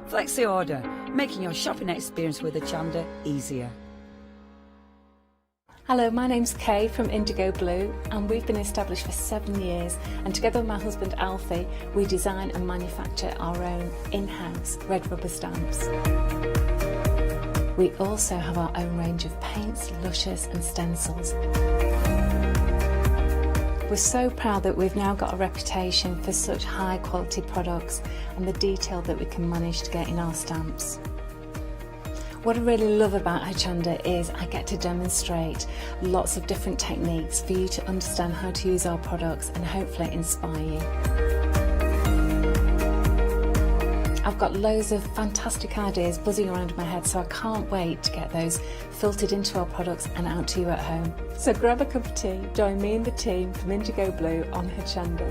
Flexi order, making your shopping experience with Hochanda easier. Hello, my name's Kay from Indigo Blue, and we've been established for 7 years, and together with my husband Alfie we design and manufacture our own in-house red rubber stamps. We also have our own range of paints, lushes and stencils. We're so proud that we've now got a reputation for such high quality products and the detail that we can manage to get in our stamps. What I really love about Hochanda is I get to demonstrate lots of different techniques for you to understand how to use our products and hopefully inspire you. I've got loads of fantastic ideas buzzing around in my head, so I can't wait to get those filtered into our products and out to you at home. So grab a cup of tea, join me and the team from Indigo Blue on Hochanda.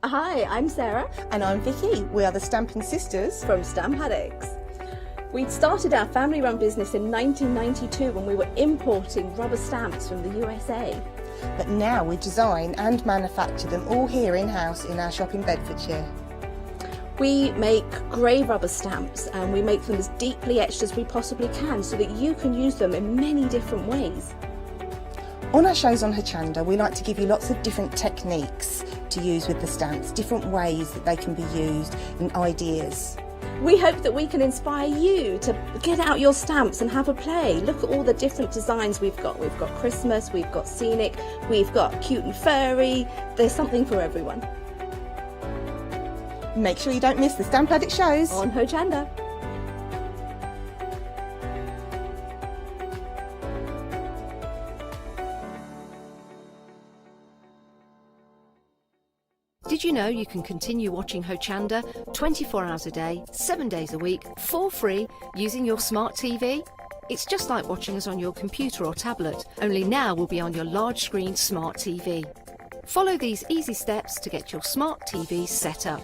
Hi, I'm Sarah. And I'm Vicky. We are the Stamping Sisters From Stamp Addicts. We started our family-run business in 1992 when we were importing rubber stamps from the USA. But now we design and manufacture them all here in-house in our shop in Bedfordshire. We make grey rubber stamps and we make them as deeply etched as we possibly can so that you can use them in many different ways. On our shows on Hochanda, we like to give you lots of different techniques to use with the stamps, different ways that they can be used and ideas. We hope that we can inspire you to get out your stamps and have a play. Look at all the different designs we've got. We've got Christmas, we've got scenic, we've got cute and furry. There's something for everyone. Make sure you don't miss the Stamp Addict shows on Hochanda. Did you know you can continue watching Hochanda 24 hours a day, 7 days a week, for free using your smart TV? It's just like watching us on your computer or tablet, only now we'll be on your large screen smart TV. Follow these easy steps to get your smart TV set up.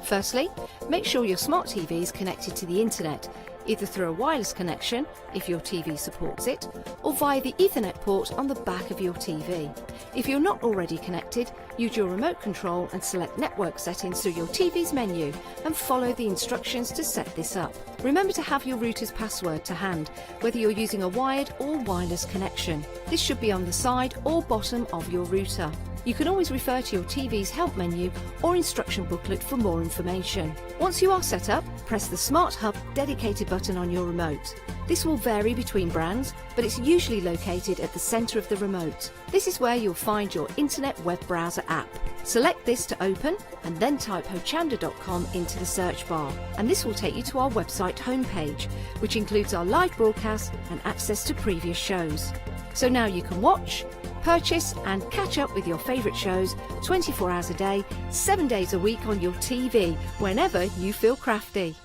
Firstly, make sure your smart TV is connected to the internet, either through a wireless connection, if your TV supports it, or via the Ethernet port on the back of your TV. If you're not already connected, use your remote control and select network settings through your TV's menu and follow the instructions to set this up. Remember to have your router's password to hand, whether you're using a wired or wireless connection. This should be on the side or bottom of your router. You can always refer to your TV's help menu or instruction booklet for more information. Once you are set up, press the Smart Hub dedicated button on your remote. This will vary between brands, but it's usually located at the centre of the remote. This is where you'll find your internet web browser app. Select this to open and then type hochanda.com into the search bar, and this will take you to our website homepage, which includes our live broadcast and access to previous shows. So now you can watch, purchase and catch up with your favourite shows 24 hours a day, 7 days a week on your TV, whenever you feel crafty.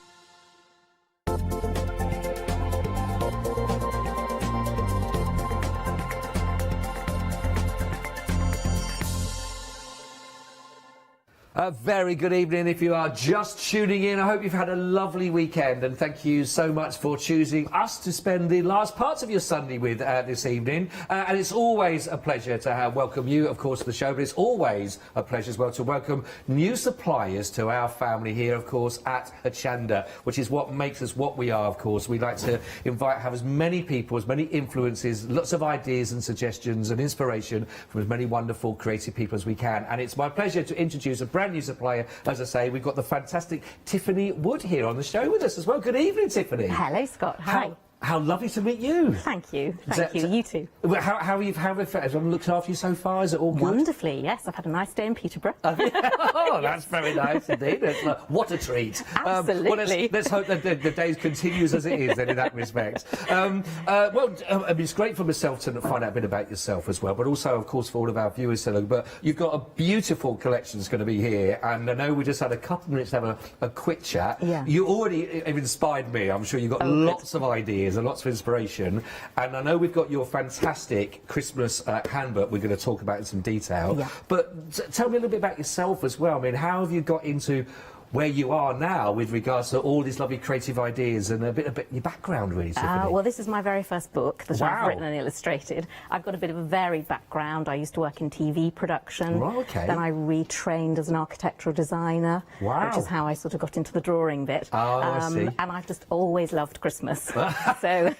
A very good evening if you are just tuning in. I hope you've had a lovely weekend, and thank you so much for choosing us to spend the last parts of your Sunday with this evening. And it's always a pleasure to welcome you, of course, to the show, but it's always a pleasure as well to welcome new suppliers to our family here, of course, at Hochanda, which is what makes us what we are, of course. We like to have as many people, as many influences, lots of ideas and suggestions and inspiration from as many wonderful, creative people as we can. And it's my pleasure to introduce a brand new supplier. As I say, we've got the fantastic Tiffany Wood here on the show with us as well. Good evening, Tiffany. Hello, Scott. Hi. How lovely to meet you. Thank you. Thank you. You too. How have everyone looked after you so far? Is it all good? Wonderfully, yes. I've had a nice day in Peterborough. Oh, that's very nice indeed. What a treat. Absolutely. Well, let's hope that the day continues as it is then in that respect. It's great for myself to find out a bit about yourself as well, but also, of course, for all of our viewers to look. But you've got a beautiful collection that's going to be here, and I know we just had a couple of minutes to have a quick chat. Yeah. You already have inspired me. I'm sure you've got lots of ideas and lots of inspiration, and I know we've got your fantastic Christmas handbook we're going to talk about in some detail. Yeah. But tell me a little bit about yourself as well. I mean, how have you got into where you are now with regards to all these lovely creative ideas and a bit about your background, really, Tiffany. Well, this is my very first book that Wow. I've written and illustrated. I've got a bit of a varied background. I used to work in TV production. Right, okay. Then I retrained as an architectural designer, Wow. which is how I sort of got into the drawing bit. Oh, I see. And I've just always loved Christmas. so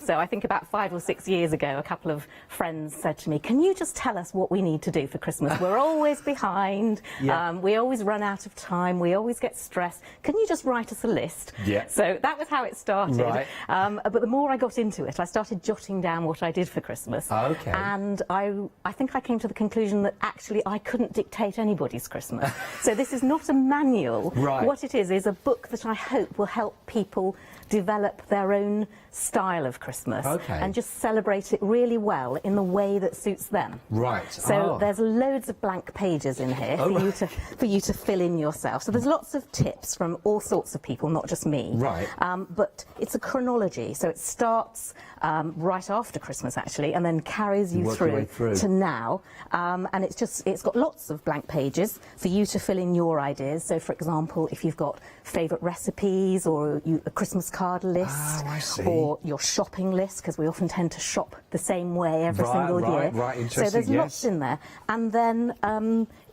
I think about 5 or 6 years ago, a couple of friends said to me, can you just tell us what we need to do for Christmas? We're always behind. Yeah. We always run out of time. We always get stressed. Can you just write us a list? Yeah. So that was how it started. Right. But the more I got into it, I started jotting down what I did for Christmas. Okay. And I think I came to the conclusion that actually I couldn't dictate anybody's Christmas. So this is not a manual. Right. What it is a book that I hope will help people develop their own style of Christmas. Okay. And just celebrate it really well in the way that suits them. Right. So there's loads of blank pages in here for you to fill in yourself. So there's lots of tips from all sorts of people, not just me. Right. But it's a chronology, so it starts right after Christmas actually, and then carries you Work your way through to now. And it's got lots of blank pages for you to fill in your ideas. So, for example, if you've got favourite recipes or a Christmas card list, I see. or your shopping list, because we often tend to shop the same way every single year. Right, interesting, so there's yes. lots in there. And then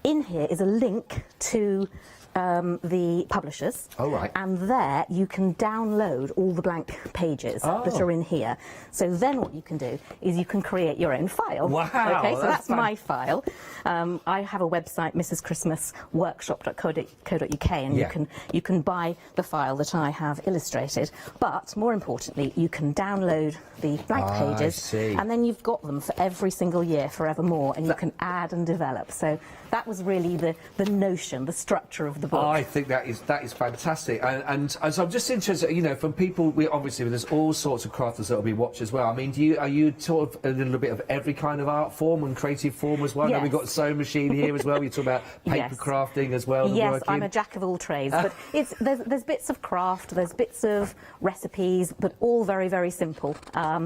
in here is a link to the publishers. Oh, right. And there you can download all the blank pages that are in here. So then what you can do is you can create your own file. Wow, Okay, so that's that's my file. I have a website, mrschristmasworkshop.co.uk, and Yeah. you can buy the file that I have illustrated. But more importantly, you can download the blank pages, see. and then you've got them for every single year, forevermore, and you can add and develop. So that was really the notion, the structure of the book. I think that is fantastic, and so I'm just interested, you know, from people. Obviously there's all sorts of crafters that will be watched as well. I mean, are you sort of a little bit of every kind of art form and creative form as well? Yes. Now we've got sewing machine here as well. You talk about paper Yes. crafting as well. Yes, working. I'm a jack of all trades, but there's bits of craft, there's bits of recipes, but all very, very simple,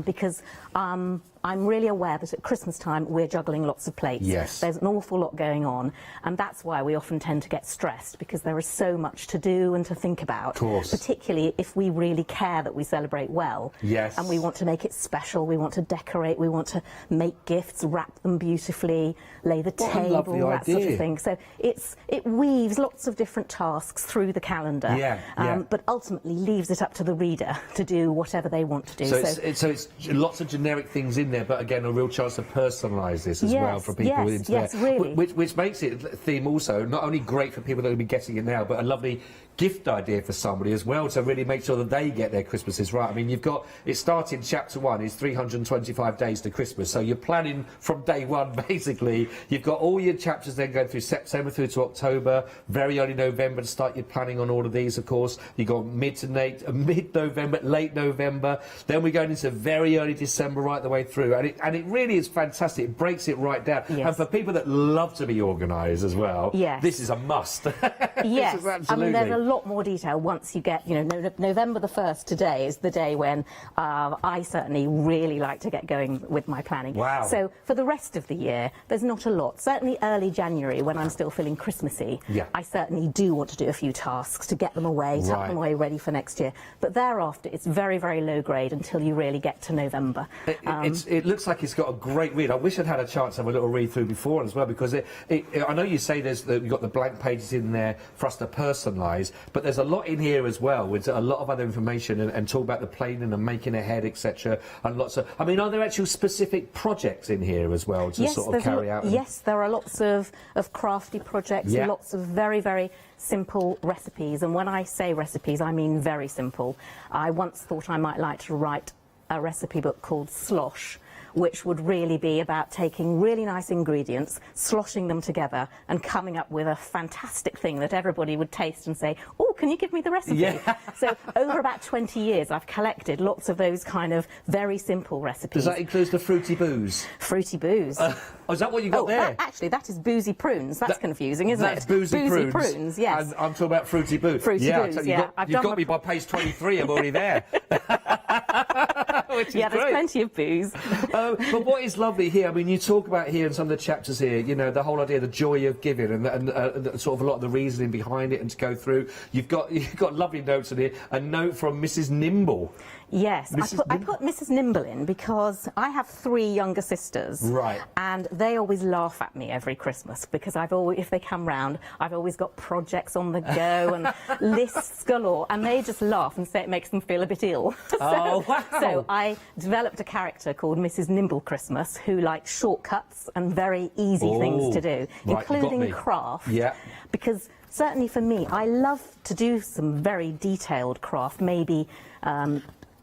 because I'm really aware that at Christmas time we're juggling lots of plates. Yes. There's an awful lot going on, and that's why we often tend to get stressed, because there is so much to do and to think about. Of course. Particularly if we really care that we celebrate well. Yes. And we want to make it special, we want to decorate, we want to make gifts, wrap them beautifully, lay the What a table, lovely that sort idea. of thing. So it weaves lots of different tasks through the calendar, Yeah. but ultimately leaves it up to the reader to do whatever they want to do. So it's lots of generic things in there, but again, a real chance to personalise this as well for people into yes, there. really. Which makes it a theme also not only great for people that will be getting it now, but a lovely gift idea for somebody as well, to really make sure that they get their Christmases right. I mean, it started, chapter 1 is 325 days to Christmas, so you're planning from day one basically. You've got all your chapters then going through September through to October, very early November to start your planning on all of these, of course. You've got mid-November, late November, then we're going into very early December right the way through, and it really is fantastic. It breaks it right down. Yes. And for people that love to be organised as well, Yes. this is a must. Yes, This is I absolutely. mean, there's a lot more detail once you get, November the 1st today is the day when I certainly really like to get going with my planning. Wow. So for the rest of the year, there's not a lot. Certainly early January, when I'm still feeling Christmassy, Yeah. I certainly do want to do a few tasks to get them away, tuck Right. them away ready for next year. But thereafter, it's very, very low grade until you really get to November. It looks like it's got a great read. I wish I'd had a chance to have a little read through before as well, because I know you say you've got the blank pages in there for us to personalise, but there's a lot in here as well with a lot of other information and talk about the planing and making ahead, etc. And lots of, I mean, are there actual specific projects in here as well to sort of there's carry out? Yes, there are lots of crafty projects, Yeah. lots of very, very simple recipes. And when I say recipes, I mean very simple. I once thought I might like to write a recipe book called Slosh, which would really be about taking really nice ingredients, sloshing them together, and coming up with a fantastic thing that everybody would taste and say, oh, can you give me the recipe? Yeah. So over about 20 years, I've collected lots of those kind of very simple recipes. Does that include the fruity booze? Fruity booze. Oh, is that what you got there? Actually, that is boozy prunes. That's confusing, isn't That's it? boozy prunes. Yes. And I'm talking about fruity booze. Fruity yeah, booze, you've yeah. got, you've got me by page 23. I'm already there. Which is Yeah, there's great. plenty of booze. But what is lovely here, I mean, you talk about here in some of the chapters here, you know, the whole idea, the joy of giving, and sort of a lot of the reasoning behind it, and to go through. You've got lovely notes in here. A note from Mrs. Nimble. Yes, I put Mrs. Nimble in because I have 3 younger sisters. Right. And they always laugh at me every Christmas because if they come round, I've always got projects on the go and lists galore, and they just laugh and say it makes them feel a bit ill. Oh, wow. So I developed a character called Mrs. Nimble Christmas who likes shortcuts and very easy things to do, Right, including craft. Yeah. Because certainly for me, I love to do some very detailed craft, maybe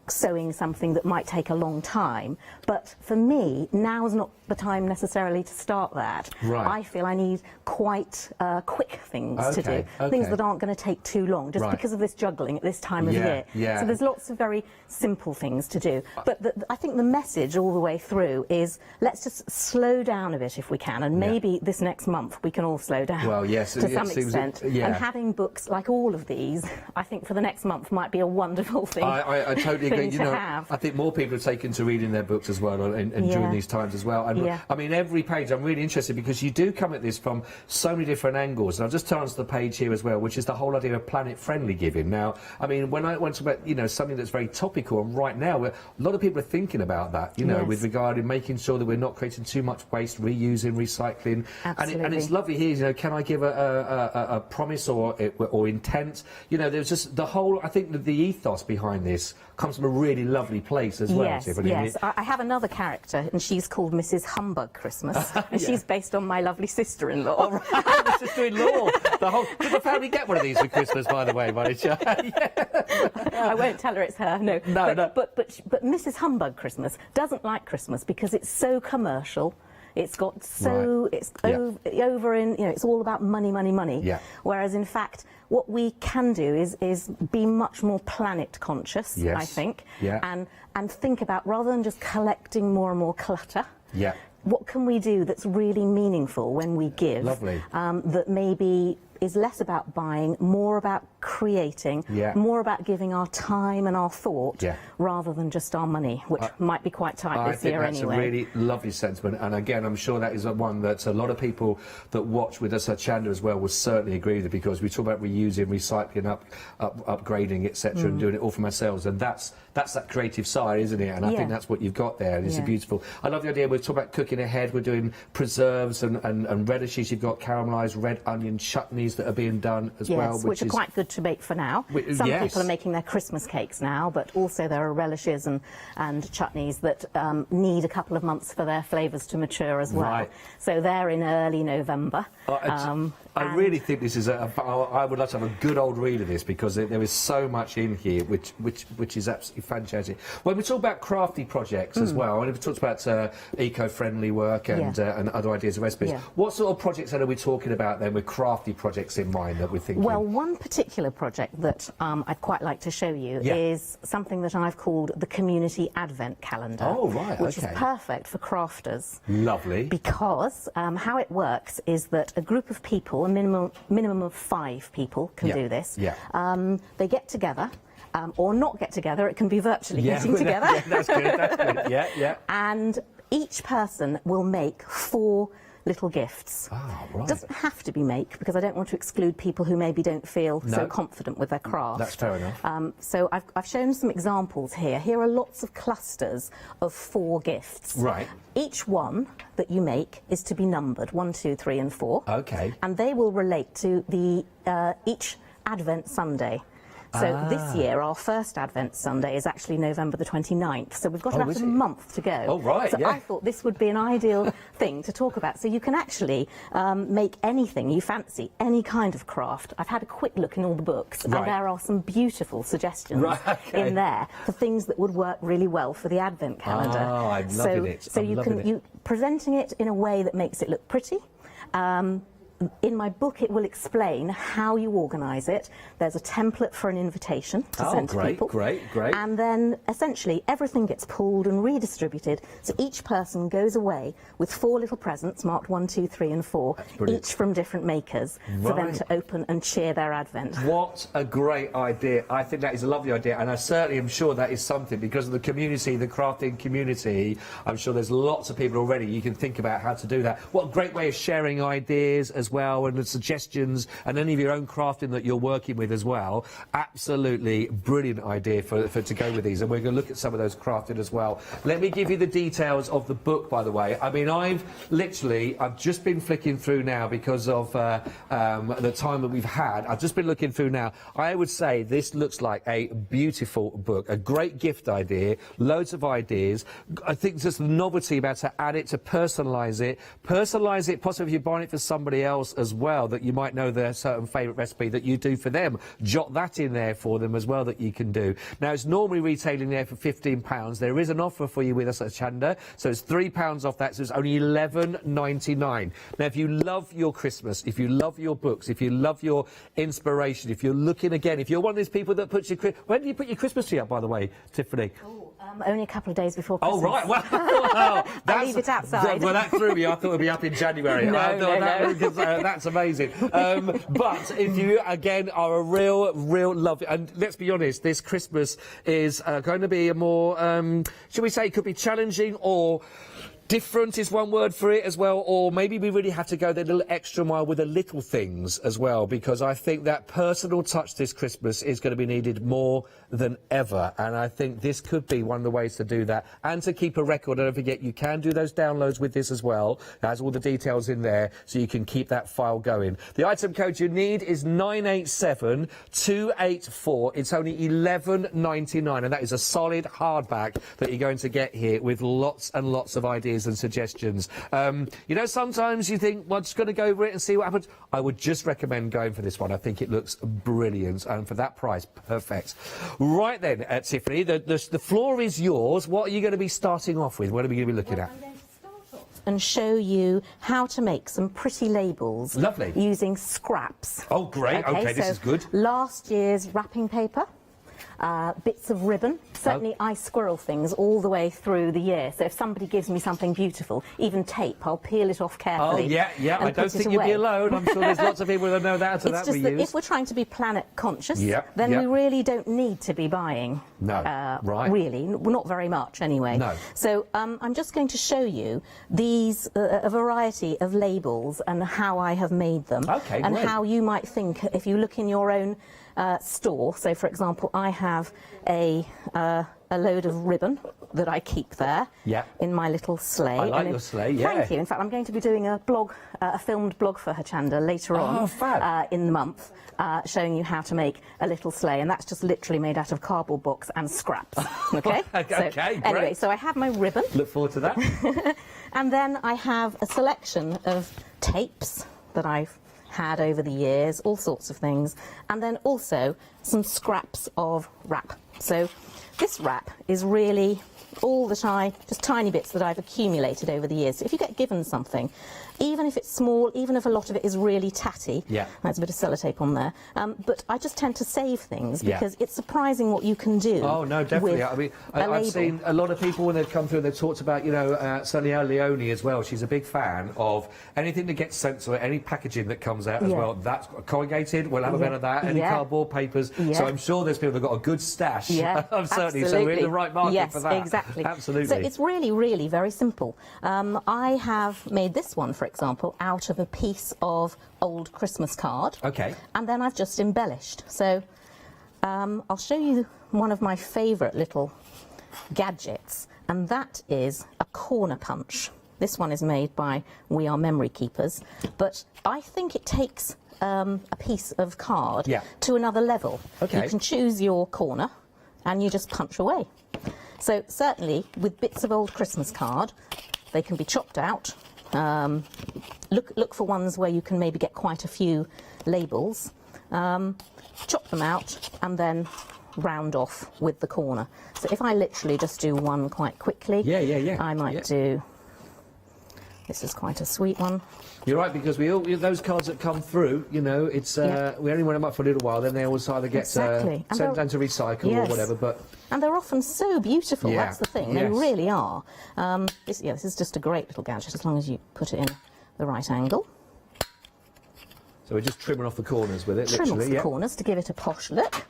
sewing something that might take a long time, but for me now's not the time necessarily to start that. Right. I feel I need quite quick things to do, Okay. things that aren't going to take too long, just Right. because of this juggling at this time of year. Yeah. So there's lots of very simple things to do, but I think the message all the way through is let's just slow down a bit if we can, and maybe this next month we can all slow down. Well, yes, to it some seems extent. yeah. And having books like all of these, I think for the next month might be a wonderful thing. I totally agree. thing You to know, have. I think more people have taken to reading their books as well, and during these times as well. And Yeah. I mean, every page, I'm really interested because you do come at this from so many different angles. And I've just turned to the page here as well, which is the whole idea of planet-friendly giving. Now, I mean, when I want to about, you know, something that's very topical, and right now, where a lot of people are thinking about that, you know, Yes. with regard to making sure that we're not creating too much waste, reusing, recycling. Absolutely. And it's lovely here, you know, can I give a promise or intent? You know, there's just the whole, I think that the ethos behind this comes from a really lovely place as well. Yes, Tiffany. yes. I have another character, and she's called Mrs. Humbug Christmas, and she's based on my lovely sister-in-law. Oh, right. Sister-in-law. Did the family get one of these for Christmas, by the way, Monica? I won't tell her it's her, no. No. But Mrs. Humbug Christmas doesn't like Christmas because it's so commercial. It's got so Right. it's over in, you know, it's all about money, money, money. Yeah. Whereas in fact, what we can do is be much more planet conscious, Yes. I think, Yeah. and think about, rather than just collecting more and more clutter. Yeah. What can we do that's really meaningful when we give? Lovely. That maybe is less about buying, more about creating, Yeah. more about giving our time and our thought, Yeah. rather than just our money, which might be quite tight I this think year that's anyway. a really lovely sentiment, and again, I'm sure that is one that a lot of people that watch with us at Hochanda as well will certainly agree with, because we talk about reusing, recycling, upgrading, etc., and doing it all from ourselves, and that's that creative side, isn't it? And I think that's what you've got there, and it's beautiful. I love the idea. We're talking about cooking ahead. We're doing preserves and relishes. You've got caramelised red onion chutneys that are being done as well, which are quite good to make for now. Some yes. people are making their Christmas cakes now, but also there are relishes and chutneys that need a couple of months for their flavours to mature as well. Right. So they're in early November. I really think this is I would like to have a good old read of this, because there is so much in here which is absolutely fantastic. When we talk about crafty projects as well, and we talked about eco-friendly work and other ideas of recipes, what sort of projects are we talking about then, with crafty projects in mind that we're thinking? Well, one particular project that I'd quite like to show you is something that I've called the Community Advent Calendar. Oh, right, which is okay. perfect for crafters. Lovely. Because how it works is that a group of people, a minimum of 5 people can do this. Yeah. They get together, or not get together, it can be virtually getting together. Yeah, that's good. Yeah. And each person will make 4 little gifts. Ah, right. It doesn't have to be make, because I don't want to exclude people who maybe don't feel so confident with their craft. That's fair enough. So I've shown some examples here. Here are lots of clusters of 4 gifts. Right. Each one that you make is to be numbered 1, 2, 3 and 4. Okay. And they will relate to the each Advent Sunday. So this year, our first Advent Sunday is actually November the 29th. So we've got about a month to go. Oh, right, So yeah. I thought this would be an ideal thing to talk about. So you can actually make anything you fancy, any kind of craft. I've had a quick look in all the books, and there are some beautiful suggestions in there for things that would work really well for the Advent calendar. Oh, I'm loving it. So you presenting it in a way that makes it look pretty. in my book, it will explain how you organise it. There's a template for an invitation to send to people. Great. And then, essentially, everything gets pooled and redistributed. So each person goes away with 4 little presents, marked 1, 2, 3 and 4, each from different makers, for them to open and cheer their Advent. What a great idea. I think that is a lovely idea, and I certainly am sure that is something, because of the community, the crafting community, I'm sure there's lots of people already you can think about how to do that. What a great way of sharing ideas as well, and the suggestions, and any of your own crafting that you're working with as well. Absolutely brilliant idea for to go with these, and we're going to look at some of those crafted as well. Let me give you the details of the book, by the way. I mean, I've just been flicking through now because of the time that we've had. I've just been looking through now. I would say this looks like a beautiful book, a great gift idea, loads of ideas. I think just the novelty about to add it, to personalise it, possibly if you're buying it for somebody else as well, that you might know their certain favourite recipe that you do for them. Jot that in there for them as well that you can do. Now, it's normally retailing there for £15. There is an offer for you with us at Hochanda, so it's £3 off that, so it's only £11.99. Now, if you love your Christmas, if you love your books, if you love your inspiration, if you're looking again, if you're one of those people that puts your... When do you put your Christmas tree up, by the way, Tiffany? Only a couple of days before Christmas. Oh, right. Well, I leave it outside. Well, that threw me. I thought it would be up in January. No. That's amazing. But if you, again, are a real love... And let's be honest, this Christmas is going to be a more, should we say, it could be challenging, or... different is one word for it as well, or maybe we really have to go the little extra mile with the little things as well, because I think that personal touch this Christmas is going to be needed more than ever, and I think this could be one of the ways to do that, and to keep a record. And don't forget, you can do those downloads with this as well. It has all the details in there, so you can keep that file going. The item code you need is 987284. It's only £11.99, and that is a solid hardback that you're going to get here with lots and lots of ideas and suggestions. You know, sometimes you think, well, I'm just going to go over it and see what happens. I would just recommend going for this one. I think it looks brilliant, and for that price, perfect. Right then, Tiffany, the floor is yours. What are you going to be starting off with? What are we going to be looking at? I'm going to start off and show you how to make some pretty labels. Lovely. Using scraps. Oh, great. Okay, this is good. Last year's wrapping paper. Bits of ribbon. Certainly I squirrel things all the way through the year. So if somebody gives me something beautiful, even tape, I'll peel it off carefully. Oh, yeah. I don't think you'd be alone. I'm sure there's lots of people that know that. It's just that if we're trying to be planet conscious, then we really don't need to be buying. No. Right. Really, not very much anyway. No. So I'm just going to show you these, a variety of labels and how I have made them. Okay, and great. how you might think if you look in your own store. So, for example, I have a load of ribbon that I keep there in my little sleigh. I like your sleigh, Thank you. In fact, I'm going to be doing a blog, a filmed blog for Hochanda later on in the month, showing you how to make a little sleigh, and that's just literally made out of cardboard box and scraps. Okay? Okay, Anyway, great. so I have my ribbon. Look forward to that. And then I have a selection of tapes that I've had over the years, all sorts of things, and then also some scraps of wrap. So this wrap is really all that just tiny bits that I've accumulated over the years. So if you get given something, even if it's small, even if a lot of it is really tatty, there's a bit of sellotape on there, but I just tend to save things because it's surprising what you can do. Oh, no, definitely. I mean, I've seen a lot of people when they've come through and they've talked about, you know, certainly Leonie as well. She's a big fan of anything that gets sent to it, any packaging that comes out as well. That's corrugated, we'll have a bit of that, any cardboard papers. So I'm sure there's people that have got a good stash. Certainly. So we're in the right market for that. Exactly. Absolutely. So it's really very simple. I have made this one, for example, out of a piece of old Christmas card. Okay. And then I've just embellished. So I'll show you one of my favourite little gadgets, and that is a corner punch. This one is made by We Are Memory Keepers, but I think it takes a piece of card to another level. Okay. You can choose your corner and you just punch away. So certainly with bits of old Christmas card, they can be chopped out. Look for ones where you can maybe get quite a few labels. Chop them out and then round off with the corner. So if I literally just do one quite quickly, I might do This is quite a sweet one. You're right, because those cards that come through, you know, it's we only run them up for a little while, then they always either get Exactly. sent down to recycle or whatever. But and they're often so beautiful. Yeah. That's the thing. Yes. They really are. This is just a great little gadget as long as you put it in the right angle. So we're just trimming off the corners with it, Trim literally. off the corners to give it a posh look.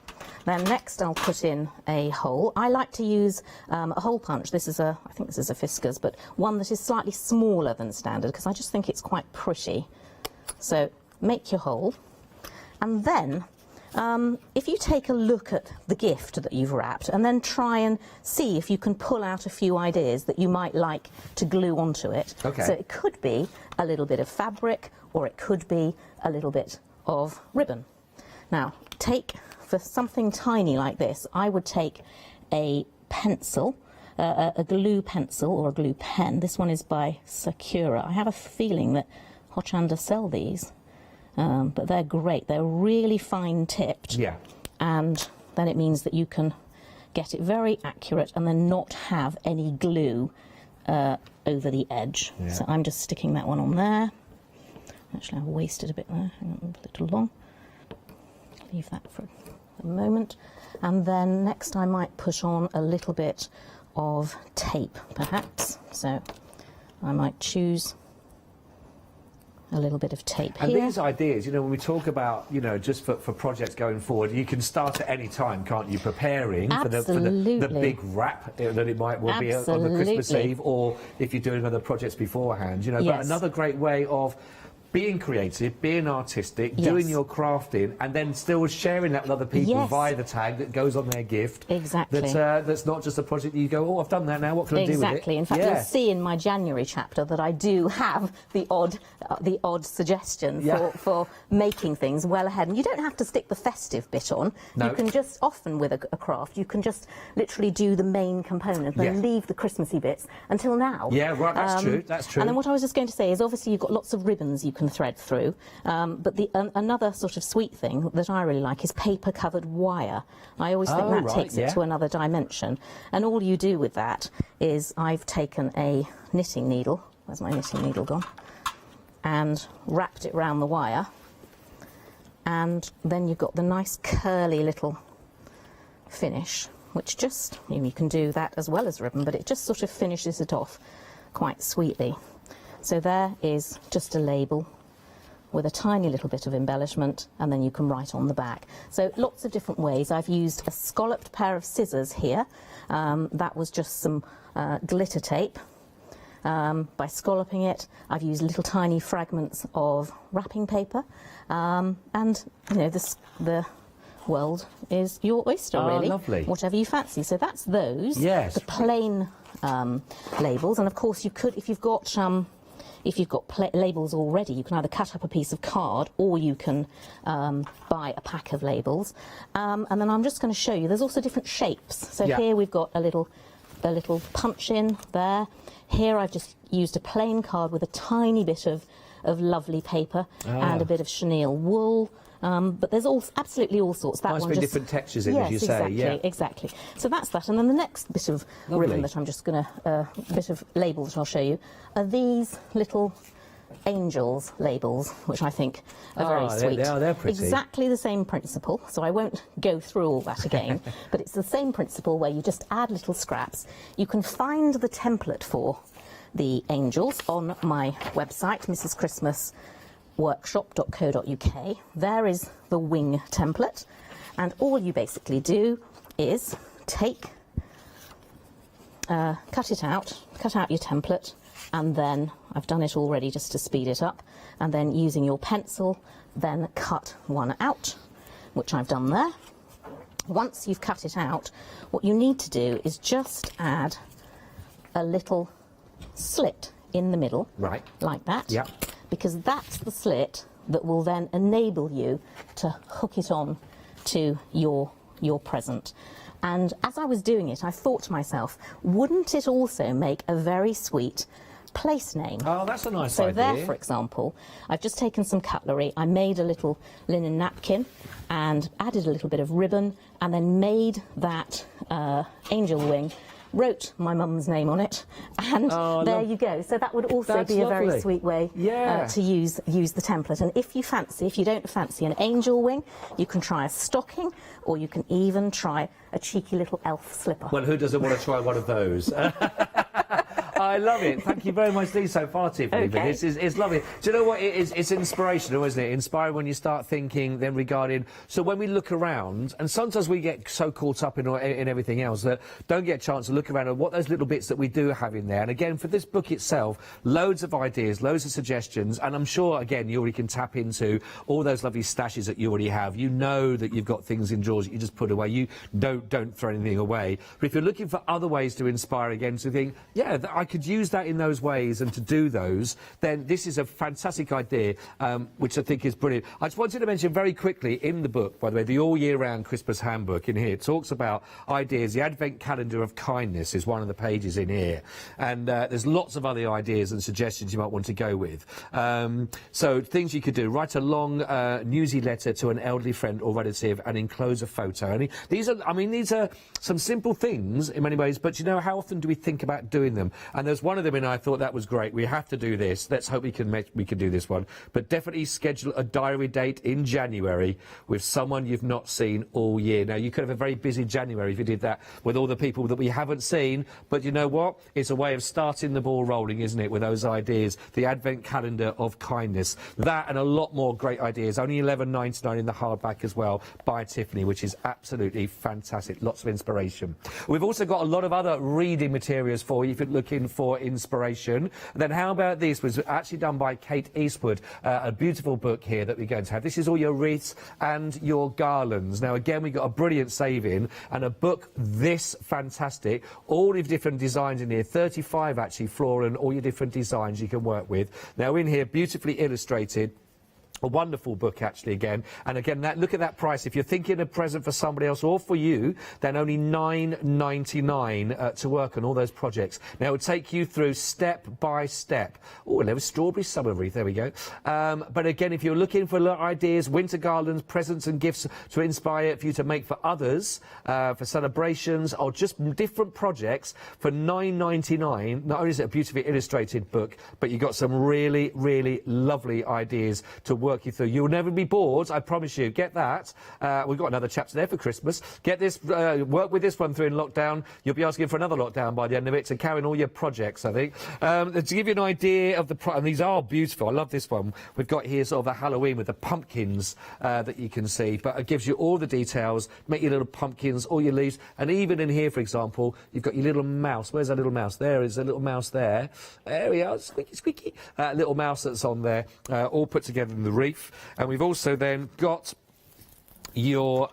Then next I'll put in a hole. I like to use a hole punch. I think this is a Fiskars, but one that is slightly smaller than standard because I just think it's quite pretty. So make your hole. And then if you take a look at the gift that you've wrapped and then try and see if you can pull out a few ideas that you might like to glue onto it. Okay. So it could be a little bit of fabric or it could be a little bit of ribbon. Now, for something tiny like this, I would take a pencil, a glue pencil or a glue pen. This one is by Sakura. I have a feeling that Hochanda sell these, but they're great. They're really fine tipped. Yeah. And then it means that you can get it very accurate and then not have any glue over the edge. Yeah. So I'm just sticking that one on there. Actually, I've wasted a bit there. Hang on, a little long. Leave that for a moment. And then next I might put on a little bit of tape, perhaps. So I might choose a little bit of tape and here. these ideas, you know, when we talk about, you know, just for projects going forward, you can start at any time, can't you, preparing for the big wrap that it might well be on the Christmas Eve, or if you're doing other projects beforehand, you know. Yes. But another great way of being creative, being artistic, Yes. doing your crafting, and then still sharing that with other people Yes. via the tag that goes on their gift. Exactly. That's not just a project that you go, oh, I've done that now, what can I do with it? Exactly. In fact, Yeah. you'll see in my January chapter that I do have the odd suggestion Yeah. for making things well ahead. And you don't have to stick the festive bit on. No. You can just, often with a craft, you can just literally do the main component and Yeah. leave the Christmassy bits until now. Yeah, right, that's true, that's true. And then what I was just going to say is obviously you've got lots of ribbons you can thread through. But another sort of sweet thing that I really like is paper-covered wire. I always think that takes it to another dimension. And all you do with that is I've taken a knitting needle, where's my knitting needle gone, and wrapped it round the wire. And then you've got the nice curly little finish, which just, you can do that as well as ribbon, but it just sort of finishes it off quite sweetly. So there is just a label with a tiny little bit of embellishment, and then you can write on the back. So lots of different ways. I've used a scalloped pair of scissors here. That was just some glitter tape. By scalloping it, I've used little tiny fragments of wrapping paper. And, you know, the world is your oyster, really. Lovely. Whatever you fancy. So that's those. Yes. The plain labels. And, of course, you could, if you've got labels already, you can either cut up a piece of card or you can buy a pack of labels. And then I'm just going to show you, there's also different shapes. So here we've got a little punch in there. Here I've just used a plain card with a tiny bit of lovely paper and a bit of chenille wool. But there's absolutely all sorts. That one just different textures in, as you say. Yes, exactly. So that's that. And then the next bit of ribbon that I'm just going to, bit of label that I'll show you, are these little angels labels, which I think are very sweet. They're pretty. Exactly the same principle. So I won't go through all that again, but it's the same principle where you just add little scraps. You can find the template for the angels on my website, Mrs. Christmas workshop.co.uk. There is the wing template, and all you basically do is take, cut out your template, and then I've done it already just to speed it up, and then using your pencil then cut one out, which I've done there. Once you've cut it out, what you need to do is just add a little slit in the middle, right, like that. Yeah. Because that's the slit that will then enable you to hook it on to your present. And as I was doing it, I thought to myself, wouldn't it also make a very sweet place name? Oh, that's a nice idea. So there, for example, I've just taken some cutlery, I made a little linen napkin and added a little bit of ribbon and then made that angel wing wrote my mum's name on it, and there you go. So that would also be a very sweet way to use the template. And if you don't fancy an angel wing, you can try a stocking, or you can even try a cheeky little elf slipper. Well, who doesn't want to try one of those? I love it. Thank you very much indeed so far, Tiffany. Okay. It's lovely. Do you know what? It's inspirational, isn't it? Inspiring when you start thinking then regarding... So when we look around, and sometimes we get so caught up in everything else that don't get a chance to look around at what those little bits that we do have in there. And again, for this book itself, loads of ideas, loads of suggestions, and I'm sure, again, you already can tap into all those lovely stashes that you already have. You know that you've got things in drawers that you just put away. You don't throw anything away. But if you're looking for other ways to inspire again, to think, yeah, I could use that in those ways and to do those, then this is a fantastic idea, which I think is brilliant. I just wanted to mention very quickly in the book, by the way, the all year round Christmas handbook in here talks about ideas. The Advent Calendar of Kindness is one of the pages in here, and there's lots of other ideas and suggestions you might want to go with. So things you could do: write a long newsy letter to an elderly friend or relative and enclose a photo. And these are some simple things in many ways, but you know, how often do we think about doing them? And there's one of them, and I thought that was great. We have to do this. Let's hope we can do this one. But definitely schedule a diary date in January with someone you've not seen all year. Now, you could have a very busy January if you did that with all the people that we haven't seen. But you know what? It's a way of starting the ball rolling, isn't it, with those ideas? The Advent Calendar of Kindness. That and a lot more great ideas. Only $11.99 in the hardback as well by Tiffany, which is absolutely fantastic. Lots of inspiration. We've also got a lot of other reading materials for you if you're looking for inspiration. Then how about this? Was actually done by Kate Eastwood, a beautiful book here that we're going to have. This is all your wreaths and your garlands. Now again, we got a brilliant save-in and a book this fantastic, all of different designs in here, 35 actually floral, and all your different designs you can work with. Now in here, beautifully illustrated. A wonderful book, actually, again. And again, look at that price. If you're thinking a present for somebody else or for you, then only $9.99 to work on all those projects. Now, it will take you through step by step. Oh, and there was strawberry summer wreath. There we go. But again, if you're looking for ideas, winter garlands, presents and gifts to inspire for you to make for others, for celebrations, or just different projects, for $9.99, not only is it a beautifully illustrated book, but you've got some really, really lovely ideas to work you through. You'll never be bored, I promise you. Get that. We've got another chapter there for Christmas. Get this, work with this one through in lockdown. You'll be asking for another lockdown by the end of it to carry on all your projects, I think. To give you an idea of and these are beautiful. I love this one. We've got here sort of a Halloween with the pumpkins that you can see, but it gives you all the details. Make your little pumpkins, all your leaves, and even in here, for example, you've got your little mouse. Where's that little mouse? There is a little mouse there. There we are, squeaky, squeaky. Little mouse that's on there, all put together in the reef. And we've also then got your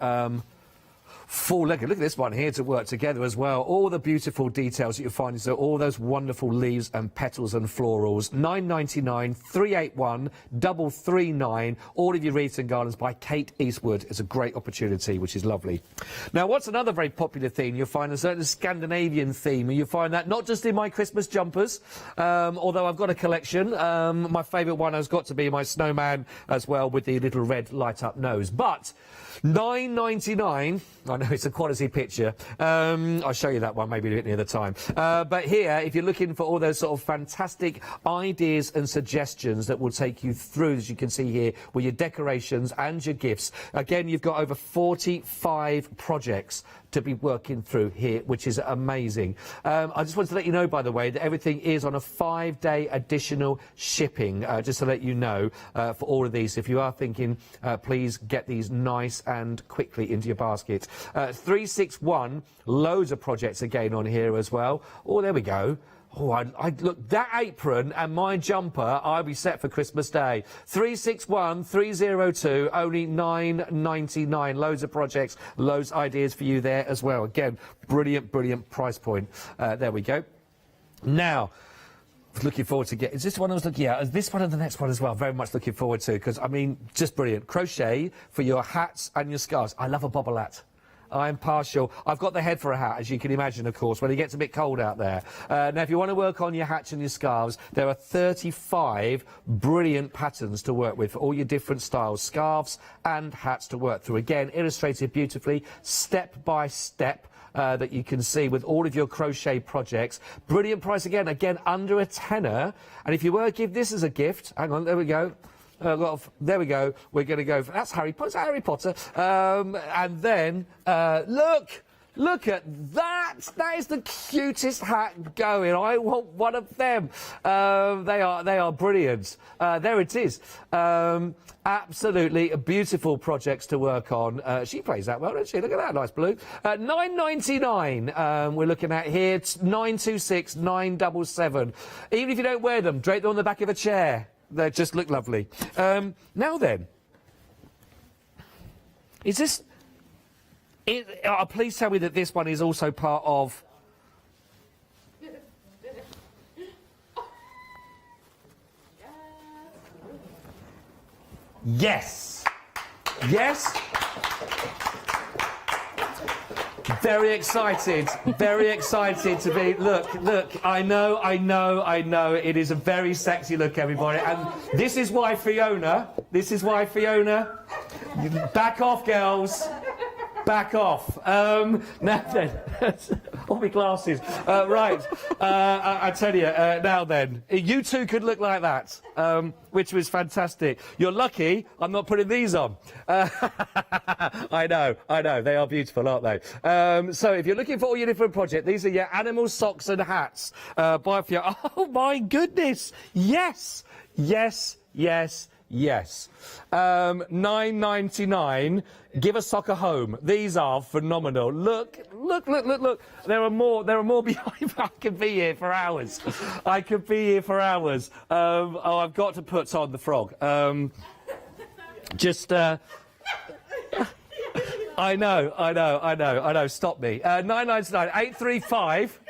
full leg. Look at this one here to work together as well. All the beautiful details that you'll find is all those wonderful leaves and petals and florals. $9.99, 381 339. All of your wreaths and garlands by Kate Eastwood. It's a great opportunity, which is lovely. Now, what's another very popular theme? You'll find a certain Scandinavian theme, and you'll find that not just in my Christmas jumpers, although I've got a collection. My favourite one has got to be my snowman as well, with the little red light-up nose. But $9.99. I know it's a quality picture. I'll show you that one maybe a bit near the time. But here, if you're looking for all those sort of fantastic ideas and suggestions that will take you through, as you can see here, with your decorations and your gifts. Again, you've got over 45 projects to be working through here, which is amazing. I just wanted to let you know, by the way, that everything is on a 5-day additional shipping, just to let you know, for all of these. If you are thinking, please get these nice and quickly into your basket. 361, loads of projects again on here as well. Oh, there we go. Oh, I look, that apron and my jumper, I'll be set for Christmas Day. 361 302, only $9.99. Loads of projects, loads of ideas for you there as well. Again, brilliant, brilliant price point. There we go. Now, looking forward to is this one I was looking at? This one and the next one as well. Very much looking forward to, because I mean, just brilliant. Crochet for your hats and your scarves. I love a bobble hat. I'm partial. I've got the head for a hat, as you can imagine, of course, when it gets a bit cold out there. Now, if you want to work on your hats and your scarves, there are 35 brilliant patterns to work with for all your different styles, scarves and hats to work through. Again, illustrated beautifully, step by step. that you can see with all of your crochet projects. Brilliant price again under a tenner. And if you were to give this as a gift, hang on, there we go. There we go. We're going to go for that's Harry Potter. Harry Potter. And then look at that. That is the cutest hat going. I want one of them. They are brilliant. There it is. Absolutely beautiful projects to work on. She plays that well, doesn't she? Look at that, nice blue. $9.99 we're looking at here. It's 926 977. Even if you don't wear them, drape them on the back of a chair. They just look lovely. Now then, is this... please tell me that this one is also part of... Yes. Yes. Very excited to be... Look, I know, it is a very sexy look, everybody. And this is why Fiona... Back off, girls. Back off. Now then, all my glasses. Right, I tell you, now then, you two could look like that, which was fantastic. You're lucky I'm not putting these on. I know, they are beautiful, aren't they? So if you're looking for all your different projects, these are your animal socks and hats. By Fiona. Oh my goodness, yes. $9.99. Give a sock a home. These are phenomenal. Look. There are more behind. I could be here for hours. Oh, I've got to put on the frog. I know. Stop me. 9.99. 835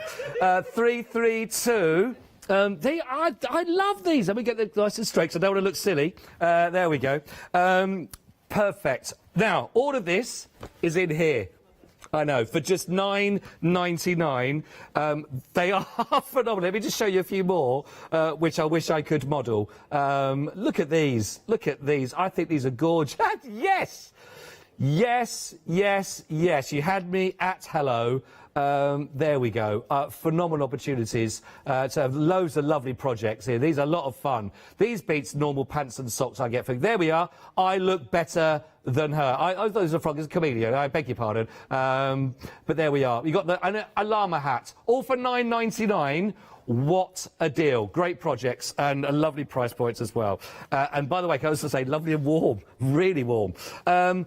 332. I love these. Let me get the nice and straight, 'cause I don't want to look silly. There we go. Perfect. Now, all of this is in here. I know, for just $9.99. They are phenomenal. Let me just show you a few more, which I wish I could model. Look at these. I think these are gorgeous. Yes. You had me at hello. There we go. Phenomenal opportunities to have loads of lovely projects here. These are a lot of fun. These beats normal pants and socks I get for... There we are. I look better than her. I thought it was a frog. It's a chameleon. I beg your pardon. But there we are. You got a llama hat. All for $9.99. What a deal. Great projects and lovely price points as well. And by the way, can I also say lovely and warm. Really warm. Okie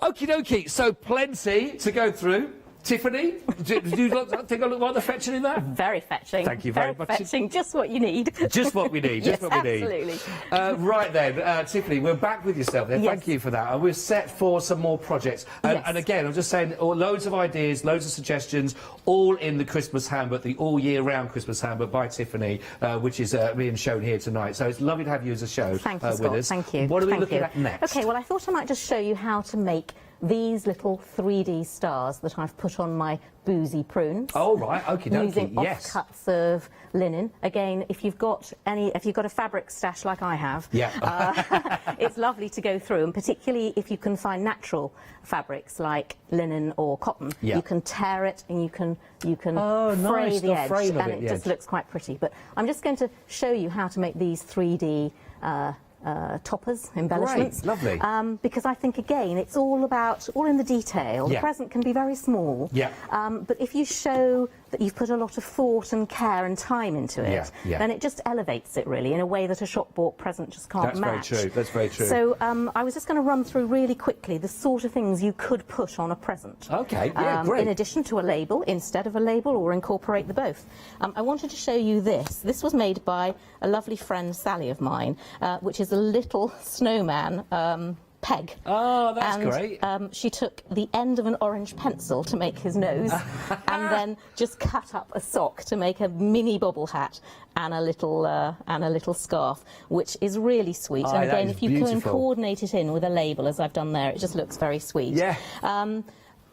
dokie. So plenty to go through. Tiffany, do you think I look rather fetching in that? Very fetching. Thank you very much. Fetching, just what you need. Just what we need. Yes, absolutely. Right then, Tiffany, we're back with yourself there. Yes. Thank you for that. And we're set for some more projects. And again, I'm just saying, loads of ideas, loads of suggestions, all in the Christmas handbook, the all year round Christmas handbook by Tiffany, which is being shown here tonight. So it's lovely to have you as a show Thank you, with Scott. us. Thank you. What are we looking at next? Okay, well, I thought I might just show you how to make these little 3D stars that I've put on my boozy prunes. Oh right, okie dokie. Using offcuts of linen. Again, if you've got a fabric stash like I have, it's lovely to go through, and particularly if you can find natural fabrics like linen or cotton, you can tear it and you can fray the edge, and it just looks quite pretty. But I'm just going to show you how to make these 3D toppers, embellishments. Great, lovely. Because I think, again, it's all in the detail. The present can be very small, but if you show that you've put a lot of thought and care and time into it, then it just elevates it, really, in a way that a shop-bought present just can't match. That's very true. So I was just going to run through really quickly the sort of things you could put on a present. Okay, great. In addition to a label, instead of a label, or incorporate the both. I wanted to show you this. This was made by a lovely friend, Sally, of mine, which is a little snowman peg. Oh, that's great. She took the end of an orange pencil to make his nose, and then just cut up a sock to make a mini bobble hat and a little scarf, which is really sweet. And again, if you can coordinate it in with a label, as I've done there, it just looks very sweet.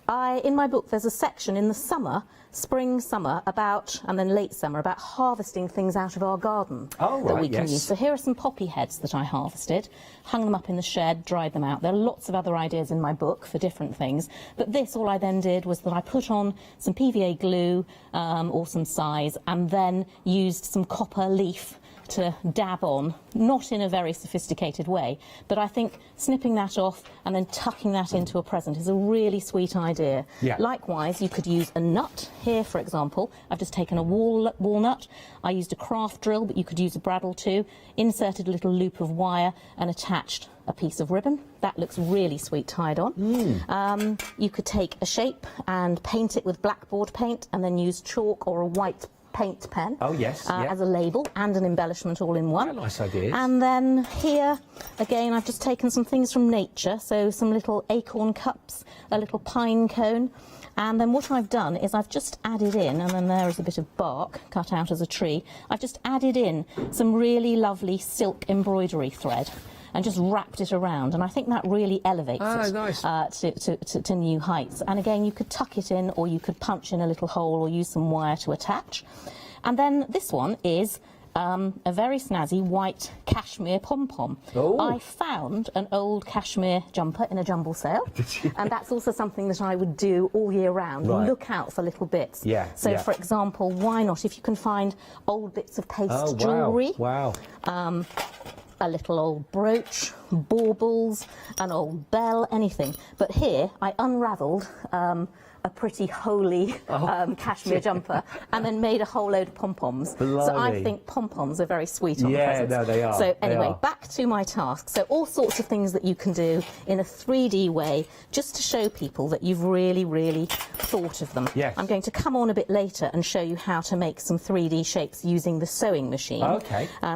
in my book, there's a section in the summer, spring, summer, and then late summer, about harvesting things out of our garden that we can use. So here are some poppy heads that I harvested, hung them up in the shed, dried them out. There are lots of other ideas in my book for different things, but this, all I then did was that I put on some PVA glue or some size, and then used some copper leaf to dab on, not in a very sophisticated way, but I think snipping that off and then tucking that into a present is a really sweet idea. Yeah. Likewise, you could use a nut. Here, for example, I've just taken a walnut. I used a craft drill, but you could use a bradawl too, inserted a little loop of wire and attached a piece of ribbon. That looks really sweet tied on. You could take a shape and paint it with blackboard paint, and then use chalk or a white paint pen as a label and an embellishment all in one. Nice ideas. And then here again I've just taken some things from nature, so some little acorn cups, a little pine cone, and then what I've done is I've just added in, and then there is a bit of bark cut out as a tree, I've just added in some really lovely silk embroidery thread and just wrapped it around, and I think that really elevates it to new heights. And again, you could tuck it in, or you could punch in a little hole or use some wire to attach. And then this one is a very snazzy white cashmere pom-pom. I found an old cashmere jumper in a jumble sale, and that's also something that I would do all year round. Look out for little bits. For example, why not, if you can find old bits of paste jewellery, a little old brooch, baubles, an old bell, anything. But here I unravelled a pretty holy cashmere jumper and then made a whole load of pom-poms. So I think pom-poms are very sweet on presents. No, they are. So anyway, back to my task. So all sorts of things that you can do in a 3D way, just to show people that you've really, really thought of them. I'm going to come on a bit later and show you how to make some 3D shapes using the sewing machine.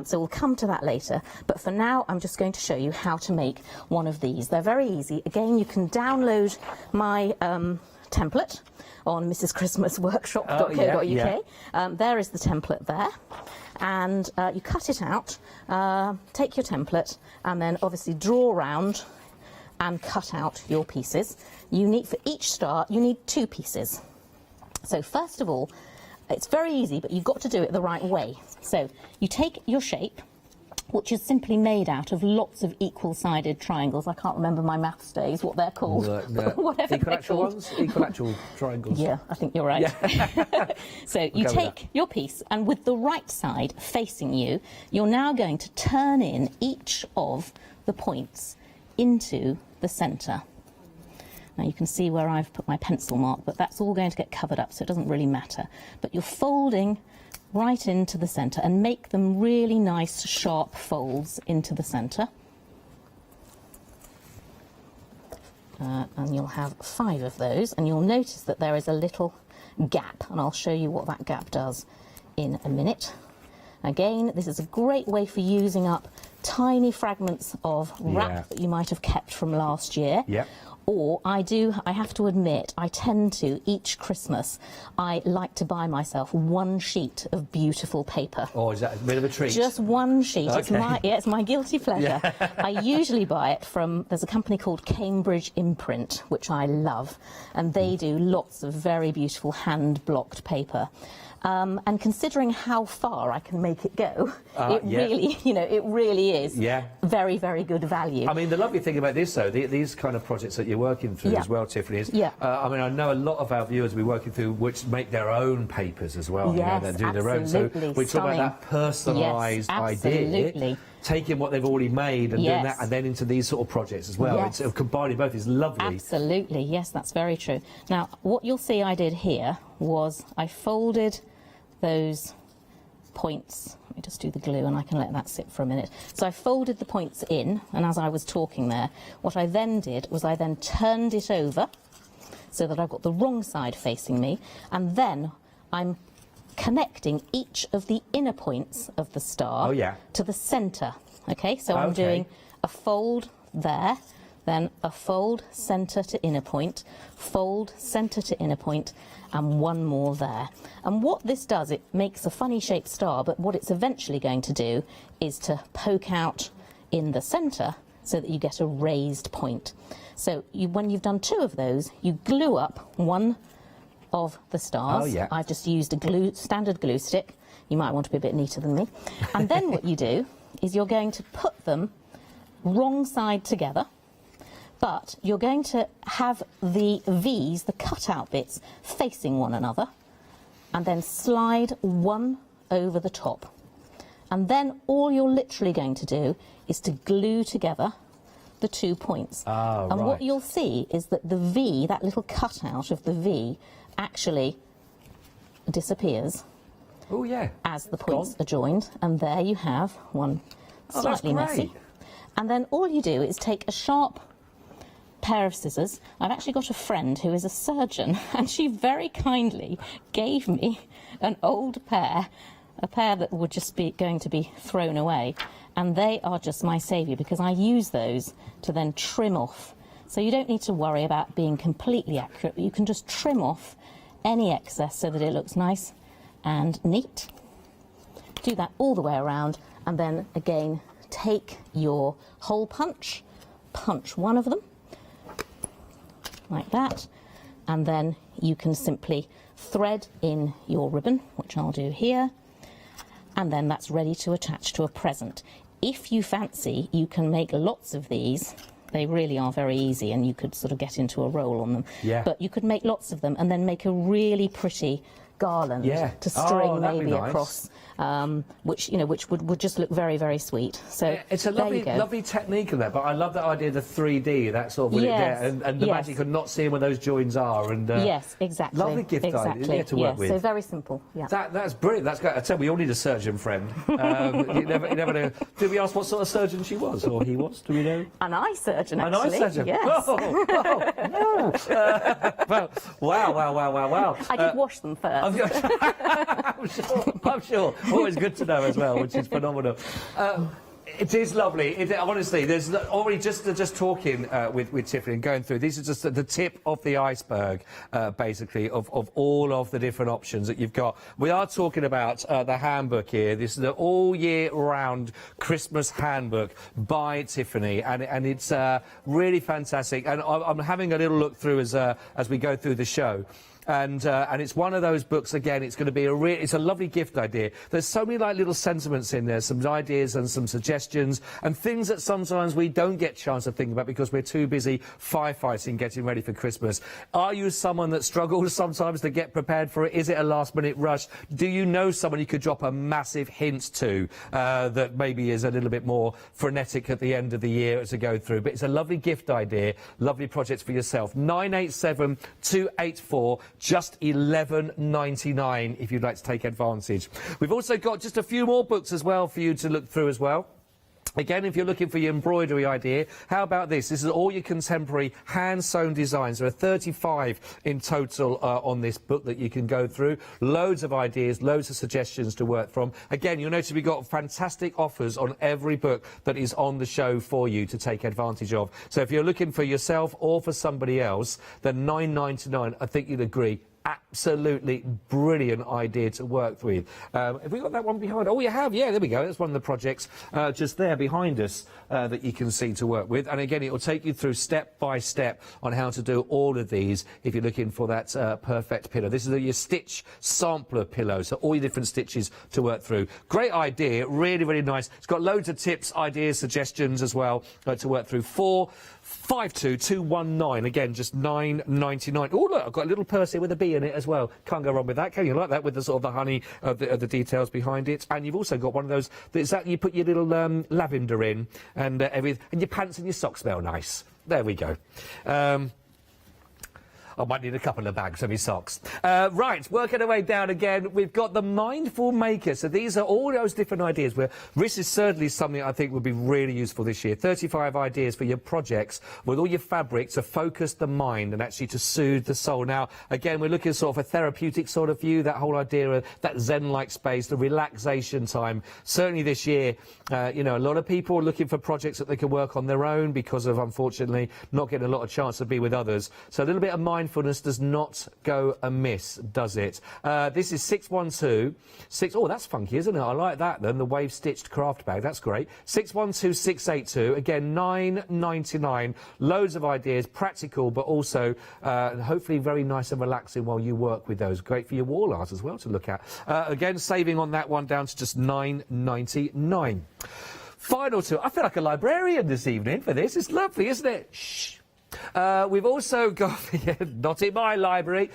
So we'll come to that later. But for now, I'm just going to show you how to make one of these. They're very easy. Again, you can download my template on mrschristmasworkshop.co.uk. There is the template there, and you cut it out, take your template, and then obviously draw around and cut out your pieces. You need, for each star, you need 2 pieces. So first of all, it's very easy, but you've got to do it the right way. So you take your shape, which is simply made out of lots of equal-sided triangles. I can't remember my maths days, what they're called. Whatever equilateral ones? Equilateral triangles. Yeah, I think you're right. So you take your piece, and with the right side facing you, you're now going to turn in each of the points into the centre. Now you can see where I've put my pencil mark, but that's all going to get covered up, so it doesn't really matter. But you're folding right into the centre, and make them really nice sharp folds into the centre. And you'll have 5 of those, and you'll notice that there is a little gap, and I'll show you what that gap does in a minute. Again, this is a great way for using up tiny fragments of wrap that you might have kept from last year. Or I have to admit, I tend to, each Christmas, I like to buy myself 1 sheet of beautiful paper. Oh, is that a bit of a treat? Just 1 sheet. It's my guilty pleasure. I usually buy it from, there's a company called Cambridge Imprint, which I love, and they do lots of very beautiful hand-blocked paper. And considering how far I can make it go, really, it really is very, very good value. I mean, the lovely thing about this, though, these kind of projects that you're working through as well, Tiffany, is, I mean, I know a lot of our viewers will be working through which make their own papers as well. They're doing their own. So we talk about that personalised idea. Taking what they've already made and doing that, and then into these sort of projects as well. It's combining both is lovely. Absolutely, yes, that's very true. Now, what you'll see I did here was I folded those points. Let me just do the glue, and I can let that sit for a minute. So I folded the points in, and as I was talking there, what I then did was I then turned it over so that I've got the wrong side facing me, and then I'm connecting each of the inner points of the star to the centre. Okay, so I'm doing a fold there, then a fold centre to inner point, fold centre to inner point, and 1 more there. And what this does, it makes a funny shaped star, but what it's eventually going to do is to poke out in the centre so that you get a raised point. So when you've done 2 of those, you glue up one of the stars. Oh, yeah. I've just used a standard glue stick. You might want to be a bit neater than me. And then what you do is you're going to put them wrong side together, but you're going to have the V's, the cut-out bits, facing one another, and then slide one over the top. And then all you're literally going to do is to glue together the 2 points. Ah, and right. what you'll see is that the V, that little cutout of the V, actually disappears. Oh, yeah. As the points are joined, and there you have one slightly messy. And then all you do is take a sharp pair of scissors. I've actually got a friend who is a surgeon, and she very kindly gave me an old pair, a pair that would just be going to be thrown away, and they are just my saviour because I use those to then trim off. So you don't need to worry about being completely accurate, but you can just trim off any excess so that it looks nice and neat. Do that all the way around, and then again take your hole punch, punch one of them like that, and then you can simply thread in your ribbon, which I'll do here, and then that's ready to attach to a present. If you fancy, you can make lots of these. They really are very easy, and you could sort of get into a roll on them. Yeah. But you could make lots of them and then make a really pretty garland to string that'd be maybe nice. across, which would just look very, very sweet. So it's a lovely technique in that, but I love that idea of the 3D, that sort of and the magic of not seeing where those joins are. And yes, exactly. Lovely gift idea to work with. So very simple. Yeah. That's brilliant. That's great. I tell you, we all need a surgeon friend. You never know. Did we ask what sort of surgeon she was, or he was? Do we know? An eye surgeon, An actually. eye surgeon. Yes. Well, wow. I did wash them first. I'm sure. Always good to know as well, which is phenomenal. It is lovely. Honestly, there's already just talking with Tiffany and going through. These are just the tip of the iceberg, basically, of all of the different options that you've got. We are talking about the handbook here. This is the all-year-round Christmas handbook by Tiffany, and it's really fantastic. And I'm having a little look through as we go through the show. And it's one of those books, again, it's going to be it's a lovely gift idea. There's so many like little sentiments in there, some ideas and some suggestions and things that sometimes we don't get a chance to think about because we're too busy firefighting, getting ready for Christmas. Are you someone that struggles sometimes to get prepared for it? Is it a last minute rush? Do you know someone you could drop a massive hint to that maybe is a little bit more frenetic at the end of the year to go through? But it's a lovely gift idea, lovely projects for yourself. 987 284 just $11.99 if you'd like to take advantage. We've also got just a few more books as well for you to look through as well. Again, if you're looking for your embroidery idea, how about this? This is all your contemporary hand-sewn designs. There are 35 in total on this book that you can go through. Loads of ideas, loads of suggestions to work from. Again, you'll notice we've got fantastic offers on every book that is on the show for you to take advantage of. So if you're looking for yourself or for somebody else, then $9.99, I think you'd agree. Absolutely brilliant idea to work with. Have we got that one behind? Oh, you have. Yeah, there we go. That's one of the projects just there behind us that you can see to work with. And again, it will take you through step by step on how to do all of these if you're looking for that perfect pillow. This is your stitch sampler pillow, so all your different stitches to work through. Great idea. Really, really nice. It's got loads of tips, ideas, suggestions as well to work through. 452-219. Again, just $9.99. Oh, look, I've got a little purse here with a bee in it as well. Can't go wrong with that, can you? Like that with the sort of the honey of the details behind it. And you've also got one of those that you put your little lavender in, and your pants and your socks smell nice. There we go. I might need a couple of bags of his socks. Right, working our way down again, we've got the Mindful Maker. So these are all those different ideas where this is certainly something I think would be really useful this year. 35 ideas for your projects with all your fabric to focus the mind and actually to soothe the soul. Now, again, we're looking sort of a therapeutic sort of view, that whole idea of that Zen-like space, the relaxation time. Certainly this year, you know, a lot of people are looking for projects that they can work on their own because of, unfortunately, not getting a lot of chance to be with others. So a little bit of mindfulness mindfulness does not go amiss, does it? This is 612. Oh, that's funky, isn't it? I like that then, the wave stitched craft bag. That's great. 612682. Again, £9.99. Loads of ideas, practical, but also hopefully very nice and relaxing while you work with those. Great for your wall art as well to look at. Again, saving on that one down to just £9.99. Final two. I feel like a librarian this evening for this. It's lovely, isn't it? Shh. We've also got, not in my library,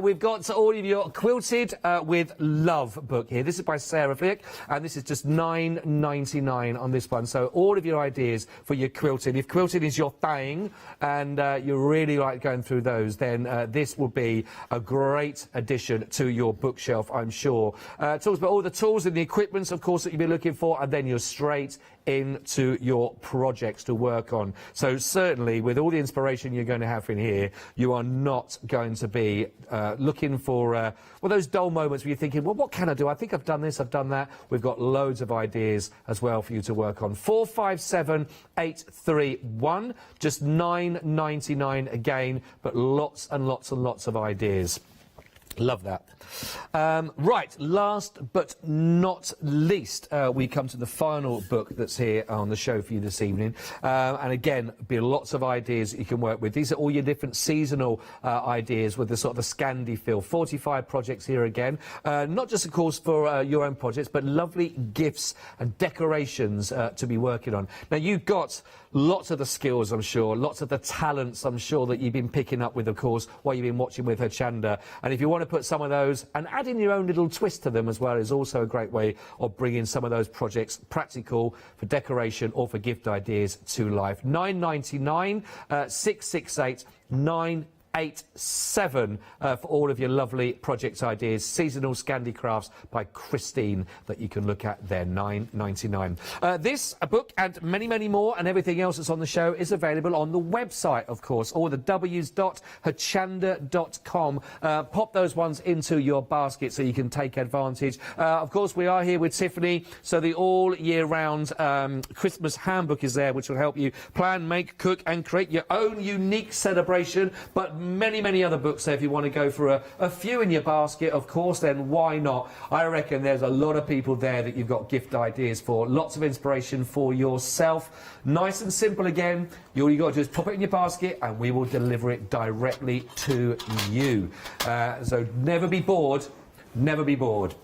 we've got all of your Quilted with Love book here. This is by Sarah Flick, and this is just £9.99 on this one. So all of your ideas for your quilting. If quilting is your thing and you really like going through those, then this will be a great addition to your bookshelf, I'm sure. It talks about all the tools and the equipment, of course, that you'll be looking for, and then you're straight into your projects to work on. So certainly with all the inspiration you're going to have in here, you are not going to be looking for well, those dull moments where you're thinking, well, what can I do? I think I've done this, I've done that. We've got loads of ideas as well for you to work on. 457831, just £9.99 again, but lots and lots and lots of ideas. Love that. Right, last but not least, we come to the final book that's here on the show for you this evening. And again, be lots of ideas that you can work with. These are all your different seasonal ideas with the sort of the Scandi feel. 45 projects here again. Not just, of course, for your own projects, but lovely gifts and decorations to be working on. Now, you've got lots of the skills, I'm sure, lots of the talents, I'm sure, that you've been picking up with, of course, while you've been watching with Hochanda. And if you want to put some of those and adding your own little twist to them as well is also a great way of bringing some of those projects practical for decoration or for gift ideas to life. £9.99, 668 987 for all of your lovely project ideas. Seasonal Scandi Crafts by Christine that you can look at there. £9.99. This, a book, and many, many more, and everything else that's on the show is available on the website, of course, or the w's.hochanda.com. Pop those ones into your basket so you can take advantage. Of course, we are here with Tiffany, so the all year round Christmas handbook is there, which will help you plan, make, cook, and create your own unique celebration. But many, many other books there if you want to go for a few in your basket, of course, then why not? I reckon there's a lot of people there that you've got gift ideas for. Lots of inspiration for yourself. Nice and simple again. All you got to do is pop it in your basket and we will deliver it directly to you. So never be bored. Never be bored.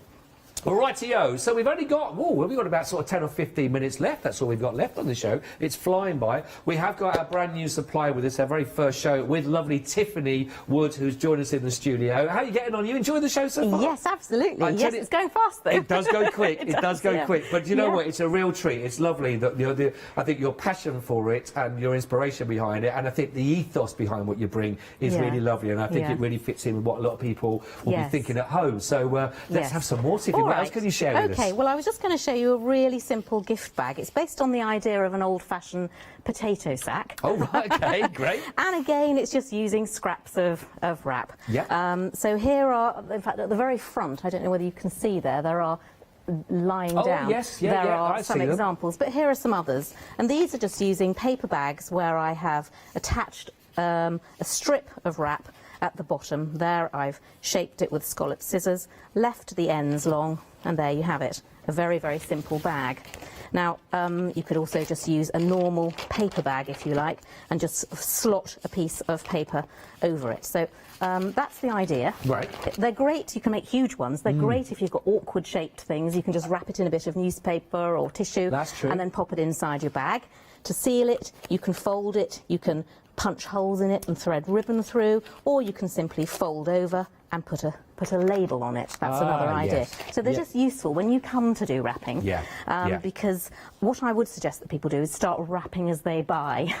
All righty-o, so we've only got, we've got about sort of 10 or 15 minutes left. That's all we've got left on the show. It's flying by. We have got our brand new supplier with us, our very first show, with lovely Tiffany Wood, who's joined us in the studio. How are you getting on? You enjoying the show so far? Yes, absolutely. Yes, it's going fast, though. It does go quick. it does go quick. But you know Yeah. what? It's a real treat. It's lovely that I think your passion for it and your inspiration behind it, and I think the ethos behind what you bring is really lovely. And I think it really fits in with what a lot of people will be thinking at home. So let's have some more, Tiffany. All What else right. can you share with us? Okay, well, I was just going to show you a really simple gift bag. It's based on the idea of an old-fashioned potato sack. Oh, right, okay, great. And again, it's just using scraps of wrap. Yeah. So here are, in fact, at the very front, I don't know whether you can see there are lying down. Yes, there I are see some them. examples, but here are some others. And these are just using paper bags where I have attached a strip of wrap at the bottom. There I've shaped it with scallop scissors, left the ends long, and there you have it. A very, very simple bag. Now, you could also just use a normal paper bag, if you like, and just slot a piece of paper over it. So that's the idea. Right. They're great. You can make huge ones. They're great if you've got awkward shaped things. You can just wrap it in a bit of newspaper or tissue. That's true. And then pop it inside your bag. To seal it, you can fold it, you can punch holes in it and thread ribbon through, or you can simply fold over and put a label on it. That's another idea. Yes. So they're just useful when you come to do wrapping. Because what I would suggest that people do is start wrapping as they buy.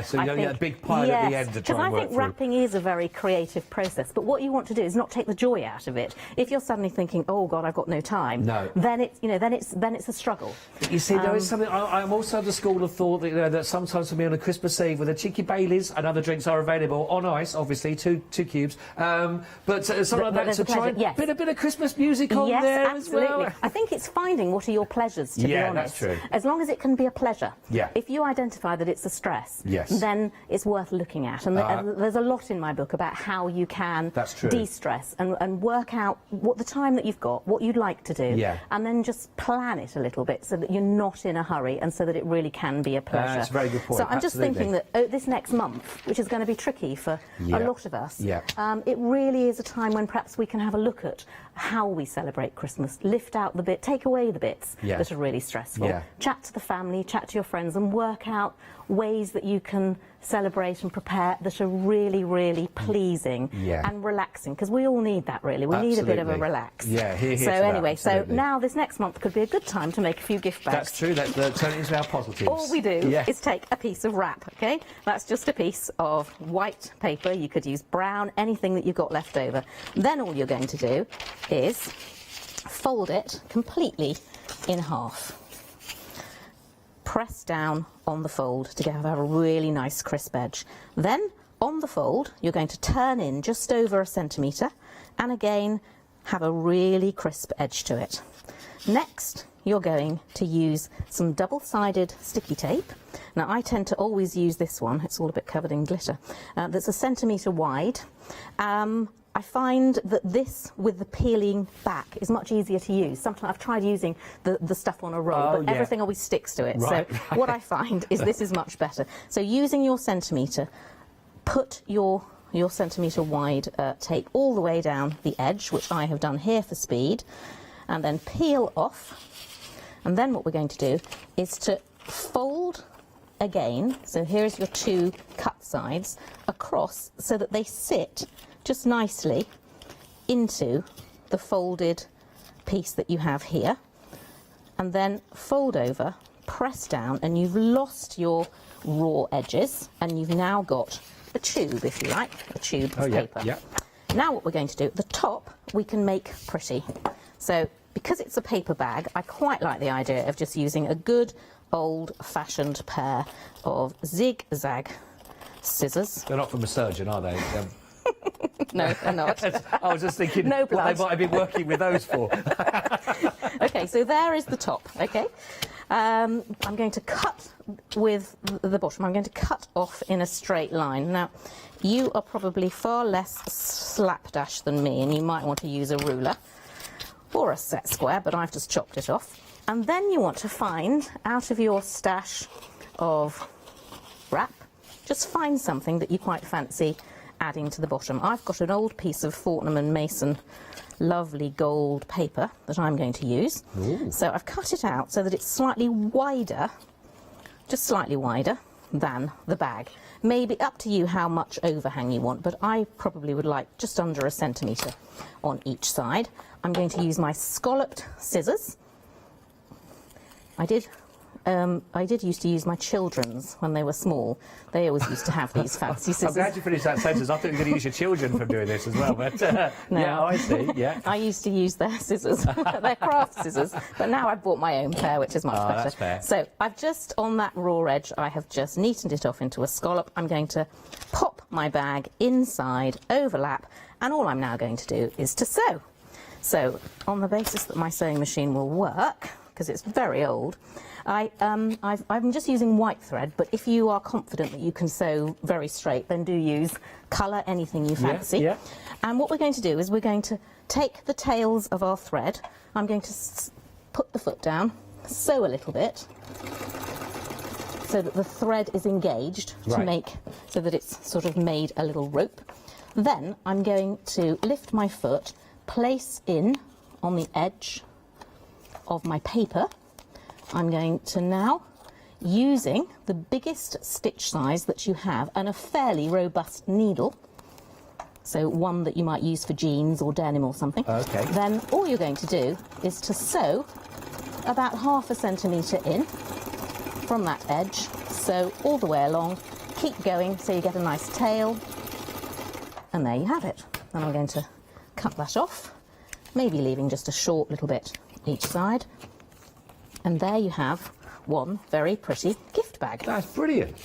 So you don't get a big pile at the end to try and work because I think wrapping is a very creative process. But what you want to do is not take the joy out of it. If you're suddenly thinking, "Oh God, I've got no time," then it's a struggle. You see, there is something. I'm also of the school of thought that, that sometimes for me on a Christmas Eve, with a cheeky Baileys and other drinks are available on ice, obviously, two cubes. But something like that. there's to a pleasure, try and yes. bit of Christmas music on Yes, there absolutely. as well? I think it's finding what are your pleasures, to be Yeah, honest. that's true. As long as it can be a pleasure. Yeah. If you identify that it's a stress, Yes. then it's worth looking at. And there's a lot in my book about how you can That's true. de-stress and work out what the time that you've got, what you'd like to do, Yeah. and then just plan it a little bit so that you're not in a hurry and so that it really can be a pleasure. That's a very good point, So I'm just absolutely. thinking that this next month, which is going to be tricky for Yeah. a lot of us, Yeah. it really is a time when perhaps we can have a look at how we celebrate Christmas, lift out the bit, take away the bits Yeah. that are really stressful, Yeah. chat to the family, chat to your friends, and work out ways that you can celebrate and prepare that are really, really pleasing Yeah. and relaxing, because we all need that, really. We need a bit of a Absolutely. relax. Yeah, here so to that, anyway, absolutely. so now this next month could be a good time to make a few gift bags. That's true. Let's turn it into our positives. All we do Yeah. is take a piece of wrap, okay? That's just a piece of white paper. You could use brown, anything that you've got left over. Then all you're going to do is fold it completely in half. Press down on the fold to have a really nice crisp edge. Then on the fold, you're going to turn in just over 1 centimetre and again have a really crisp edge to it. Next, you're going to use some double-sided sticky tape. Now, I tend to always use this one. It's all a bit covered in glitter. That's 1 centimetre wide. I find that this, with the peeling back, is much easier to use. Sometimes I've tried using the stuff on a roll, but yeah. everything always sticks to it. Right, So right. what I find is this is much better. So using your centimetre, put your centimetre wide tape all the way down the edge, which I have done here for speed, and then peel off. And then what we're going to do is to fold again. So here's your 2 cut sides across so that they sit just nicely into the folded piece that you have here, and then fold over, press down, and you've lost your raw edges, and you've now got a tube, if you like, a tube of paper. Yeah. Now what we're going to do, the top we can make pretty. So because it's a paper bag, I quite like the idea of just using a good old-fashioned pair of zigzag scissors. They're not from a surgeon, are they? No, they're not. I was just thinking No what they blood. might have been working with those for. Okay, so there is the top, okay? I'm going to cut with the bottom. I'm going to cut off in a straight line. Now, you are probably far less slapdash than me, and you might want to use a ruler or a set square, but I've just chopped it off. And then you want to find, out of your stash of wrap, just find something that you quite fancy adding to the bottom. I've got an old piece of Fortnum & Mason lovely gold paper that I'm going to use. Ooh. So I've cut it out so that it's slightly wider, just slightly wider than the bag. Maybe up to you how much overhang you want, but I probably would like just under 1 centimetre on each side. I'm going to use my scalloped scissors. I did used to use my children's when they were small. They always used to have these fancy I'm scissors. glad you finished that sentence. I thought you were going to use your children for doing this as well. But No. yeah, I see. Yeah. I used to use their scissors, their craft scissors, but now I've bought my own pair, which is much better. That's fair. So I've just, on that raw edge, I have just neatened it off into a scallop. I'm going to pop my bag inside, overlap, and all I'm now going to do is to sew. So on the basis that my sewing machine will work, because it's very old, I'm just using white thread, but if you are confident that you can sew very straight, then do use colour, anything you fancy. Yeah. And what we're going to do is we're going to take the tails of our thread. I'm going to put the foot down, sew a little bit, so that the thread is engaged to Right. make, so that it's sort of made a little rope. Then I'm going to lift my foot, place in on the edge of my paper. I'm going to now, using the biggest stitch size that you have and a fairly robust needle, so one that you might use for jeans or denim or something, Okay. then all you're going to do is to sew about 1/2 centimetre in from that edge, sew all the way along, keep going so you get a nice tail, and there you have it. And I'm going to cut that off, maybe leaving just a short little bit each side. And there you have one very pretty gift bag. That's brilliant.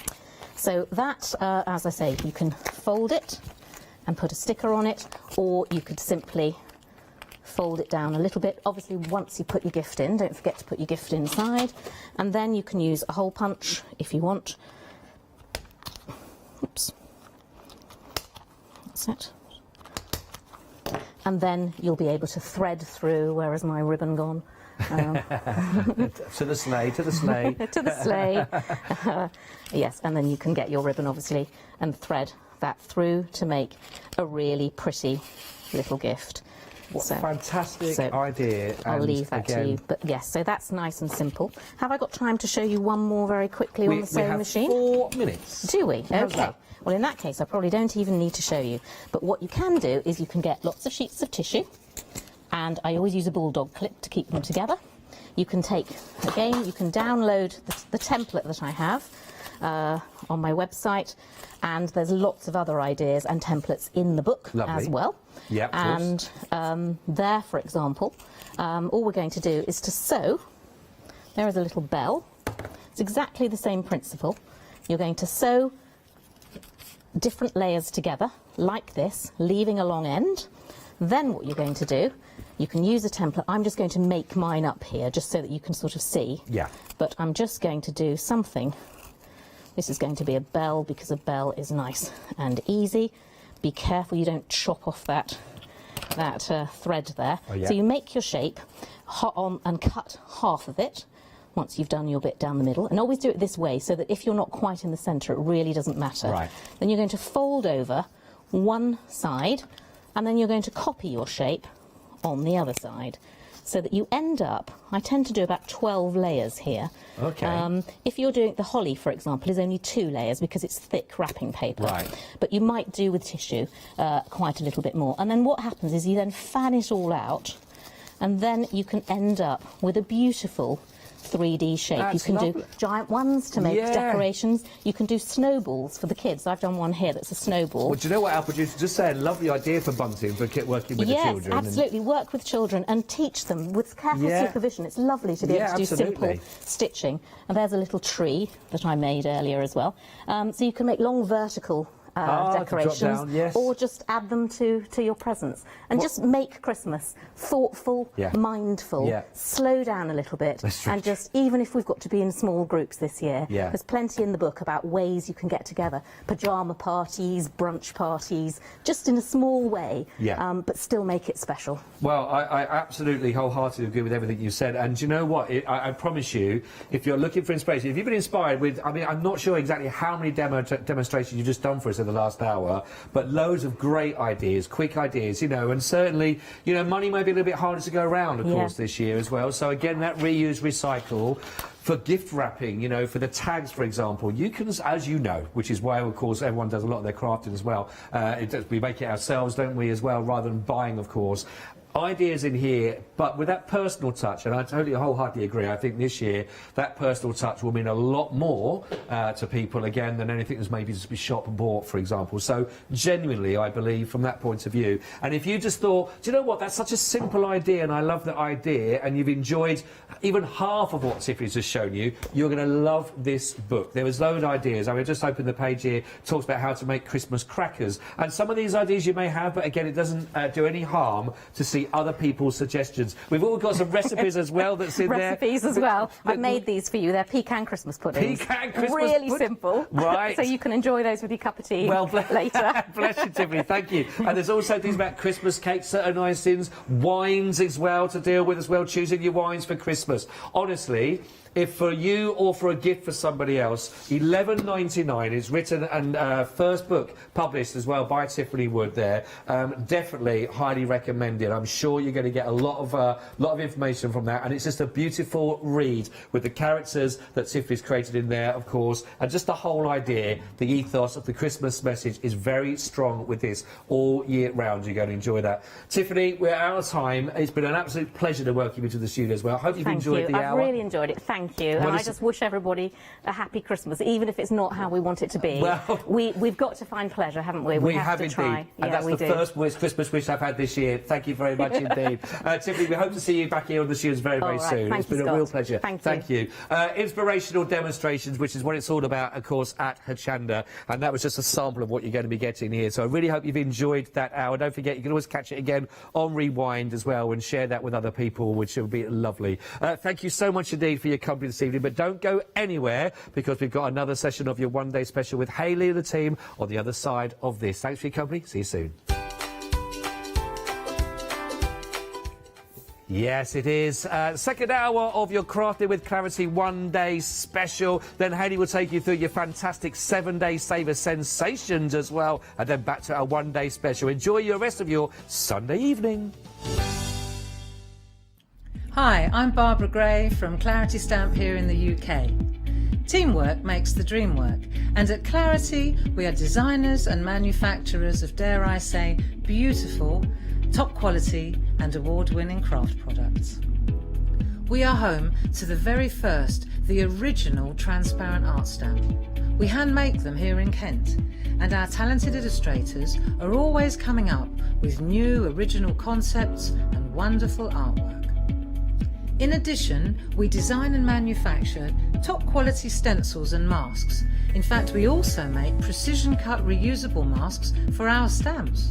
So that, as I say, you can fold it and put a sticker on it, or you could simply fold it down a little bit. Obviously, once you put your gift in, don't forget to put your gift inside, and then you can use a hole punch if you want. Oops. That's it. And then you'll be able to thread through. Where has my ribbon gone? To the sleigh, to the sleigh. To the sleigh. Yes, and then you can get your ribbon, obviously, and thread that through to make a really pretty little gift. What a fantastic idea. I'll leave that to you. But yes, so that's nice and simple. Have I got time to show you one more very quickly on the sewing machine? We have 4 minutes. Do we? How's Okay. that? Well, in that case, I probably don't even need to show you. But what you can do is you can get lots of sheets of tissue, and I always use a bulldog clip to keep them together. You can take, again, you can download the template that I have on my website, and there's lots of other ideas and templates in the book as well. Yeah, of course. And there, for example, all we're going to do is to sew. There is a little bell. It's exactly the same principle. You're going to sew different layers together like this, leaving a long end. Then what you're going to do, you can use a template. I'm just going to make mine up here just so that you can sort of see. Yeah. But I'm just going to do something. This is going to be a bell because a bell is nice and easy. Be careful you don't chop off that thread there. Oh, yeah. So you make your shape and cut half of it once you've done your bit down the middle, and always do it this way so that if you're not quite in the centre, it really doesn't matter. Right. Then you're going to fold over one side, and then you're going to copy your shape on the other side, so that you end up, I tend to do about 12 layers here. Okay. If you're doing the holly, for example, is only 2 layers because it's thick wrapping paper. Right. But you might do with tissue quite a little bit more. And then what happens is you then fan it all out, and then you can end up with a beautiful 3D shape. That's you can lovely. do giant ones to make decorations. You can do snowballs for the kids. I've done one here that's a snowball. Well, do you know what, our producer just said? Lovely idea for Bunting, for working with the children. Yes, absolutely. Work with children and teach them with careful supervision. It's lovely to be able to do simple stitching. And there's a little tree that I made earlier as well. So you can make long vertical decorations, or just add them to your presents, and just make Christmas thoughtful, mindful, slow down a little bit, and just, even if we've got to be in small groups this year, there's plenty in the book about ways you can get together, pyjama parties, brunch parties, just in a small way, but still make it special. Well, I absolutely wholeheartedly agree with everything you said, and do you know what, I promise you, if you're looking for inspiration, if you've been inspired with, I mean, I'm not sure exactly how many demonstrations you've just done for us in the last hour, but loads of great ideas, quick ideas, you know, and certainly, you know, money may be a little bit harder to go around, of course, this year as well. So again, that reuse, recycle, for gift wrapping, you know, for the tags, for example, you can, as you know, which is why, of course, everyone does a lot of their crafting as well. We make it ourselves, don't we, as well, rather than buying, of course. Ideas in here, but with that personal touch, and I totally wholeheartedly agree. I think this year that personal touch will mean a lot more to people again than anything that's maybe just be shop and bought, for example. So genuinely, I believe from that point of view. And if you just thought, do you know what? That's such a simple idea, and I love that idea, and you've enjoyed even half of what Tiffany's just shown you, you're going to love this book. There was loads of ideas. I mean, just opened the page here, talks about how to make Christmas crackers, and some of these ideas you may have, but again, it doesn't do any harm to see other people's suggestions. We've all got some recipes as well that's in there. Recipes as well. I've made these for you. They're pecan Christmas puddings. Pecan Christmas really simple. Right. So you can enjoy those with your cup of tea later. Bless you, Tiffany. Thank you. And there's also things about Christmas cakes, certain nice things, wines as well to deal with as well, choosing your wines for Christmas. Honestly, if for you or for a gift for somebody else, $11.99 is written, and first book published as well by Tiffany Wood there. Definitely highly recommended. I'm sure you're going to get a lot of information from that, and it's just a beautiful read with the characters that Tiffany's created in there, of course, and just the whole idea, the ethos of the Christmas message is very strong with this all year round. You're going to enjoy that. Tiffany, we're out of time. It's been an absolute pleasure to welcome you to the studio as well. I hope you've enjoyed the hour. I've really enjoyed it. Thank Thank you. Well, and I just wish everybody a happy Christmas, even if it's not how we want it to be. Well, we've got to find pleasure, haven't we? We have to indeed. try. And that's the first Christmas wish I've had this year. Thank you very much indeed. Tiffany, we hope to see you back here on the studios very, very soon. It's been a real pleasure. Thank you. Inspirational demonstrations, which is what it's all about, of course, at Hochanda. And that was just a sample of what you're going to be getting here. So I really hope you've enjoyed that hour. Don't forget, you can always catch it again on Rewind as well and share that with other people, which will be lovely. Thank you so much indeed for your company this evening. But don't go anywhere, because we've got another session of your one-day special with Hayley and the team on the other side of this. Thanks for your company. See you soon. Yes, it is. Second hour of your Crafting with Clarity one-day special. Then Hayley will take you through your fantastic 7-day saver sensations as well. And then back to our one-day special. Enjoy the rest of your Sunday evening. Hi, I'm Barbara Gray from Clarity Stamp here in the UK. Teamwork makes the dream work, and at Clarity we are designers and manufacturers of, dare I say, beautiful, top quality and award-winning craft products. We are home to the very first, the original transparent art stamp. We hand make them here in Kent, and our talented illustrators are always coming up with new original concepts and wonderful artwork. In addition, we design and manufacture top quality stencils and masks. In fact, we also make precision cut reusable masks for our stamps.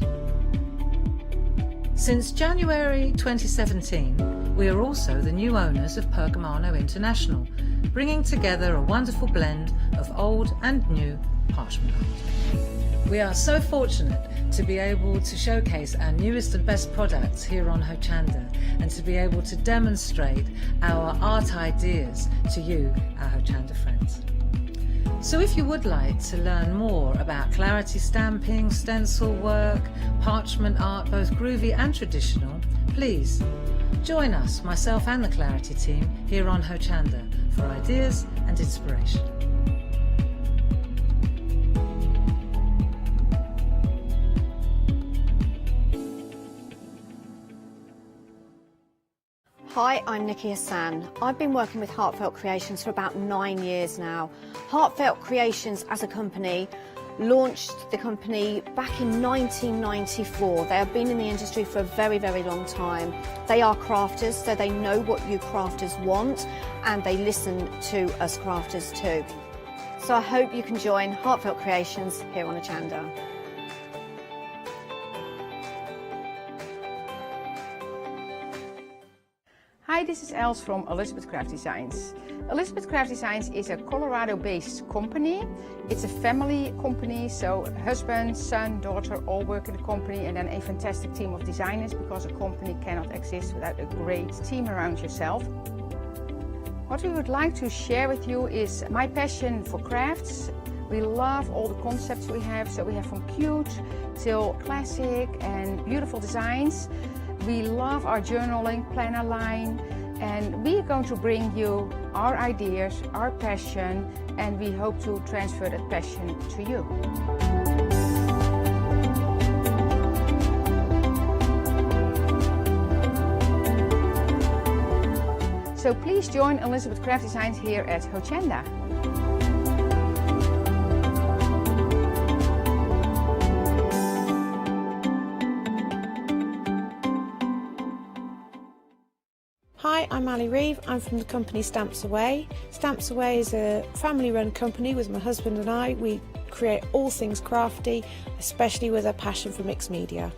Since January 2017, we are also the new owners of Pergamano International, bringing together a wonderful blend of old and new parchment art. We are so fortunate to be able to showcase our newest and best products here on Hochanda, and to be able to demonstrate our art ideas to you, our Hochanda friends. So if you would like to learn more about Clarity stamping, stencil work, parchment art, both groovy and traditional, please join us, myself and the Clarity team, here on Hochanda for ideas and inspiration. Hi, I'm Nikki Hassan. I've been working with Heartfelt Creations for about 9 years now. Heartfelt Creations as a company launched the company back in 1994. They have been in the industry for a very, very long time. They are crafters, so they know what you crafters want, and they listen to us crafters too. So I hope you can join Heartfelt Creations here on Hochanda. Hi, this is Els from Elizabeth Craft Designs. Elizabeth Craft Designs is a Colorado-based company. It's a family company, so husband, son, daughter all work in the company, and then a fantastic team of designers, because a company cannot exist without a great team around yourself. What we would like to share with you is my passion for crafts. We love all the concepts we have, so we have from cute till classic and beautiful designs. We love our journaling planner line, and we are going to bring you our ideas, our passion, and we hope to transfer that passion to you. So please join Elizabeth Craft Designs here at Hochanda. Hi, I'm Ali Reeve. I'm from the company Stamps Away. Stamps Away is a family-run company with my husband and I. We create all things crafty, especially with a passion for mixed media.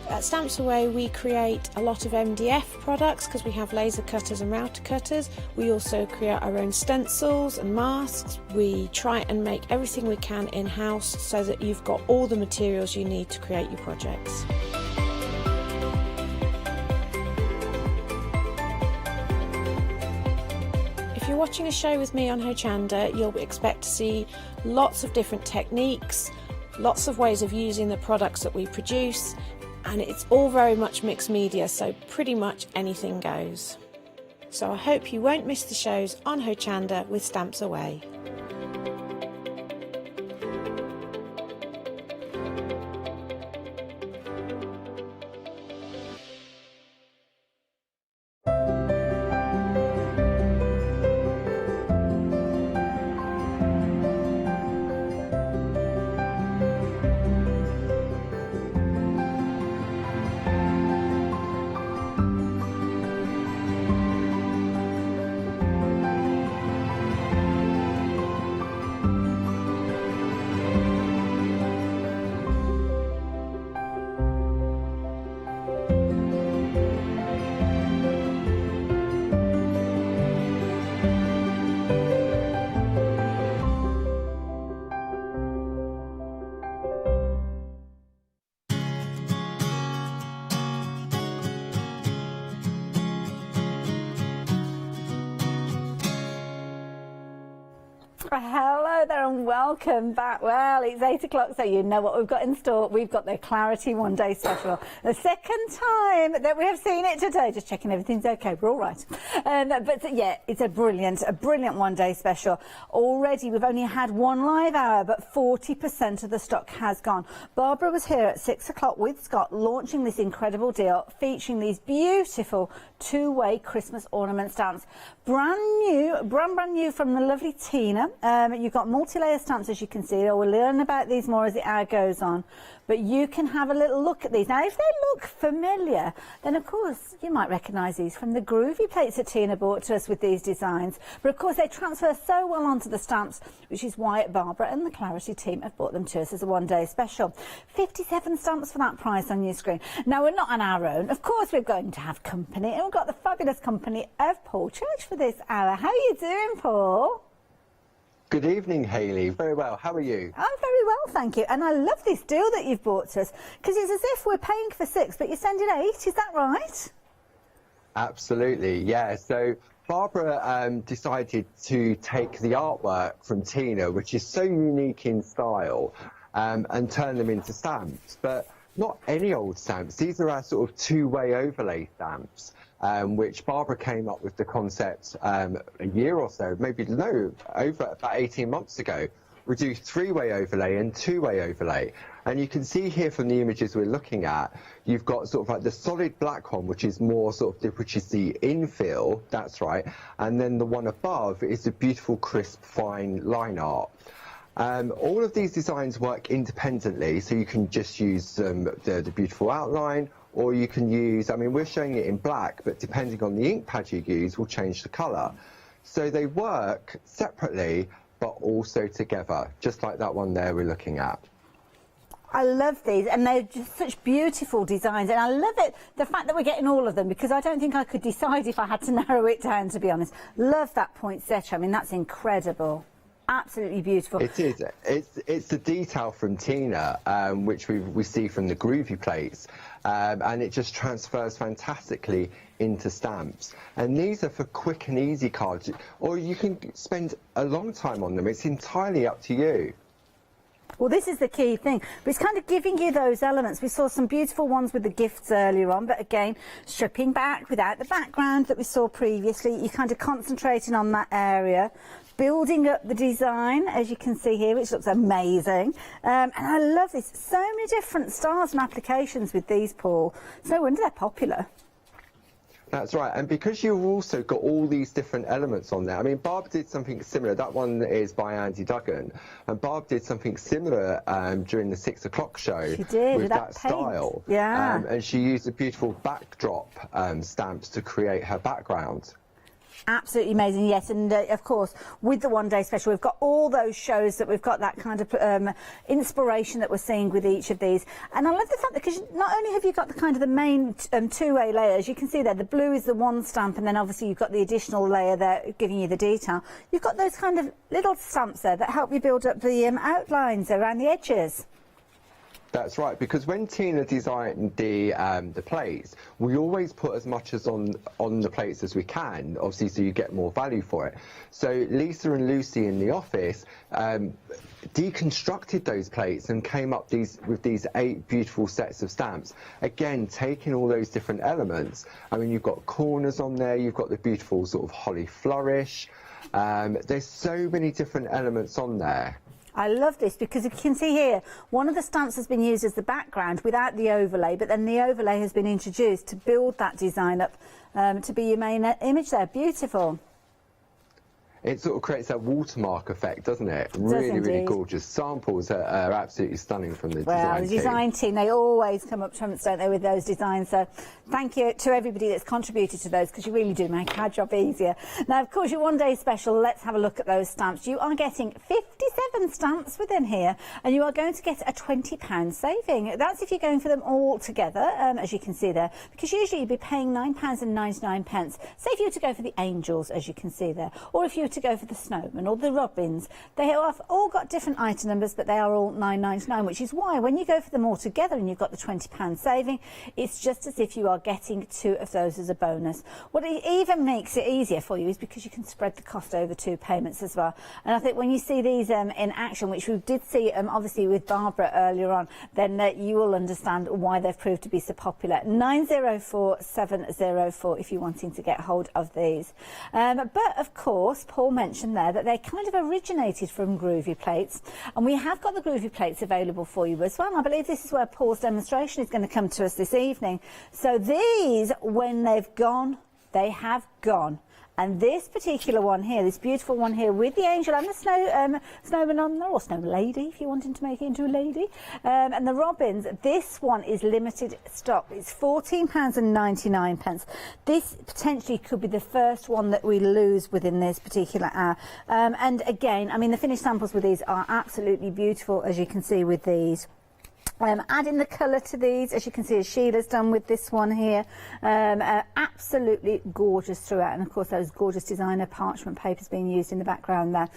At Stamps Away we create a lot of MDF products because we have laser cutters and router cutters. We also create our own stencils and masks. We try and make everything we can in-house so that you've got all the materials you need to create your projects. If you're watching a show with me on Hochanda, you'll expect to see lots of different techniques, lots of ways of using the products that we produce, and it's all very much mixed media, so pretty much anything goes. So I hope you won't miss the shows on Hochanda with Stamps Away. Hello there and welcome back. Well, it's 8 o'clock, so you know what we've got in store. We've got the Clarity One Day Special. The second time that we have seen it today. Just checking everything's okay. We're all right. But yeah, it's a brilliant one day special. Already we've only had one live hour, but 40% of the stock has gone. Barbara was here at 6 o'clock with Scott launching this incredible deal featuring these beautiful two-way Christmas ornament stamps. Brand new from the lovely Tina. You've got multi-layer stamps, as you can see. We'll learn about these more as the hour goes on. But you can have a little look at these. Now, if they look familiar, then of course you might recognise these from the groovy plates that Tina brought to us with these designs. But of course they transfer so well onto the stamps, which is why Barbara and the Clarity team have brought them to us as a one-day special. 57 stamps for that price on your screen. Now, we're not on our own. Of course, we're going to have company, and we've got the fabulous company of Paul Church for this hour. How are you doing, Paul? Good evening, Hayley. Very well. How are you? I'm very well, thank you. And I love this deal that you've brought to us, because it's as if we're paying for 6, but you're sending 8. Is that right? Absolutely, yeah. So Barbara decided to take the artwork from Tina, which is so unique in style, and turn them into stamps. But not any old stamps. These are our sort of two-way overlay stamps. Which Barbara came up with the concept a year or so, over about 18 months ago. We do three-way overlay and two-way overlay. And you can see here from the images we're looking at, you've got sort of like the solid black one, which is more sort of, which is the infill, that's right. And then the one above is the beautiful, crisp, fine line art. All of these designs work independently, so you can just use the beautiful outline, or you can use, I mean, we're showing it in black, but depending on the ink pad you use will change the colour. So they work separately, but also together, just like that one there we're looking at. I love these, and they're just such beautiful designs, and I love it, the fact that we're getting all of them, because I don't think I could decide if I had to narrow it down, to be honest. Love that poinsettia. I mean, that's incredible. Absolutely beautiful. It is. It's the detail from Tina, which we see from the groovy plates, and it just transfers fantastically into stamps. And these are for quick and easy cards, or you can spend a long time on them. It's entirely up to you. Well, this is the key thing, but it's kind of giving you those elements. We saw some beautiful ones with the gifts earlier on, but again, stripping back without the background that we saw previously. You're kind of concentrating on that area, building up the design, as you can see here, which looks amazing. And I love this. So many different styles and applications with these, Paul. So no wonder they're popular. That's right, and because you've also got all these different elements on there. I mean, Barb did something similar. That one is by Andy Duggan, and Barb did something similar during the 6 o'clock show. She did, with that paint. style. Yeah. And she used a beautiful backdrop stamps to create her background. Absolutely amazing, yes, and of course with the one day special we've got all those shows that we've got that kind of inspiration that we're seeing with each of these. And I love the fact that, because not only have you got the kind of the main two-way layers, you can see there the blue is the one stamp, and then obviously you've got the additional layer there giving you the detail. You've got those kind of little stamps there that help you build up the outlines around the edges. That's right, because when Tina designed the plates, we always put as much as on the plates as we can, obviously, so you get more value for it. So Lisa and Lucy in the office deconstructed those plates and came up with these 8 beautiful sets of stamps. Again, taking all those different elements. I mean, you've got corners on there, you've got the beautiful sort of holly flourish. There's so many different elements on there. I love this, because you can see here one of the stamps has been used as the background without the overlay, but then the overlay has been introduced to build that design up to be your main image there. Beautiful. It sort of creates that watermark effect, doesn't it? Really gorgeous. Samples are absolutely stunning from the design team. Well, the design team, they always come up trumps, don't they, with those designs. So thank you to everybody that's contributed to those, because you really do make our job easier. Now, of course, your one day special, let's have a look at those stamps. You are getting 57 stamps within here, and you are going to get a £20 saving. That's if you're going for them all together, as you can see there, because usually you'd be paying £9.99. Say if you were to go for the angels, as you can see there, or if you were to go for the snowman or the robins, they have all got different item numbers, but they are all £9.99, which is why when you go for them all together and you've got the £20 saving, it's just as if you are getting 2 of those as a bonus. What it even makes it easier for you is because you can spread the cost over 2 payments as well. And I think when you see these in action, which we did see obviously with Barbara earlier on, then you will understand why they've proved to be so popular. 904704 if you're wanting to get hold of these. But of course, Paul mentioned there that they kind of originated from groovy plates, and we have got the groovy plates available for you as well. I believe this is where Paul's demonstration is going to come to us this evening. So these, when they've gone, they have gone. And this particular one here, this beautiful one here with the angel and the snowman on there, or snow lady if you're wanting to make it into a lady, and the robins, this one is limited stock. It's £14.99. This potentially could be the first one that we lose within this particular hour. And again, I mean, the finished samples with these are absolutely beautiful, as you can see with these. Adding the colour to these, as you can see, as Sheila's done with this one here, absolutely gorgeous throughout, and of course those gorgeous designer parchment papers being used in the background there.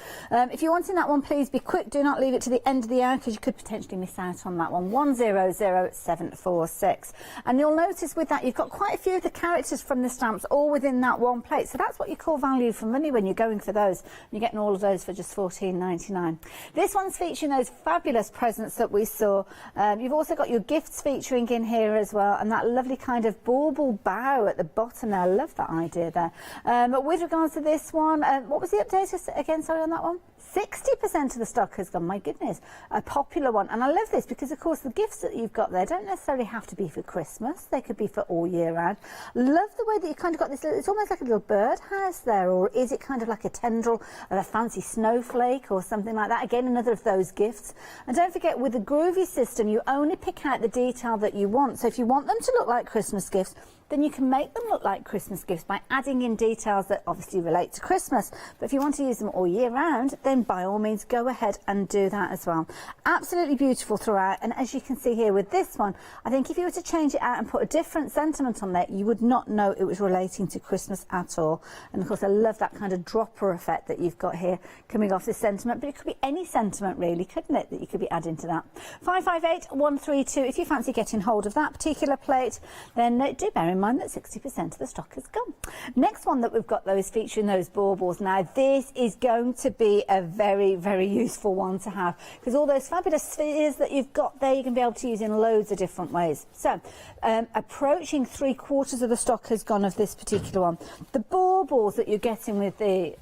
If you're wanting that one, please be quick, do not leave it to the end of the hour, because you could potentially miss out on that one. 100746, and you'll notice with that you've got quite a few of the characters from the stamps all within that one plate, so that's what you call value for money when you're going for those. You're getting all of those for just £14.99. This one's featuring those fabulous presents that we saw. You've also got your gifts featuring in here as well, and that lovely kind of bauble bow at the bottom there. I love that idea there. But with regards to this one, what was the update again, sorry, on that one? 60% of the stock has gone. My goodness, a popular one. And I love this because, of course, the gifts that you've got there don't necessarily have to be for Christmas. They could be for all year round. Love the way that you kind of got this, it's almost like a little birdhouse there, or is it kind of like a tendril of a fancy snowflake or something like that? Again, another of those gifts. And don't forget, with the groovy system, you only pick out the detail that you want. So if you want them to look like Christmas gifts, then you can make them look like Christmas gifts by adding in details that obviously relate to Christmas. But if you want to use them all year round, then by all means go ahead and do that as well. Absolutely beautiful throughout, and as you can see here with this one, I think if you were to change it out and put a different sentiment on there, you would not know it was relating to Christmas at all. And of course I love that kind of dropper effect that you've got here coming off this sentiment, but it could be any sentiment really, couldn't it, that you could be adding to that. 558132, if you fancy getting hold of that particular plate, then do bear in mind that 60% of the stock has gone. Next one that we've got though is featuring those baubles. Now this is going to be a very, very useful one to have, because all those fabulous spheres that you've got there, you can be able to use in loads of different ways. So approaching 3/4 of the stock has gone of this particular one. The baubles that you're getting with the,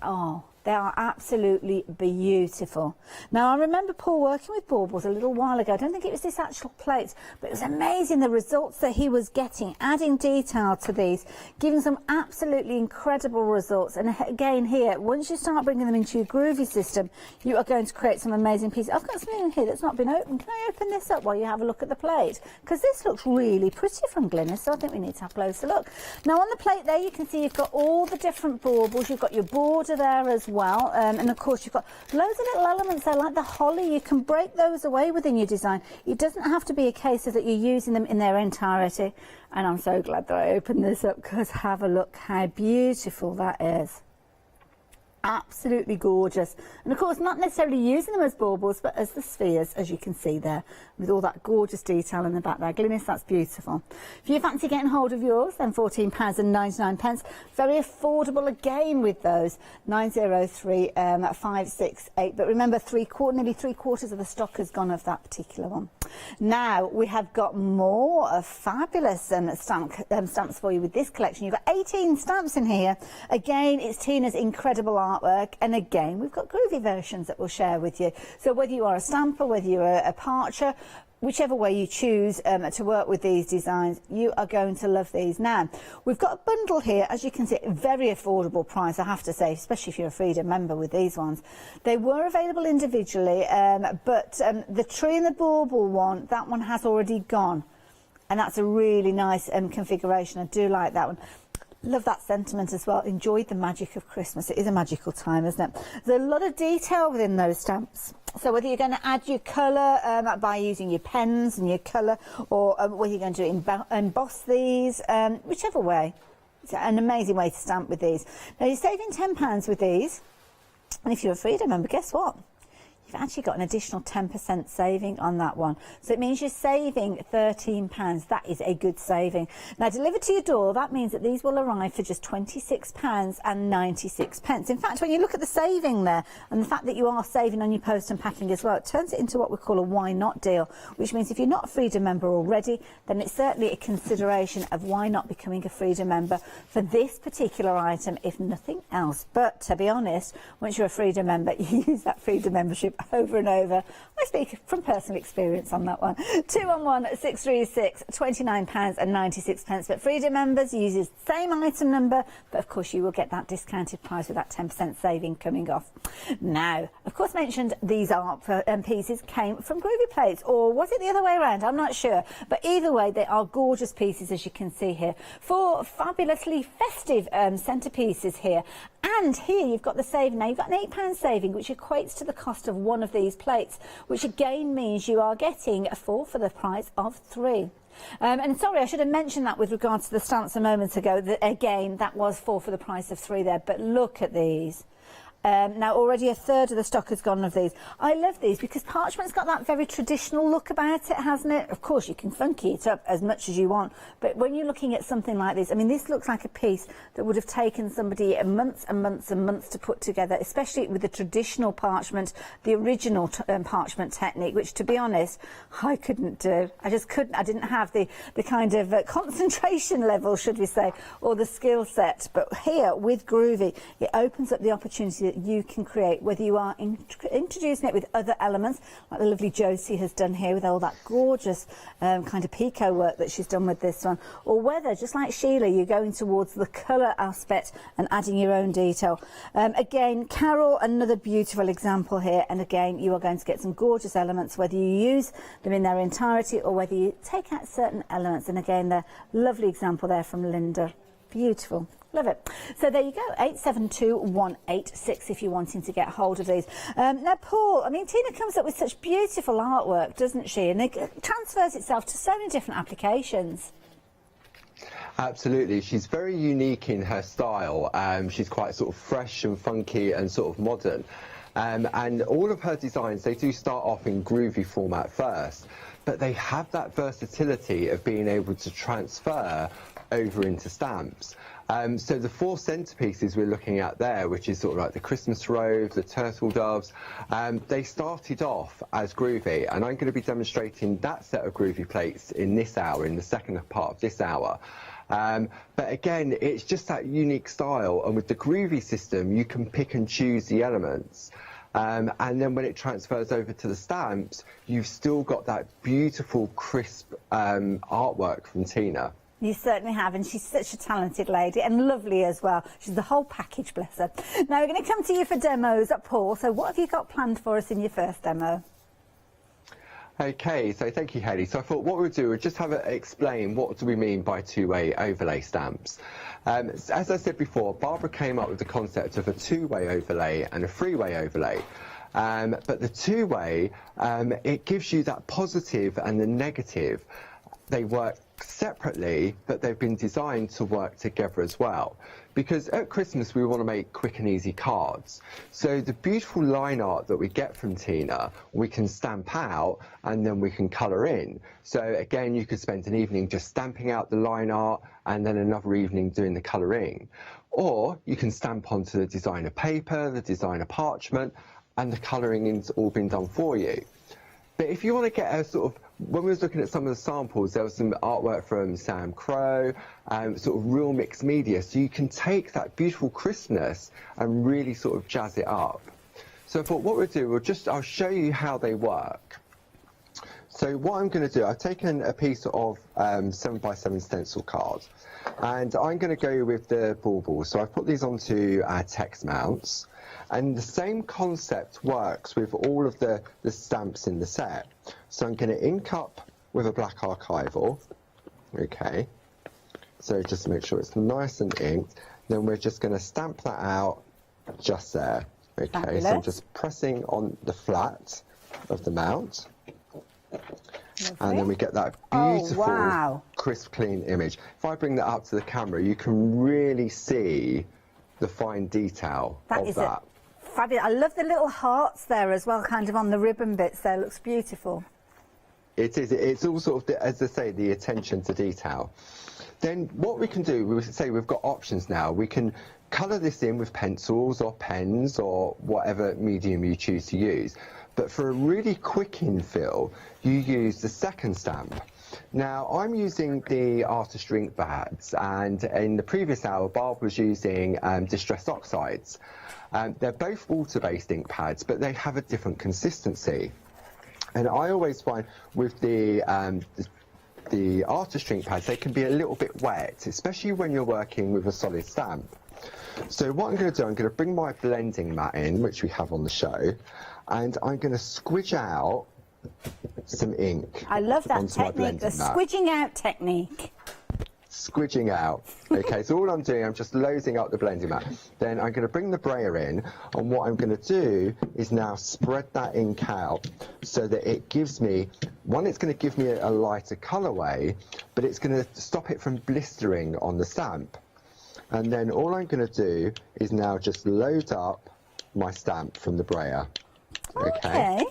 they are absolutely beautiful. Now, I remember Paul working with baubles a little while ago. I don't think it was this actual plate, but it was amazing the results that he was getting, adding detail to these, giving some absolutely incredible results. And again here, once you start bringing them into your groovy system, you are going to create some amazing pieces. I've got something in here that's not been opened. Can I open this up while you have a look at the plate? Because this looks really pretty from Glynis, so I think we need to have a closer look. Now, on the plate there, you can see you've got all the different baubles. You've got your border there as well, and of course you've got loads of little elements there like the holly. You can break those away within your design. It doesn't have to be a case of that you're using them in their entirety, and I'm so glad that I opened this up, because have a look how beautiful that is. Absolutely gorgeous. And of course not necessarily using them as baubles, but as the spheres, as you can see there, with all that gorgeous detail in the back there. Glynis, that's beautiful. If you fancy getting hold of yours, then £14.99. Very affordable again with those. 903568. But remember, nearly 3/4 of the stock has gone of that particular one. Now we have got more fabulous stamps for you with this collection. You've got 18 stamps in here. Again, it's Tina's incredible artwork, and again we've got groovy versions that we'll share with you. So whether you are a stamper, whether you're a parcher, whichever way you choose to work with these designs, you are going to love these. Now, we've got a bundle here, as you can see, very affordable price, I have to say, especially if you're a Freedom member with these ones. They were available individually, but the tree and the bauble one, that one has already gone. And that's a really nice configuration. I do like that one. Love that sentiment as well. Enjoy the magic of Christmas. It is a magical time, isn't it? There's a lot of detail within those stamps. So whether you're going to add your colour by using your pens and your colour, or whether you're going to emboss these, whichever way. It's an amazing way to stamp with these. Now, you're saving £10 with these. And if you're a Freedom member, guess what? You've actually got an additional 10% saving on that one. So it means you're saving £13. That is a good saving. Now, delivered to your door, that means that these will arrive for just £26.96. In fact, when you look at the saving there, and the fact that you are saving on your post and packing as well, it turns it into what we call a why not deal, which means if you're not a Freedom member already, then it's certainly a consideration of why not becoming a Freedom member for this particular item, if nothing else. But to be honest, once you're a Freedom member, you use that Freedom membership over and over. I speak from personal experience on that one. 211 636 £29.96. But Freedom members uses the same item number, but of course you will get that discounted price with that 10% saving coming off. Now, of course, mentioned these art pieces came from groovy plates, or was it the other way around? I'm not sure. But either way, they are gorgeous pieces, as you can see here. 4 fabulously festive centerpieces here. And here you've got the saving. Now, you've got an £8 saving, which equates to the cost of one of these plates, which again means you are getting 4 for the price of 3. And sorry, I should have mentioned that with regards to the stamps a moment ago, that again, that was 4 for the price of 3 there. But look at these. Now, already a third of the stock has gone of these. I love these because parchment's got that very traditional look about it, hasn't it? Of course, you can funky it up as much as you want, but when you're looking at something like this, I mean, this looks like a piece that would have taken somebody months and months and months to put together, especially with the traditional parchment, the original parchment technique, which, to be honest, I couldn't do. I just couldn't. I didn't have the kind of concentration level, should we say, or the skill set. But here, with Groovy, it opens up the opportunity that you can create, whether you are introducing it with other elements, like the lovely Josie has done here with all that gorgeous kind of picot work that she's done with this one, or whether, just like Sheila, you're going towards the colour aspect and adding your own detail. Again, Carol, another beautiful example here, and again, you are going to get some gorgeous elements, whether you use them in their entirety or whether you take out certain elements. And again, the lovely example there from Linda. Beautiful. Love it. So there you go, 872186 if you're wanting to get hold of these. Now, Paul, I mean, Tina comes up with such beautiful artwork, doesn't she? And it transfers itself to so many different applications. Absolutely. She's very unique in her style. She's quite sort of fresh and funky and sort of modern. And all of her designs, they do start off in groovy format first, but they have that versatility of being able to transfer over into stamps. So the 4 centerpieces we're looking at there, which is sort of like the Christmas rose, the turtle doves, they started off as groovy, and I'm going to be demonstrating that set of groovy plates in this hour, in the second part of this hour. But again, it's just that unique style, and with the groovy system, you can pick and choose the elements. And then when it transfers over to the stamps, you've still got that beautiful, crisp artwork from Tina. You certainly have, and she's such a talented lady and lovely as well. She's the whole package, bless her. Now, we're going to come to you for demos, Paul. So what have you got planned for us in your first demo? Okay, so thank you, Hayley. So I thought what we'll do is just have a explain what do we mean by two-way overlay stamps. As I said before, Barbara came up with the concept of a two-way overlay and a three-way overlay. But the two-way, it gives you that positive and the negative. They work separately, but they've been designed to work together as well. Because at Christmas we want to make quick and easy cards. So the beautiful line art that we get from Tina, we can stamp out and then we can colour in. So again, you could spend an evening just stamping out the line art and then another evening doing the colouring. Or you can stamp onto the designer paper, the designer parchment, and the colouring's all been done for you. But if you want to get a sort of, when we was looking at some of the samples, there was some artwork from Sam Crow, sort of real mixed media, so you can take that beautiful crispness and really sort of jazz it up. So I thought what we'll do, I'll show you how they work. So what I'm going to do, I've taken a piece of 7x7 stencil card, and I'm going to go with the baubles. So I've put these onto text mounts. And the same concept works with all of the stamps in the set. So I'm going to ink up with a black archival. Okay. So just make sure it's nice and inked. Then we're just going to stamp that out just there. Okay. Fabulous. So I'm just pressing on the flat of the mount. Lovely. And then we get that beautiful, crisp, clean image. If I bring that up to the camera, you can really see the fine detail of that. fabulous. I love the little hearts there as well, kind of on the ribbon bits there. Looks beautiful. It is. It's all sort of, as I say, the attention to detail. Then what we can do, we say we've got options now. We can colour this in with pencils or pens or whatever medium you choose to use. But for a really quick infill, you use the second stamp. Now, I'm using the artist ink pads, and in the previous hour, Barb was using Distress Oxides. They're both water-based ink pads, but they have a different consistency. And I always find with the artist ink pads, they can be a little bit wet, especially when you're working with a solid stamp. So what I'm going to do, I'm going to bring my blending mat in, which we have on the show, and I'm going to squidge out some ink. I love that technique, the squidging out technique. Squidging out. Okay, so all I'm doing, I'm just loading up the blending mat. Then I'm going to bring the brayer in, and what I'm going to do is now spread that ink out so that it gives me, one, it's going to give me a lighter colourway, but it's going to stop it from blistering on the stamp. And then all I'm going to do is now just load up my stamp from the brayer. Okay.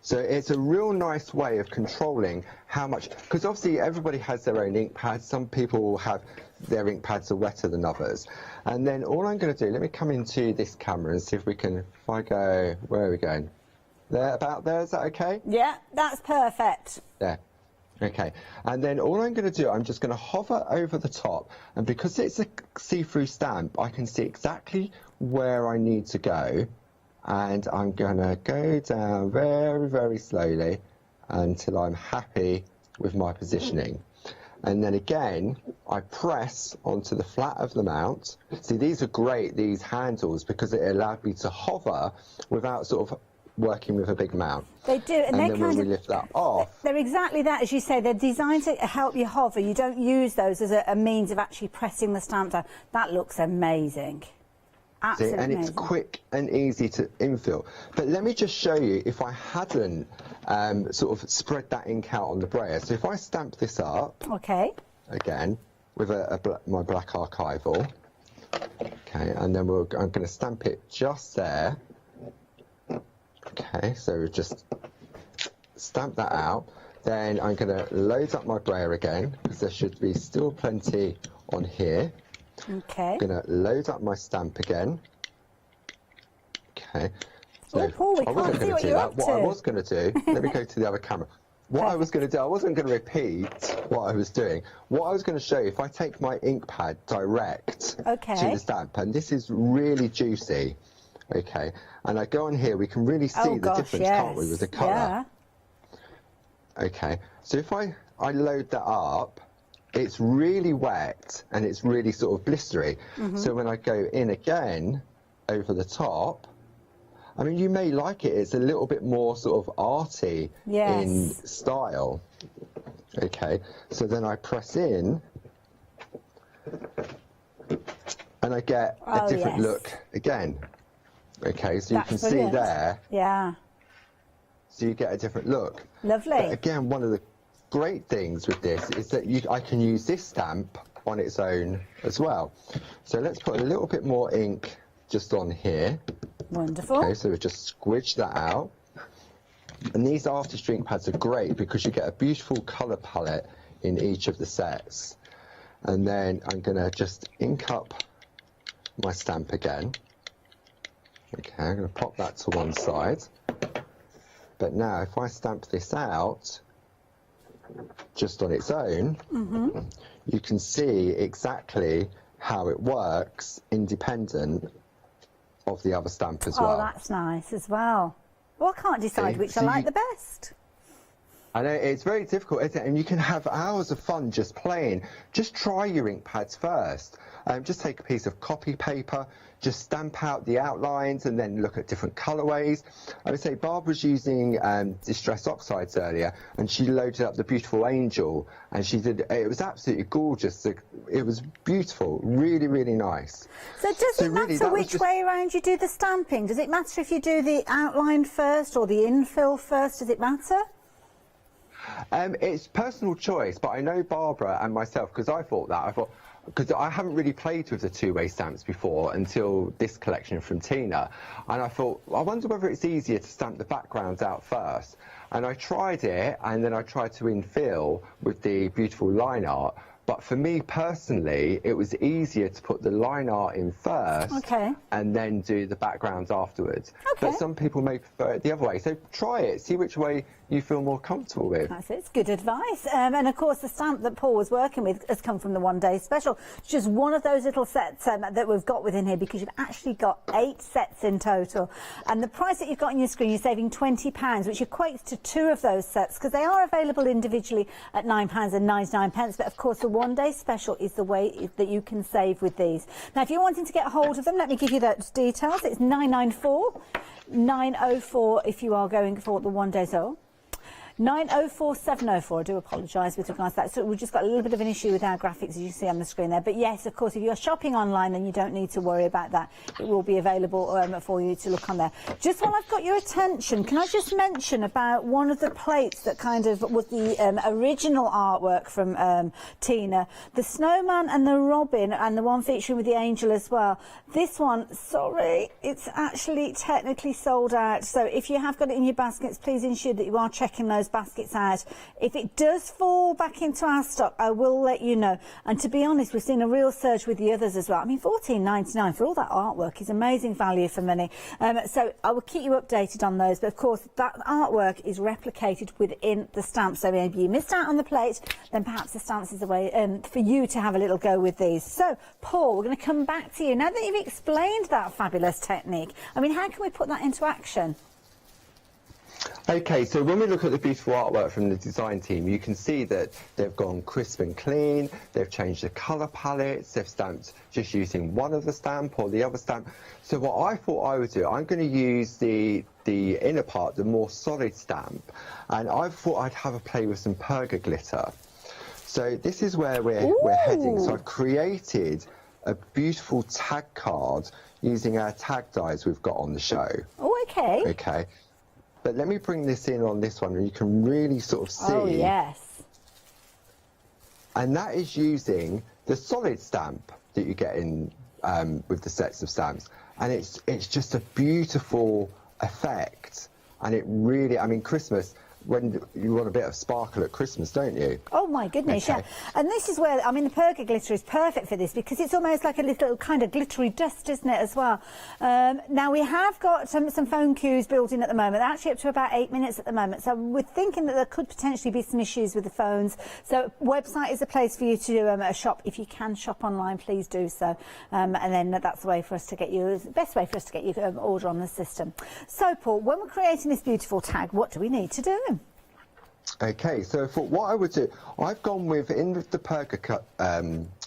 So it's a real nice way of controlling how much, because obviously everybody has their own ink pads. Some people will have their ink pads are wetter than others. And then all I'm going to do, let me come into this camera and see if we can, if I go, where are we going? There, about there, is that okay? Yeah, that's perfect. There. Okay, and then all I'm going to do, I'm just going to hover over the top, and because it's a see-through stamp, I can see exactly where I need to go, and I'm going to go down very, very slowly until I'm happy with my positioning. And then again, I press onto the flat of the mount. See, these are great, these handles, because it allowed me to hover without sort of working with a big mount. They do, and they then kind when we of lift that off, they're exactly that, as you say. They're designed to help you hover. You don't use those as a means of actually pressing the stamp down. That looks amazing. Absolutely and amazing. it's quick and easy to infill. But let me just show you if I hadn't sort of spread that ink out on the brayer. So if I stamp this up, okay, again with my black archival, okay, and then I'm going to stamp it just there. Okay, so we just stamp that out. Then I'm going to load up my brayer again, because there should be still plenty on here. Okay. I'm going to load up my stamp again. Okay. So oh, Paul, we can't see what you're up to. What I was going to do, let me go to the other camera. What I was going to do, I wasn't going to repeat what I was doing. What I was going to show you, if I take my ink pad direct to the stamp, and this is really juicy. Okay, and I go on here, we can really see the difference, can't we, with the colour? Yeah. Okay, so if I load that up, it's really wet and it's really sort of blistery. So when I go in again over the top, I mean, you may like it, it's a little bit more sort of arty in style. Okay, so then I press in and I get a different look again. Okay, so you can see there. Yeah. So you get a different look. Lovely. But again, one of the great things with this is that I can use this stamp on its own as well. So let's put a little bit more ink just on here. Wonderful. Okay, so we just squidge that out. And these artist ink pads are great because you get a beautiful colour palette in each of the sets. And then I'm going to just ink up my stamp again. Okay, I'm going to pop that to one side. But now if I stamp this out just on its own, you can see exactly how it works independent of the other stamp as well. Oh, that's nice as well. Well, I can't decide which I like the best. I know, it's very difficult, isn't it? And you can have hours of fun just playing. Just try your ink pads first. Just take a piece of copy paper, just stamp out the outlines and then look at different colourways. I would say Barb was using Distress Oxides earlier, and she loaded up the beautiful angel, and she did, it was absolutely gorgeous. It was beautiful, really, really nice. So does it matter which way around you do the stamping? Does it matter if you do the outline first or the infill first? Does it matter? It's personal choice, but I know Barbara and myself, because I thought that. I thought, because I haven't really played with the two-way stamps before until this collection from Tina, and I thought, I wonder whether it's easier to stamp the backgrounds out first. And I tried it, and then I tried to infill with the beautiful line art. But for me personally, it was easier to put the line art in first and then do the backgrounds afterwards. But some people may prefer it the other way. So try it, see which way you feel more comfortable with. That's it. It's good advice. And of course, the stamp that Paul was working with has come from the One Day Special. It's just one of those little sets that we've got within here, because you've actually got 8 sets in total. And the price that you've got on your screen, you're saving £20, which equates to 2 of those sets, because they are available individually at £9.99. But of course, the One Day Special is the way that you can save with these. Now, if you're wanting to get hold of them, let me give you those details. It's 994 904 if you are going for the One Day Special. 904 704. I do apologise with regards to that. So we've just got a little bit of an issue with our graphics, as you see on the screen there. But yes, of course, if you're shopping online, then you don't need to worry about that. It will be available for you to look on there. Just while I've got your attention, can I just mention about one of the plates that kind of was the original artwork from Tina, the snowman and the robin, and the one featuring with the angel as well. This one, sorry, it's actually technically sold out. So if you have got it in your baskets, please ensure that you are checking those baskets out. If it does fall back into our stock, I will let you know. And to be honest, we've seen a real surge with the others as well. I mean, $14.99 for all that artwork is amazing value for money. So I will keep you updated on those. But of course, that artwork is replicated within the stamps. So maybe you missed out on the plate, then perhaps the stamps is a way for you to have a little go with these. So, Paul, we're going to come back to you. Now that you've explained that fabulous technique, I mean, how can we put that into action? Okay, so when we look at the beautiful artwork from the design team, you can see that they've gone crisp and clean, they've changed the colour palettes, they've stamped just using one of the stamp or the other stamp. So what I thought I would do, I'm going to use the inner part, the more solid stamp, and I thought I'd have a play with some perga glitter. So this is where we're heading. So I've created a beautiful tag card using our tag dies we've got on the show. Oh, okay. Okay. But let me bring this in on this one, and you can really sort of see. Oh, yes. And that is using the solid stamp that you get in with the sets of stamps. And it's just a beautiful effect. And it really, I mean, Christmas, when you want a bit of sparkle at Christmas, don't you? Oh my goodness, yeah. And this is where, I mean, the perga glitter is perfect for this, because it's almost like a little kind of glittery dust, isn't it, as well? Now, we have got some phone queues built in at the moment. They're actually up to about 8 minutes at the moment. So we're thinking that there could potentially be some issues with the phones. So website is a place for you to shop. If you can shop online, please do so. And then that's the way for us to get you, the best way for us to get you order on the system. So, Paul, when we're creating this beautiful tag, what do we need to do? Okay, so for what I would do, I've gone with, in with the perga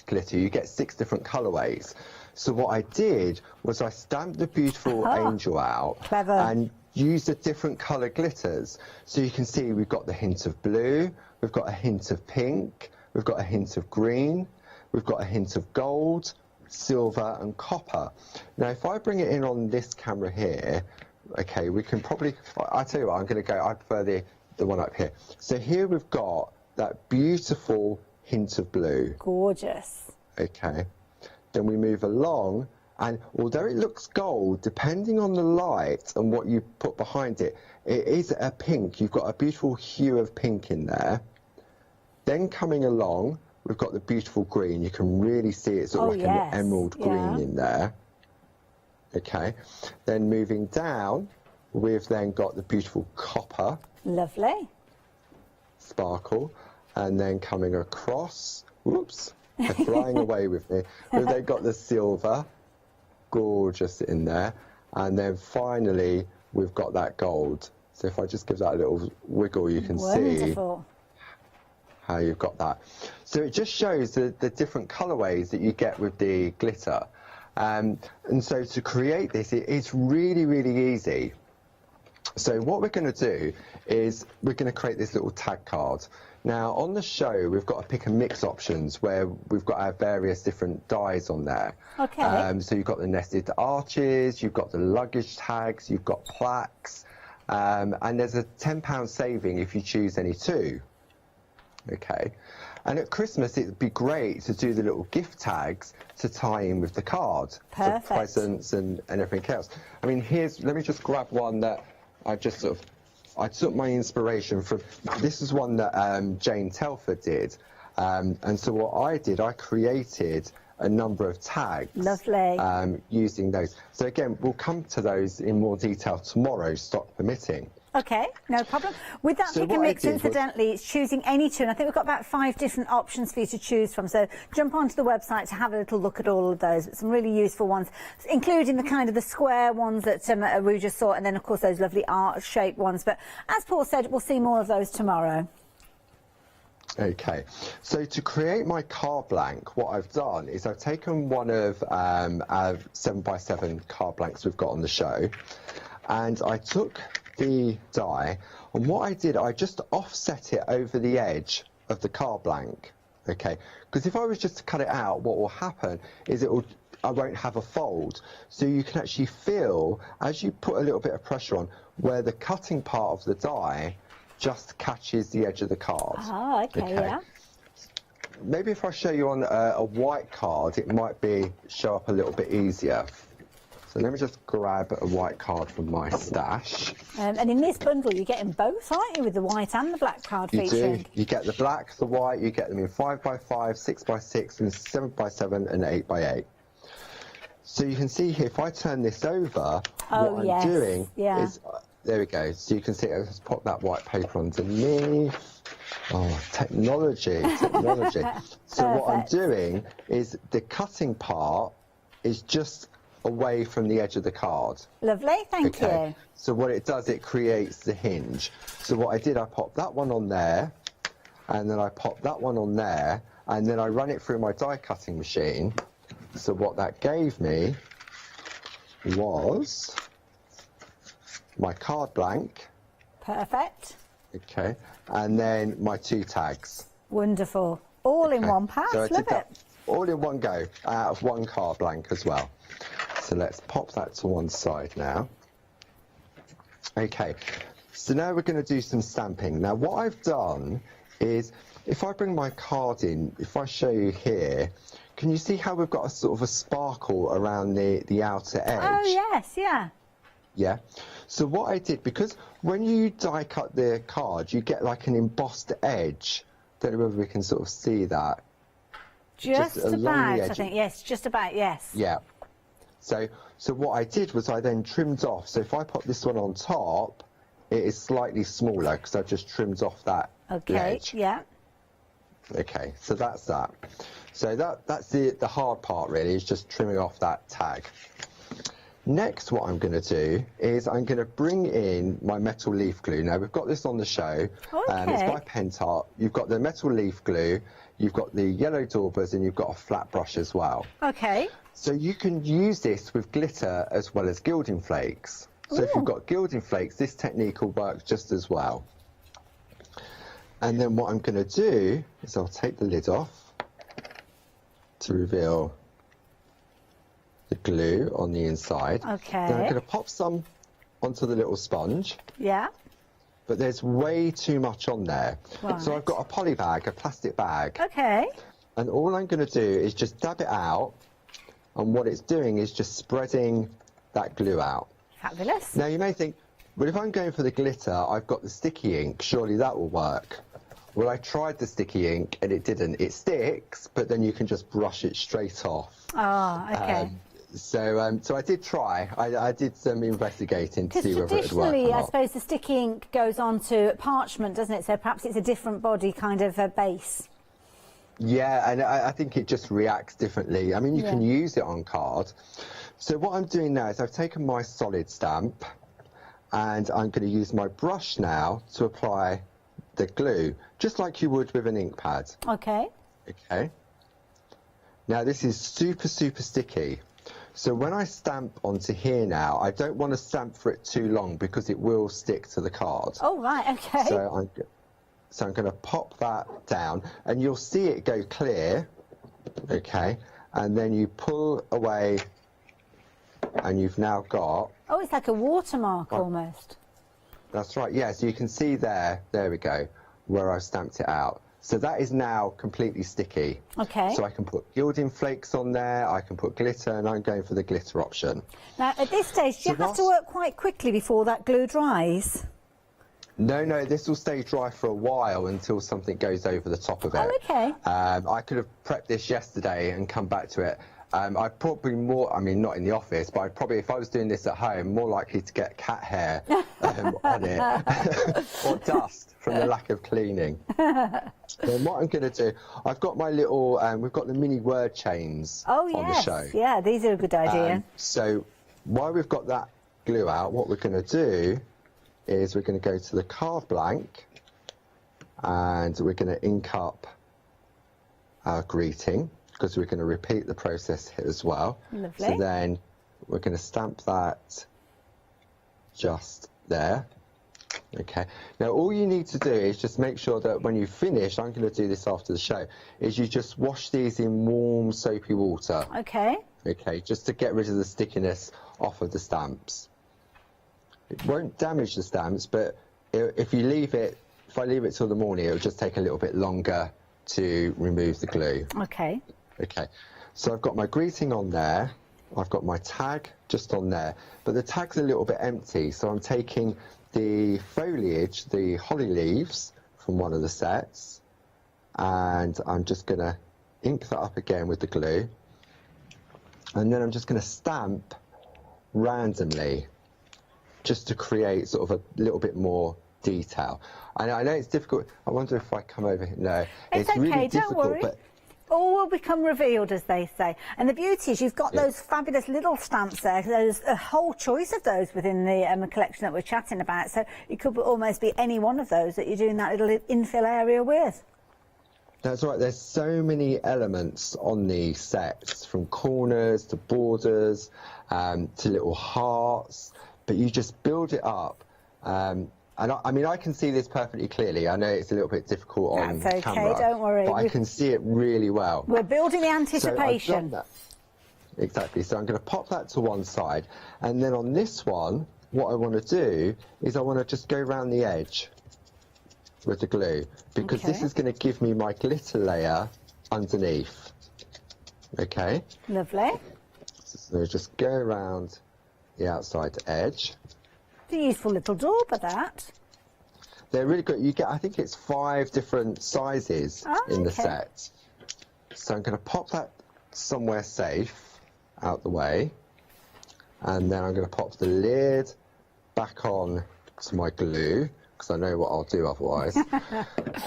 glitter, you get 6 different colourways. So what I did was I stamped the beautiful angel out. Clever. And used the different colour glitters. So you can see we've got the hint of blue, we've got a hint of pink, we've got a hint of green, we've got a hint of gold, silver and copper. Now if I bring it in on this camera here, okay, we can probably, I tell you what, I'm going to go, I prefer the one up here. So here we've got that beautiful hint of blue. Gorgeous. Okay. Then we move along, and although it looks gold, depending on the light and what you put behind it, it is a pink. You've got a beautiful hue of pink in there. Then coming along, we've got the beautiful green. You can really see it's sort of like an emerald green in there. Okay. Then moving down, we've then got the beautiful copper. Lovely. Sparkle. And then coming across, whoops, they're flying away with me. We've then got the silver, gorgeous in there. And then finally, we've got that gold. So if I just give that a little wiggle, you can see how you've got that. So it just shows the different colourways that you get with the glitter. And so to create this, it's really, really easy. So what we're going to do is we're going to create this little tag card. Now on the show we've got a pick and mix options where we've got our various different dies on there. Okay. So you've got the nested arches, you've got the luggage tags, you've got plaques, and there's a £10 saving if you choose any 2. Okay. And at Christmas, it'd be great to do the little gift tags to tie in with the card. Perfect. For presents and everything else. I mean, let me just grab one that I just I took my inspiration from. This is one that Jane Telford did. And so what I did, I created a number of tags. Lovely. Using those. So again, we'll come to those in more detail tomorrow, stock permitting. Okay, no problem. With that pick and mix, incidentally, it's choosing any two. And I think we've got about 5 different options for you to choose from. So jump onto the website to have a little look at all of those. Some really useful ones, including the kind of the square ones that we just saw, and then, of course, those lovely art-shaped ones. But as Paul said, we'll see more of those tomorrow. Okay, so to create my card blank, what I've done is I've taken one of our 7x7 card blanks we've got on the show, and I took the die, and what I did, I just offset it over the edge of the card blank. Okay, because if I was just to cut it out, what will happen is I won't have a fold. So you can actually feel, as you put a little bit of pressure on, where the cutting part of the die just catches the edge of the card. Oh, okay, yeah. Maybe if I show you on a white card, it might show up a little bit easier. So let me just grab a white card from my stash. And in this bundle, you're getting both, aren't you, with the white and the black card featuring? You do. You get the black, the white, you get them in 5x5, 6x6, and 7x7, and 8x8. So you can see here, if I turn this over, what I'm doing is... There we go. So you can see, I'll just pop that white paper underneath. Oh, technology. So what I'm doing is the cutting part is just away from the edge of the card. Lovely, thank you. So what it does, it creates the hinge. So what I did, I popped that one on there, and then I popped that one on there, and then I run it through my die cutting machine. So what that gave me was my card blank. Perfect. Okay, and then my 2 tags. Wonderful. All in one pass, so love it. All in one go, out of one card blank as well. So let's pop that to one side now. Okay, so now we're going to do some stamping. Now what I've done is, if I bring my card in, if I show you here, can you see how we've got a sort of a sparkle around the outer edge? Oh yes, yeah. Yeah. So what I did, because when you die cut the card, you get like an embossed edge. Don't know whether we can sort of see that. Just about, I think. Yes, just about, yes. Yeah. So what I did was I then trimmed off. So if I put this one on top, it is slightly smaller because I just trimmed off that edge. Yeah. Okay, so that's that. So that's the hard part really, is just trimming off that tag. Next, what I'm going to do is I'm going to bring in my metal leaf glue. Now, we've got this on the show. Okay. It's by Pentart. You've got the metal leaf glue, you've got the yellow daubers, and you've got a flat brush as well. Okay. So you can use this with glitter as well as gilding flakes. So if you've got gilding flakes, this technique will work just as well. And then what I'm going to do is I'll take the lid off to reveal the glue on the inside. Okay. Then I'm going to pop some onto the little sponge. Yeah. But there's way too much on there. Right. So I've got a poly bag, a plastic bag. Okay. And all I'm going to do is just dab it out. And what it's doing is just spreading that glue out. Fabulous. Now you may think, well, if I'm going for the glitter, I've got the sticky ink. Surely that will work. Well, I tried the sticky ink and it didn't. It sticks, but then you can just brush it straight off. Oh, okay. So I did try. I did some investigating to see whether it would work or traditionally, not. I suppose the sticky ink goes onto parchment, doesn't it? So perhaps it's a different body kind of base. Yeah, and I think it just reacts differently. I mean, you can use it on card. So what I'm doing now is I've taken my solid stamp and I'm going to use my brush now to apply the glue, just like you would with an ink pad. Okay. Okay. Now this is super, super sticky. So when I stamp onto here now, I don't want to stamp for it too long because it will stick to the card. Oh, right, okay. So I'm going to pop that down and you'll see it go clear, okay, and then you pull away and you've now got... Oh, it's like a watermark almost. That's right, yeah, so you can see there we go, where I stamped it out. So that is now completely sticky. Okay. So I can put gilding flakes on there, I can put glitter, and I'm going for the glitter option. Now, at this stage, do you have to work quite quickly before that glue dries? No, this will stay dry for a while until something goes over the top of it. Oh, okay. I could have prepped this yesterday and come back to it. I'd probably I mean, not in the office, but I'd probably, if I was doing this at home, more likely to get cat hair on it or dust from the lack of cleaning. Then what I'm going to do, I've got my little, we've got the mini word chains on the show. Yeah, these are a good idea. So while we've got that glue out, what we're going to do is we're going to go to the card blank and we're going to ink up our greeting, because we're going to repeat the process here as well. Lovely. So then we're going to stamp that just there. Okay. Now all you need to do is just make sure that when you finish, I'm going to do this after the show, is you just wash these in warm soapy water. Okay. Okay, just to get rid of the stickiness off of the stamps. It won't damage the stamps, but if I leave it till the morning, it'll just take a little bit longer to remove the glue. Okay. Okay, so I've got my greeting on there, I've got my tag just on there, but the tag's a little bit empty, so I'm taking the foliage, the holly leaves from one of the sets, and I'm just going to ink that up again with the glue, and then I'm just going to stamp randomly just to create sort of a little bit more detail. I know it's difficult. I wonder if I come over here. No, it's okay, really don't difficult, worry. but all will become revealed, as they say. And the beauty is you've got those fabulous little stamps there. There's a whole choice of those within the collection that we're chatting about. So it could almost be any one of those that you're doing that little infill area with. That's right. There's so many elements on these sets, from corners to borders to little hearts. But you just build it up. And I mean, I can see this perfectly clearly. I know it's a little bit difficult on camera. That's okay, don't worry. But I can see it really well. We're building the anticipation. So I've done that. Exactly. So I'm going to pop that to one side. And then on this one, what I want to do is I want to just go around the edge with the glue, because this is going to give me my glitter layer underneath. Okay? Lovely. So just go around the outside edge. It's a useful little dauber, that. They're really good. You get, I think it's 5 different sizes in the set. So I'm going to pop that somewhere safe out the way, and then I'm going to pop the lid back on to my glue, because I know what I'll do otherwise.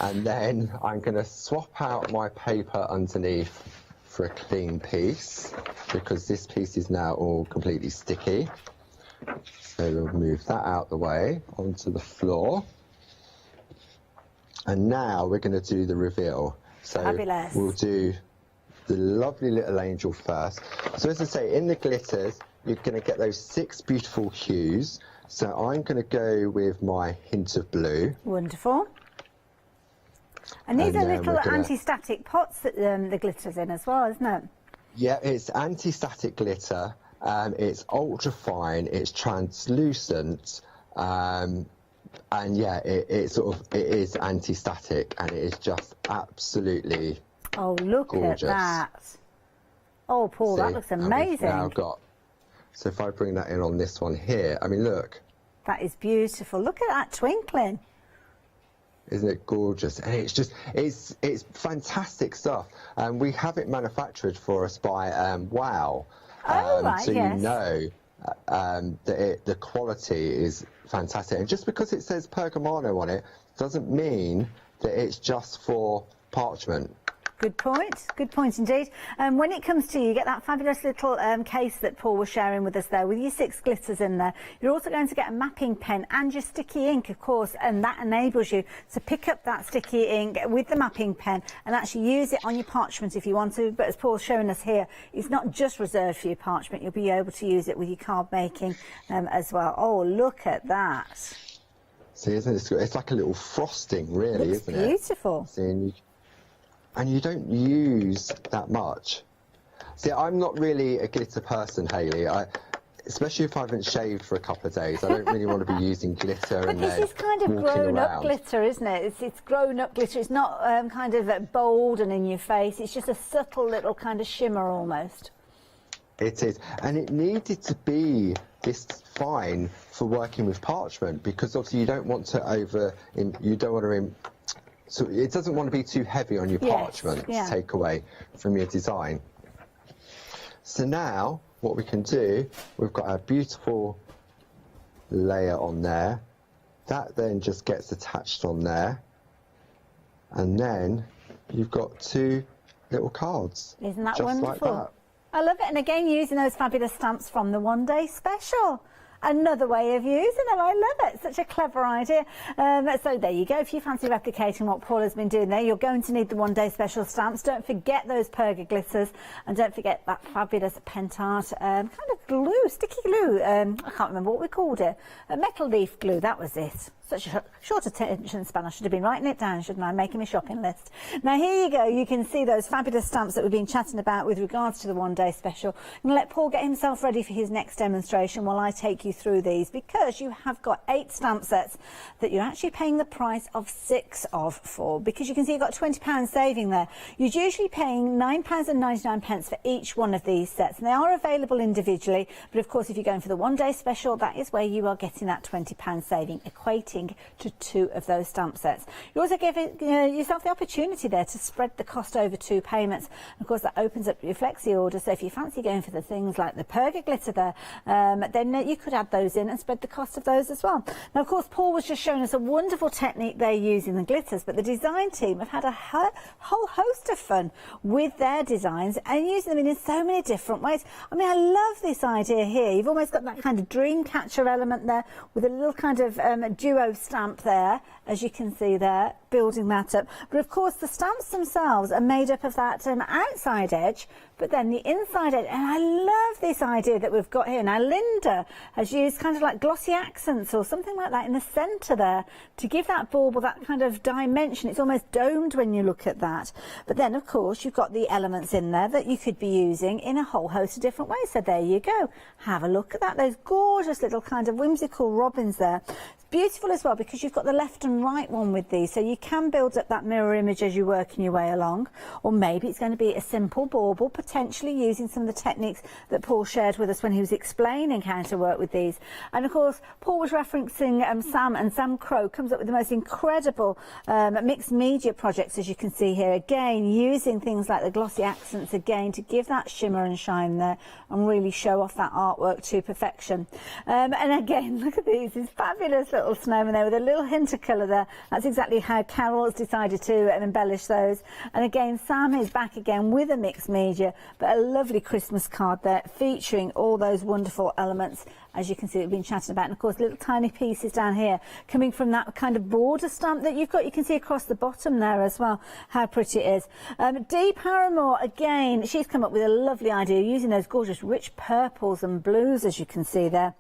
And then I'm going to swap out my paper underneath for a clean piece, because this piece is now all completely sticky. So we'll move that out the way onto the floor. And now we're going to do the reveal. So fabulous. We'll do the lovely little angel first. So as I say, in the glitters, you're going to get those 6 beautiful hues. So I'm going to go with my hint of blue. Wonderful. And these are little anti-static pots that the glitter's in as well, isn't it? Yeah, it's anti-static glitter. It's ultra fine, it's translucent, and yeah, it is anti-static, and it is just absolutely gorgeous. At that. Oh, Paul, that looks amazing. Now got, so if I bring that in on this one here, I mean, look. That is beautiful. Look at that twinkling. Isn't it gorgeous? And it's just, it's fantastic stuff. And we have it manufactured for us by Wow. So you know that the quality is fantastic. And just because it says Pergamano on it doesn't mean that it's just for parchment. Good point indeed. When it comes to, you get that fabulous little case that Paul was sharing with us there with your 6 glitters in there. You're also going to get a mapping pen and your sticky ink, of course, and that enables you to pick up that sticky ink with the mapping pen and actually use it on your parchment if you want to. But as Paul's showing us here, it's not just reserved for your parchment. You'll be able to use it with your card making as well. Oh, look at that. See, isn't it? It's like a little frosting, really, isn't it? Beautiful. See, and you don't use that much. See, I'm not really a glitter person, Hayley. especially if I haven't shaved for a couple of days. I don't really want to be using glitter But and this then is kind of walking grown-up around. glitter, isn't it? It's grown-up glitter. It's not kind of bold and in your face. It's just a subtle little kind of shimmer almost. It is, and it needed to be this fine for working with parchment, because obviously you don't want to so it doesn't want to be too heavy on your parchment to take away from your design. So now what we can do, we've got our beautiful layer on there. That then just gets attached on there, and then you've got 2 little cards. Isn't that just wonderful? Like that. I love it. And again, using those fabulous stamps from the One Day Special. Another way of using them. I love it. Such a clever idea. So there you go. If you fancy replicating what Paul has been doing there, you're going to need the One Day Special stamps. Don't forget those perga glitters, and don't forget that fabulous Pentart kind of glue, sticky glue. I can't remember what we called it. Metal leaf glue. That was it. Such a short attention span. I should have been writing it down, shouldn't I? Making my shopping list. Now here you go. You can see those fabulous stamps that we've been chatting about with regards to the One Day Special. I'm going to let Paul get himself ready for his next demonstration while I take you through these, because you have got 8 stamp sets that you're actually paying the price of 6 of for, because you can see you've got £20 saving there. You're usually paying £9.99 for each one of these sets, and they are available individually, but of course if you're going for the One Day Special, that is where you are getting that £20 saving, equating to 2 of those stamp sets. You also give yourself the opportunity there to spread the cost over 2 payments. Of course, that opens up your flexi order, so if you fancy going for the things like the perga glitter there, then you could add those in and spread the cost of those as well. Now, of course, Paul was just showing us a wonderful technique there using the glitters, but the design team have had a whole host of fun with their designs and using them in so many different ways. I mean, I love this idea here. You've almost got that kind of dream catcher element there with a little kind of duo stamp there, as you can see there, building that up. But of course the stamps themselves are made up of that outside edge, but then the inside edge. And I love this idea that we've got here. Now Linda has used kind of like glossy accents or something like that in the centre there to give that bauble that kind of dimension. It's almost domed when you look at that. But then of course you've got the elements in there that you could be using in a whole host of different ways. So there you go. Have a look at that. Those gorgeous little kind of whimsical robins there. Beautiful as well, because you've got the left and right one with these, so you can build up that mirror image as you're working your way along. Or maybe it's going to be a simple bauble, potentially using some of the techniques that Paul shared with us when he was explaining how to work with these. And of course Paul was referencing Sam, and Sam Crow comes up with the most incredible mixed media projects, as you can see here, again using things like the glossy accents again to give that shimmer and shine there and really show off that artwork to perfection. And again, look at these fabulous little snowman there with a little hint of colour there. That's exactly how Carol has decided to embellish those. And again, Sam is back again with a mixed media, but a lovely Christmas card there featuring all those wonderful elements, as you can see we've been chatting about. And of course little tiny pieces down here coming from that kind of border stamp that you've got. You can see across the bottom there as well how pretty it is. Dee Paramore, again, she's come up with a lovely idea using those gorgeous rich purples and blues, as you can see there.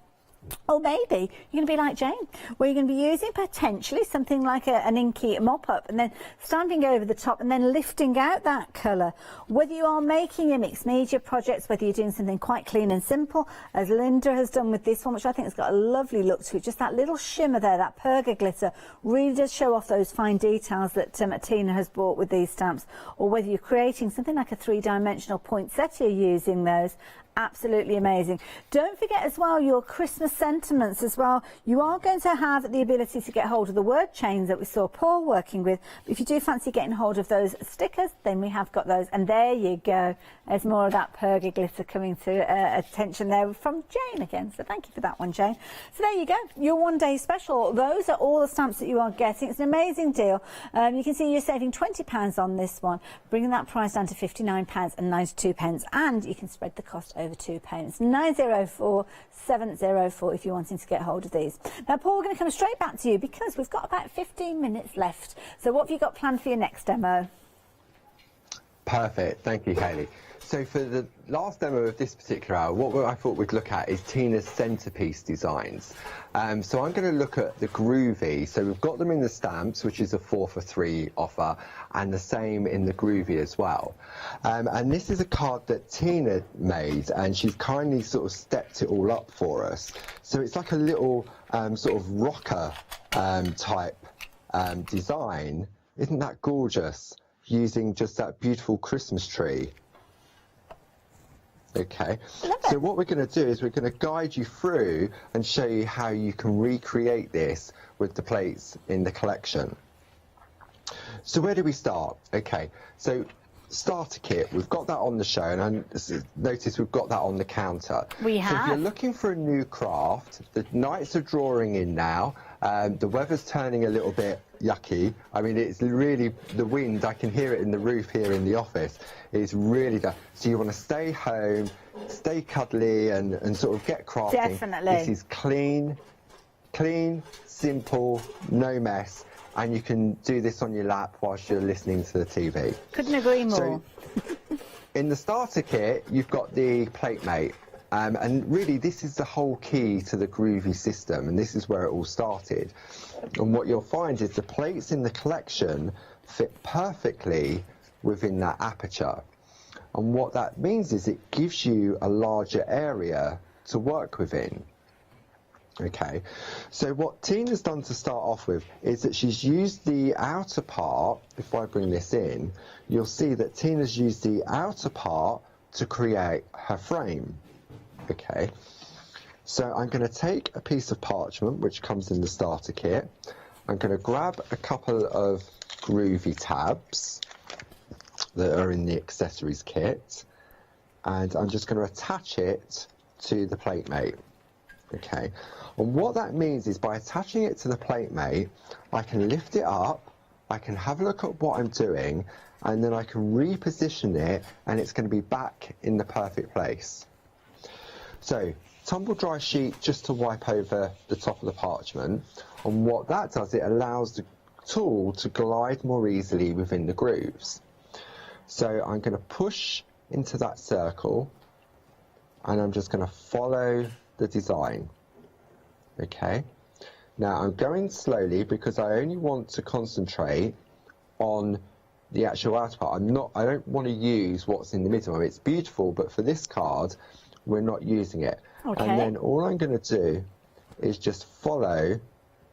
Or maybe you're going to be like Jane, where you're going to be using potentially something like an inky mop-up and then stamping over the top and then lifting out that colour. Whether you are making a mixed media projects, whether you're doing something quite clean and simple, as Linda has done with this one, which I think has got a lovely look to it. Just that little shimmer there, that perga glitter, really does show off those fine details that Tina has brought with these stamps. Or whether you're creating something like a 3-dimensional poinsettia using those. Absolutely amazing. Don't forget as well your Christmas sentiments as well. You are going to have the ability to get hold of the word chains that we saw Paul working with. But if you do fancy getting hold of those stickers, then we have got those. And there you go. There's more of that perga glitter coming to attention there from Jane again. So thank you for that one, Jane. So there you go. Your One Day Special. Those are all the stamps that you are getting. It's an amazing deal. You can see you're saving £20 on this one, bringing that price down to £59.92. And you can spread the cost over 2 payments. 904 704 if you're wanting to get hold of these. Now Paul, we're going to come straight back to you because we've got about 15 minutes left. So what have you got planned for your next demo? Perfect, thank you, Hayley. So for the last demo of this particular hour, what I thought we'd look at is Tina's centerpiece designs. So I'm going to look at the Groovy. So we've got them in the stamps, which is a 4 for 3 offer, and the same in the Groovy as well. And this is a card that Tina made, and she's kindly sort of stepped it all up for us. So it's like a little sort of rocker type design. Isn't that gorgeous? Using just that beautiful Christmas tree. Okay, so what we're going to do is we're going to guide you through and show you how you can recreate this with the plates in the collection. So where do we start? Okay, so starter kit, we've got that on the show, and notice we've got that on the counter. We have. So if you're looking for a new craft, the nights are drawing in now. The weather's turning a little bit yucky. I mean, it's really, the wind, I can hear it in the roof here in the office. It's really done. So you want to stay home, stay cuddly, and sort of get crafting. Definitely. This is clean, simple, no mess, and you can do this on your lap whilst you're listening to the TV. Couldn't agree more. So, in the starter kit, you've got the plate mate. And really, this is the whole key to the Groovy system, and this is where it all started. And what you'll find is the plates in the collection fit perfectly within that aperture. And what that means is it gives you a larger area to work within. Okay, so what Tina's done to start off with is that she's used the outer part. If I bring this in, you'll see that Tina's used the outer part to create her frame. Okay, so I'm going to take a piece of parchment which comes in the starter kit. I'm going to grab a couple of Groovy tabs that are in the accessories kit, and I'm just going to attach it to the plate mate. Okay, and what that means is by attaching it to the plate mate, I can lift it up, I can have a look at what I'm doing, and then I can reposition it, and it's going to be back in the perfect place. So, tumble dry sheet just to wipe over the top of the parchment, and what that does, it allows the tool to glide more easily within the grooves. So I'm going to push into that circle, and I'm just going to follow the design. Okay, now I'm going slowly because I only want to concentrate on the actual outer part. I don't want to use what's in the middle. I mean, it's beautiful, but for this card, we're not using it. Okay. And then all I'm going to do is just follow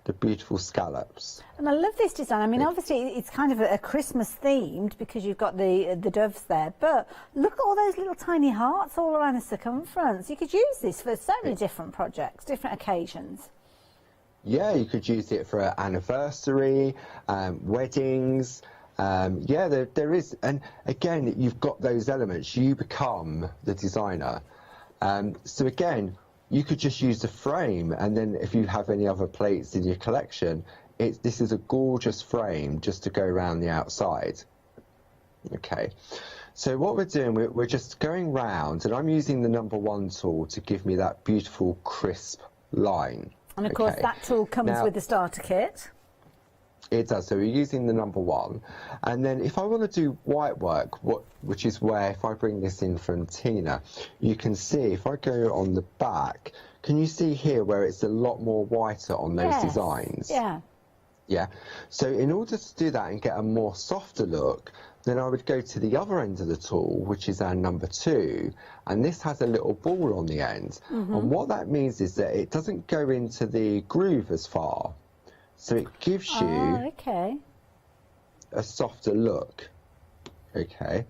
the beautiful scallops. And I love this design. I mean, obviously it's kind of a Christmas themed because you've got the doves there, but look at all those little tiny hearts all around the circumference. You could use this for so many different projects, different occasions. Yeah, you could use it for an anniversary, weddings. Yeah, there is, and again, you've got those elements. You become the designer. So again, you could just use the frame, and then if you have any other plates in your collection, this is a gorgeous frame just to go around the outside. Okay, so what we're doing, we're just going round, and I'm using the number 1 tool to give me that beautiful crisp line. And of course that tool comes with the starter kit. It does, so we're using the number 1. And then if I want to do white work, which is where, if I bring this in from Tina, you can see, if I go on the back, can you see here where it's a lot more whiter on those designs? Yeah. Yeah, so in order to do that and get a more softer look, then I would go to the other end of the tool, which is our number 2, and this has a little ball on the end. And what that means is that it doesn't go into the groove as far. So it gives you a softer look. Okay,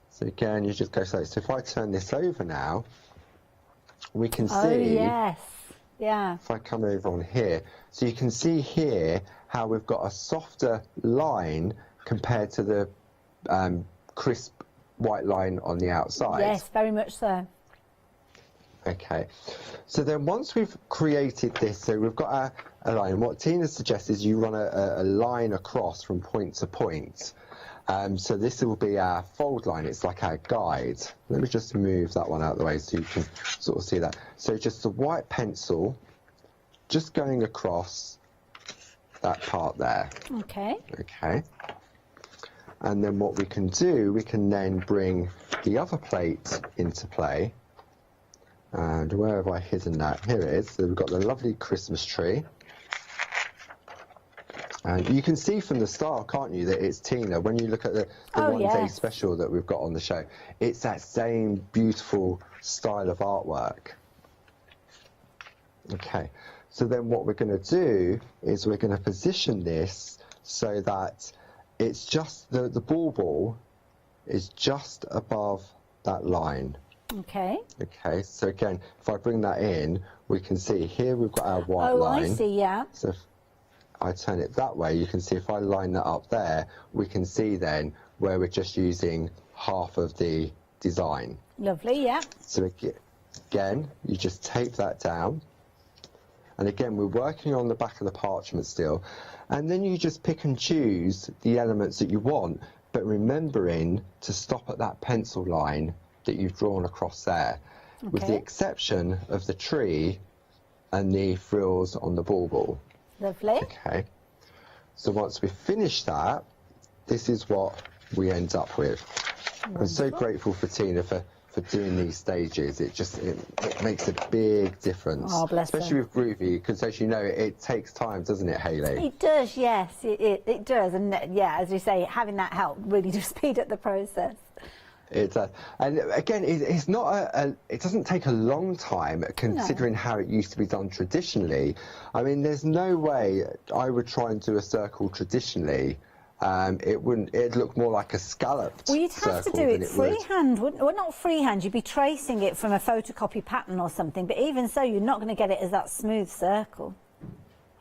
so again, you just go slow. So if I turn this over now, we can see. Oh yes, yeah. If I come over on here, so you can see here how we've got a softer line compared to the crisp white line on the outside. Yes, very much so. Okay, so then once we've created this, so we've got a line, and what Tina suggests is you run a line across from point to point. So this will be our fold line, it's like our guide. Let me just move that one out of the way so you can sort of see that. So just a white pencil, just going across that part there. Okay. Okay. And then what we can do, we can then bring the other plate into play. And where have I hidden that? Here it is. So we've got the lovely Christmas tree. And you can see from the start, can't you, that it's Tina. When you look at the one-day special that we've got on the show, it's that same beautiful style of artwork. Okay, so then what we're going to do is we're going to position this so that it's just, the bauble is just above that line. Okay. Okay, so again, if I bring that in, we can see here we've got our white line. Oh, I see, yeah. So if I turn it that way, you can see if I line that up there, we can see then where we're just using half of the design. Lovely, yeah. So again, you just tape that down. And again, we're working on the back of the parchment still. And then you just pick and choose the elements that you want, but remembering to stop at that pencil line that you've drawn across there, with the exception of the tree and the frills on the bauble. Lovely. Okay. So once we finish that, this is what we end up with. I'm so grateful for Tina for doing these stages. It makes a big difference. Oh, bless her. Especially with Groovy, because as you know, it takes time, doesn't it, Hayley? It does, yes, it does. And yeah, as you say, having that help really does speed up the process. It does. And again, it's not it doesn't take a long time considering how it used to be done traditionally. I mean, there's no way I would try and do a circle traditionally. It'd look more like a scalloped Well, you'd have to do it freehand, wouldn't? Well, not freehand, you'd be tracing it from a photocopy pattern or something, but even so, you're not going to get it as that smooth circle.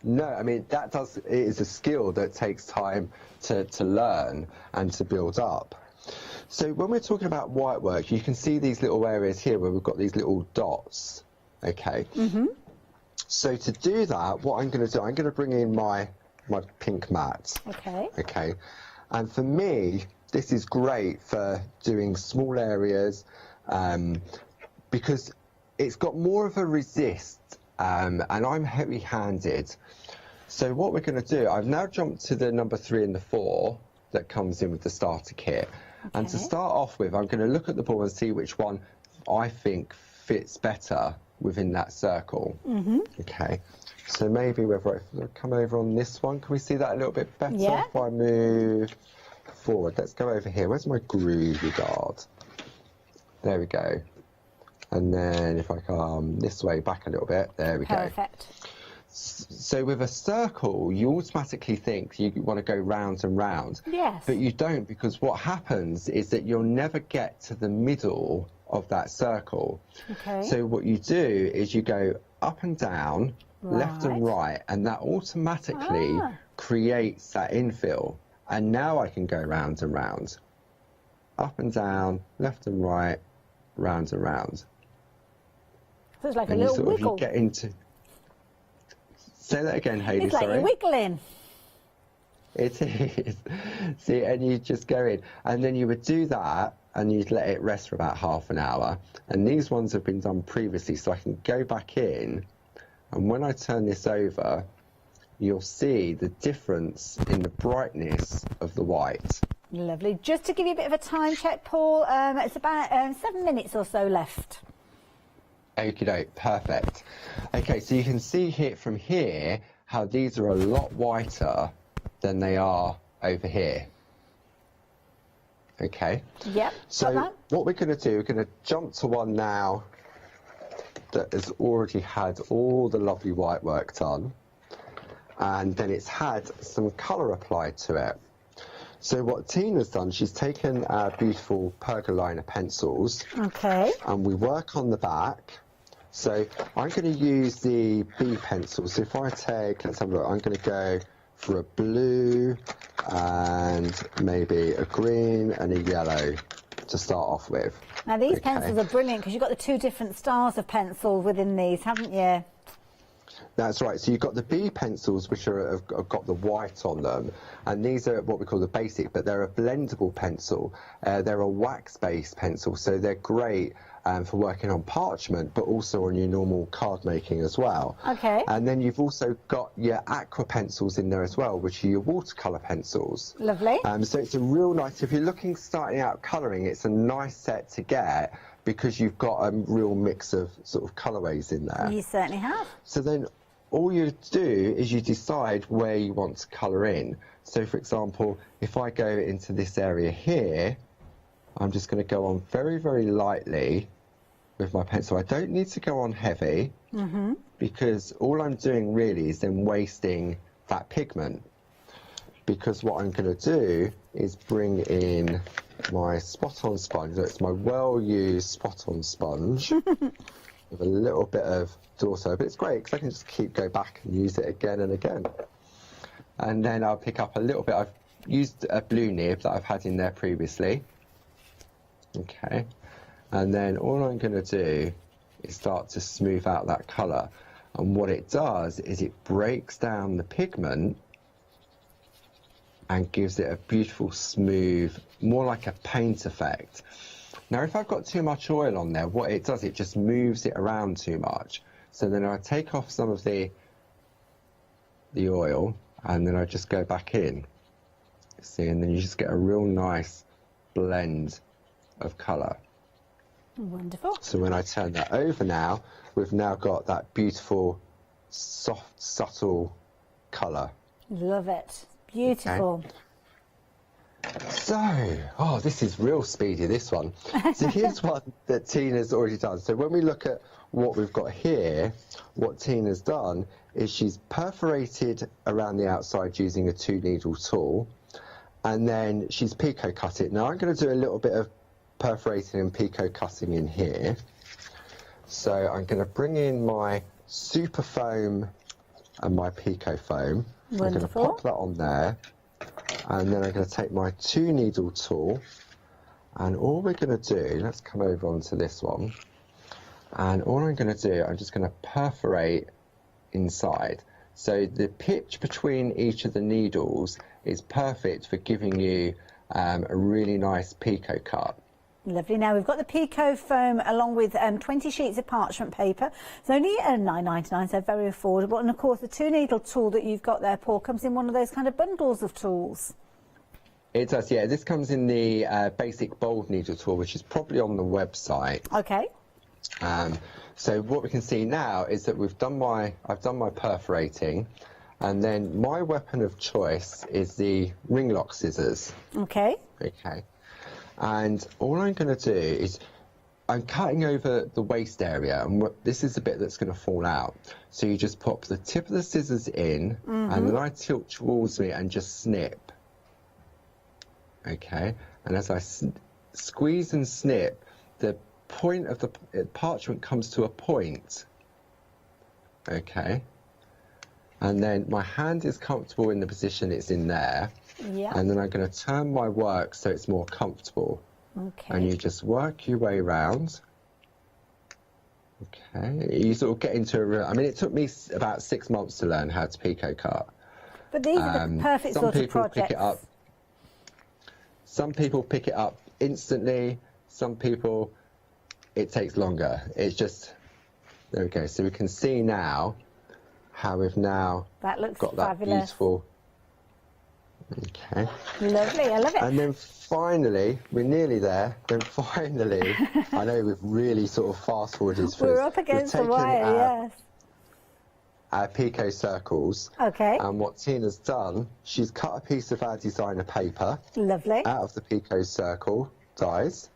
No, I mean, it is a skill that takes time to learn and to build up. So when we're talking about white work, you can see these little areas here where we've got these little dots, okay? So to do that, what I'm going to do, I'm going to bring in my pink mat. Okay. And for me, this is great for doing small areas because it's got more of a resist and I'm heavy-handed. So what we're going to do, I've now jumped to the number 3 and the 4 that comes in with the starter kit. And to start off with, I'm going to look at the ball and see which one I think fits better within that circle. Okay. So maybe whether I come over on this one, can we see that a little bit better if I move forward? Let's go over here. Where's my groovy guard? There we go. And then if I come this way back a little bit, there we go. Perfect. So with a circle, you automatically think you want to go round and round. Yes. But you don't, because what happens is that you'll never get to the middle of that circle. Okay. So what you do is you go up and down, left and right, and that automatically creates that infill. And now I can go round and round. Up and down, left and right, round and round. So it's like a little wiggle. You get into... Say that again, Hayley, it's like sorry. you're wiggling. It is. See, and you just go in. And then you would do that, and you'd let it rest for about half an hour. And these ones have been done previously, so I can go back in. And when I turn this over, you'll see the difference in the brightness of the white. Lovely. Just to give you a bit of a time check, Paul, it's about 7 minutes or so left. Okie doke, perfect. Okay, so you can see here from here how these are a lot whiter than they are over here. Okay. Yep. So what we're going to do, we're going to jump to one now that has already had all the lovely white work done, and then it's had some colour applied to it. So what Tina's done, she's taken our beautiful pergolina pencils. Okay. And we work on the back. So I'm going to use the B pencils. So if I take, let's have a look, I'm going to go for a blue and maybe a green and a yellow to start off with. Now these pencils are brilliant because you've got the 2 different styles of pencil within these, haven't you? That's right. So you've got the B pencils, which have got the white on them, and these are what we call the basic, but they're a blendable pencil. They're a wax-based pencil, so they're great for working on parchment, but also on your normal card making as well. Okay. And then you've also got your aqua pencils in there as well, which are your watercolour pencils. Lovely. So it's a real nice, if you're looking starting out colouring, it's a nice set to get because you've got a real mix of sort of colourways in there. You certainly have. So then all you do is you decide where you want to colour in. So for example, if I go into this area here, I'm just going to go on very, very lightly with my pencil. I don't need to go on heavy because all I'm doing really is then wasting that pigment. Because what I'm going to do is bring in my spot-on sponge. So it's my well-used spot-on sponge with a little bit of Dorso, but it's great because I can just go back and use it again and again. And then I'll pick up a little bit. I've used a blue nib that I've had in there previously. Okay. And then all I'm going to do is start to smooth out that colour. And what it does is it breaks down the pigment and gives it a beautiful, smooth, more like a paint effect. Now, if I've got too much oil on there, what it does, it just moves it around too much. So then I take off some of the oil, and then I just go back in. See, and then you just get a real nice blend of colour. Wonderful. So when I turn that over now, we've now got that beautiful, soft, subtle colour. Love it. Beautiful. Okay. So, oh, this is real speedy, this one. So here's one that Tina's already done. So when we look at what we've got here, what Tina's done is she's perforated around the outside using a 2-needle tool, and then she's picot cut it. Now I'm going to do a little bit of perforating and picot cutting in here. So I'm going to bring in my super foam and my picot foam. Wonderful. I'm going to pop that on there, and then I'm going to take my 2-needle tool, and all we're going to do, let's come over onto this one, and all I'm going to do, I'm just going to perforate inside. So the pitch between each of the needles is perfect for giving you a really nice picot cut. Lovely. Now we've got the Pico foam along with 20 sheets of parchment paper. It's only $9.99, so very affordable. And of course the 2-needle tool that you've got there, Paul, comes in one of those kind of bundles of tools. It does, yeah. This comes in the basic bold needle tool, which is probably on the website. Okay. So what we can see now is that I've done my perforating, and then my weapon of choice is the ring lock scissors. Okay. Okay. And all I'm going to do is I'm cutting over the waist area, and this is the bit that's going to fall out. So you just pop the tip of the scissors in, and then I tilt towards me and just snip. Okay. And as I squeeze and snip, the point of the parchment comes to a point. Okay. And then my hand is comfortable in the position it's in there. Yeah. And then I'm going to turn my work so it's more comfortable. Okay. And you just work your way around. Okay. You sort of get into a... I mean, it took me about 6 months to learn how to picot cut. But these are the perfect sort of projects. Some people pick it up instantly. Some people, it takes longer. It's just... There we go. So we can see now how we've now got that beautiful... Okay. Lovely, I love it. And then finally, we're nearly there. Then finally, I know we've really sort of fast forwarded through. We're up against the wire, yes. Our picot circles. Okay. And what Tina's done, she's cut a piece of our designer paper. Lovely. Out of the picot circle dies,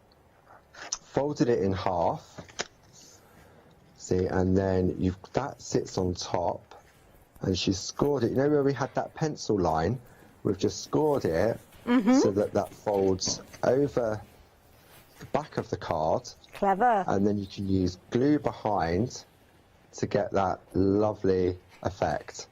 folded it in half. See, and then that sits on top, and she's scored it. You know where we had that pencil line? We've just scored it so that folds over the back of the card. Clever. And then you can use glue behind to get that lovely effect.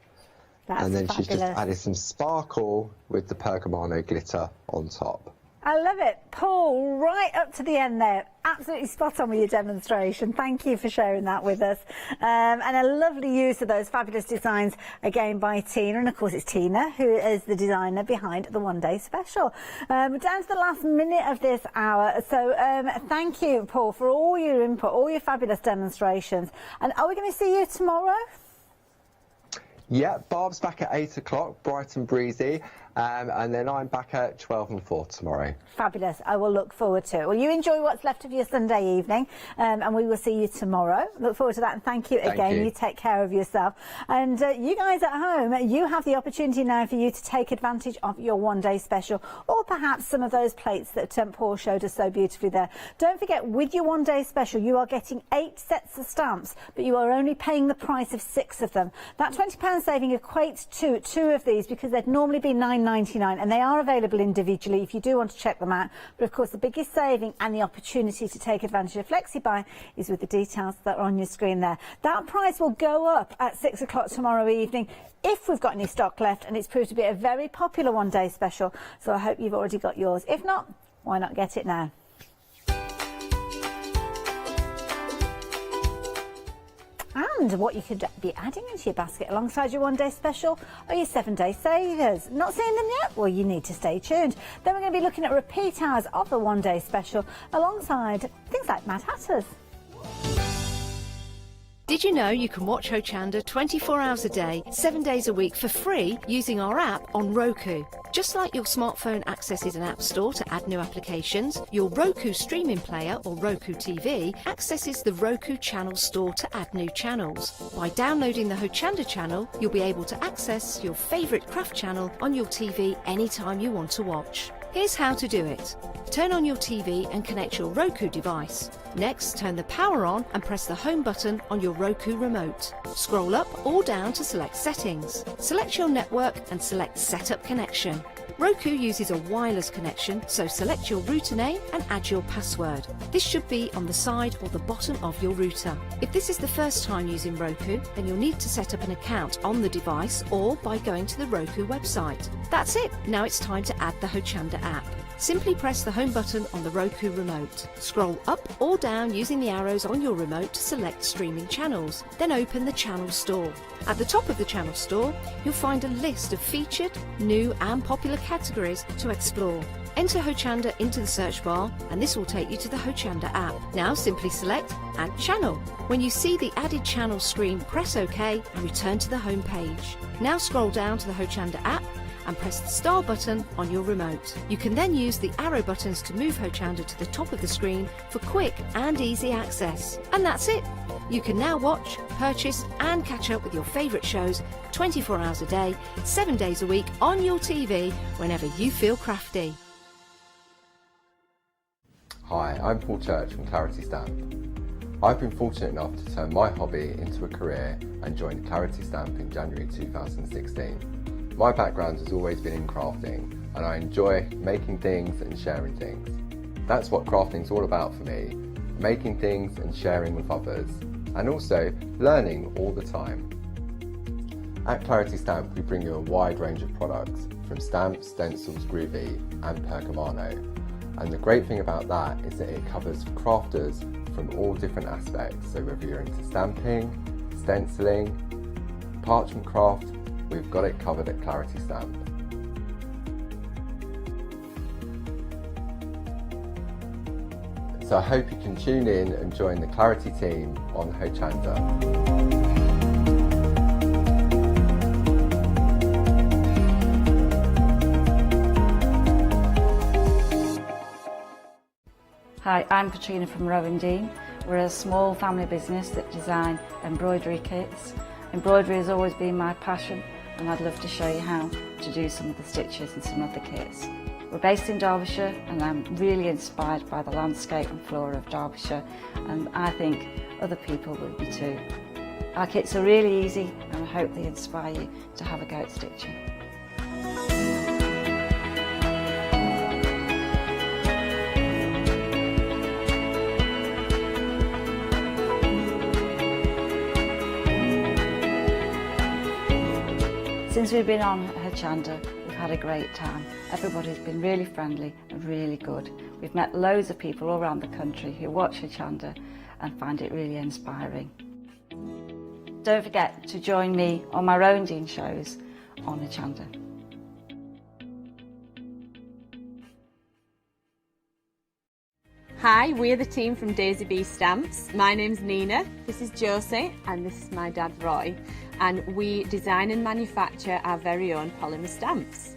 That's and then fabulous. She's just added some sparkle with the Pergamano glitter on top. I love it. Paul, right up to the end there. Absolutely spot on with your demonstration. Thank you for sharing that with us. And a lovely use of those fabulous designs, again, by Tina. And, of course, it's Tina who is the designer behind the one-day special. We're down to the last minute of this hour. So thank you, Paul, for all your input, all your fabulous demonstrations. And are we going to see you tomorrow? Yeah, Barb's back at 8 o'clock, bright and breezy, and then I'm back at 12 and 4 tomorrow. Fabulous. I will look forward to it. Well, you enjoy what's left of your Sunday evening, and we will see you tomorrow. Look forward to that, and thank you again. You take care of yourself. And you guys at home, you have the opportunity now for you to take advantage of your one-day special, or perhaps some of those plates that Paul showed us so beautifully there. Don't forget, with your one-day special, you are getting 8 sets of stamps, but you are only paying the price of 6 of them. That £20 saving equates to 2 of these, because they'd normally be £9.99, and they are available individually if you do want to check them out. But of course, the biggest saving and the opportunity to take advantage of FlexiBuy is with the details that are on your screen there. That price will go up at 6 o'clock tomorrow evening if we've got any stock left, and it's proved to be a very popular one-day special, so I hope you've already got yours. If not, why not get it now? And what you could be adding into your basket alongside your one-day special are your 7-day savers. Not seeing them yet? Well, you need to stay tuned. Then we're going to be looking at repeat hours of the one-day special alongside things like Mad Hatters. Did you know you can watch Hochanda 24 hours a day, 7 days a week for free using our app on Roku? Just like your smartphone accesses an app store to add new applications, your Roku streaming player or Roku TV accesses the Roku channel store to add new channels. By downloading the Hochanda channel, you'll be able to access your favourite craft channel on your TV anytime you want to watch. Here's how to do it. Turn on your TV and connect your Roku device. Next, turn the power on and press the home button on your Roku remote. Scroll up or down to select settings. Select your network and select setup connection. Roku uses a wireless connection, so select your router name and add your password. This should be on the side or the bottom of your router. If this is the first time using Roku, then you'll need to set up an account on the device or by going to the Roku website. That's it. Now it's time to add the Hochanda app. Simply press the home button on the Roku remote. Scroll up or down using the arrows on your remote to select streaming channels. Then open the channel store. At the top of the channel store, you'll find a list of featured, new and popular categories to explore. Enter Hochanda into the search bar and this will take you to the Hochanda app. Now simply select Add Channel. When you see the added channel screen, press OK and return to the home page. Now scroll down to the Hochanda app and press the star button on your remote. You can then use the arrow buttons to move Hochanda to the top of the screen for quick and easy access. And that's it. You can now watch, purchase and catch up with your favourite shows 24 hours a day, 7 days a week on your TV whenever you feel crafty. Hi, I'm Paul Church from Clarity Stamp. I've been fortunate enough to turn my hobby into a career and joined Clarity Stamp in January 2016. My background has always been in crafting and I enjoy making things and sharing things. That's what crafting's all about for me, making things and sharing with others, and also learning all the time. At Clarity Stamp we bring you a wide range of products from stamps, stencils, groovy and pergamano. And the great thing about that is that it covers crafters from all different aspects, so whether you're into stamping, stenciling, parchment craft, we've got it covered at Clarity Stamp. So I hope you can tune in and join the Clarity team on Hochanda. Hi, I'm Katrina from Rowan Dean. We're a small family business that design embroidery kits. Embroidery has always been my passion and I'd love to show you how to do some of the stitches and some of the kits. We're based in Derbyshire and I'm really inspired by the landscape and flora of Derbyshire, and I think other people will be too. Our kits are really easy and I hope they inspire you to have a go at stitching. Since we've been on Hochanda, we've had a great time. Everybody's been really friendly and really good. We've met loads of people all around the country who watch Hochanda and find it really inspiring. Don't forget to join me on my Rowan shows on Hochanda. Hi, we're the team from Daisy Bee Stamps. My name's Nina, this is Josie, and this is my dad Roy. And we design and manufacture our very own polymer stamps.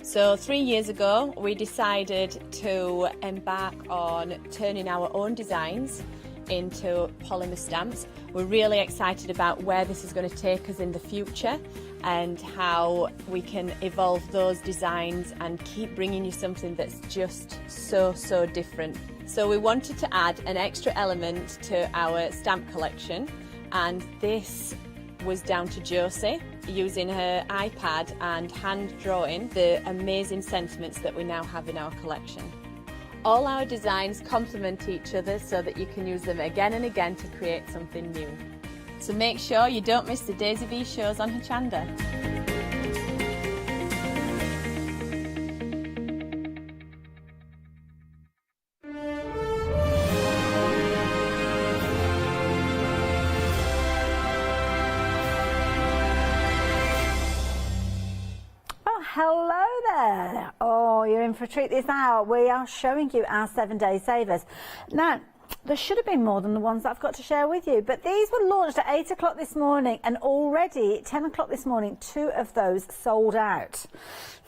So 3 years ago, we decided to embark on turning our own designs into polymer stamps. We're really excited about where this is going to take us in the future and how we can evolve those designs and keep bringing you something that's just so different. So we wanted to add an extra element to our stamp collection, and this was down to Josie using her iPad and hand drawing the amazing sentiments that we now have in our collection. All our designs complement each other so that you can use them again and again to create something new. So make sure you don't miss the Daisy Bee shows on Hochanda. Hello there. Oh, you're in for a treat this hour. We are showing you our 7-day savers. Now, there should have been more than the ones that I've got to share with you, but these were launched at 8 o'clock this morning, and already at 10 o'clock this morning, 2 of those sold out.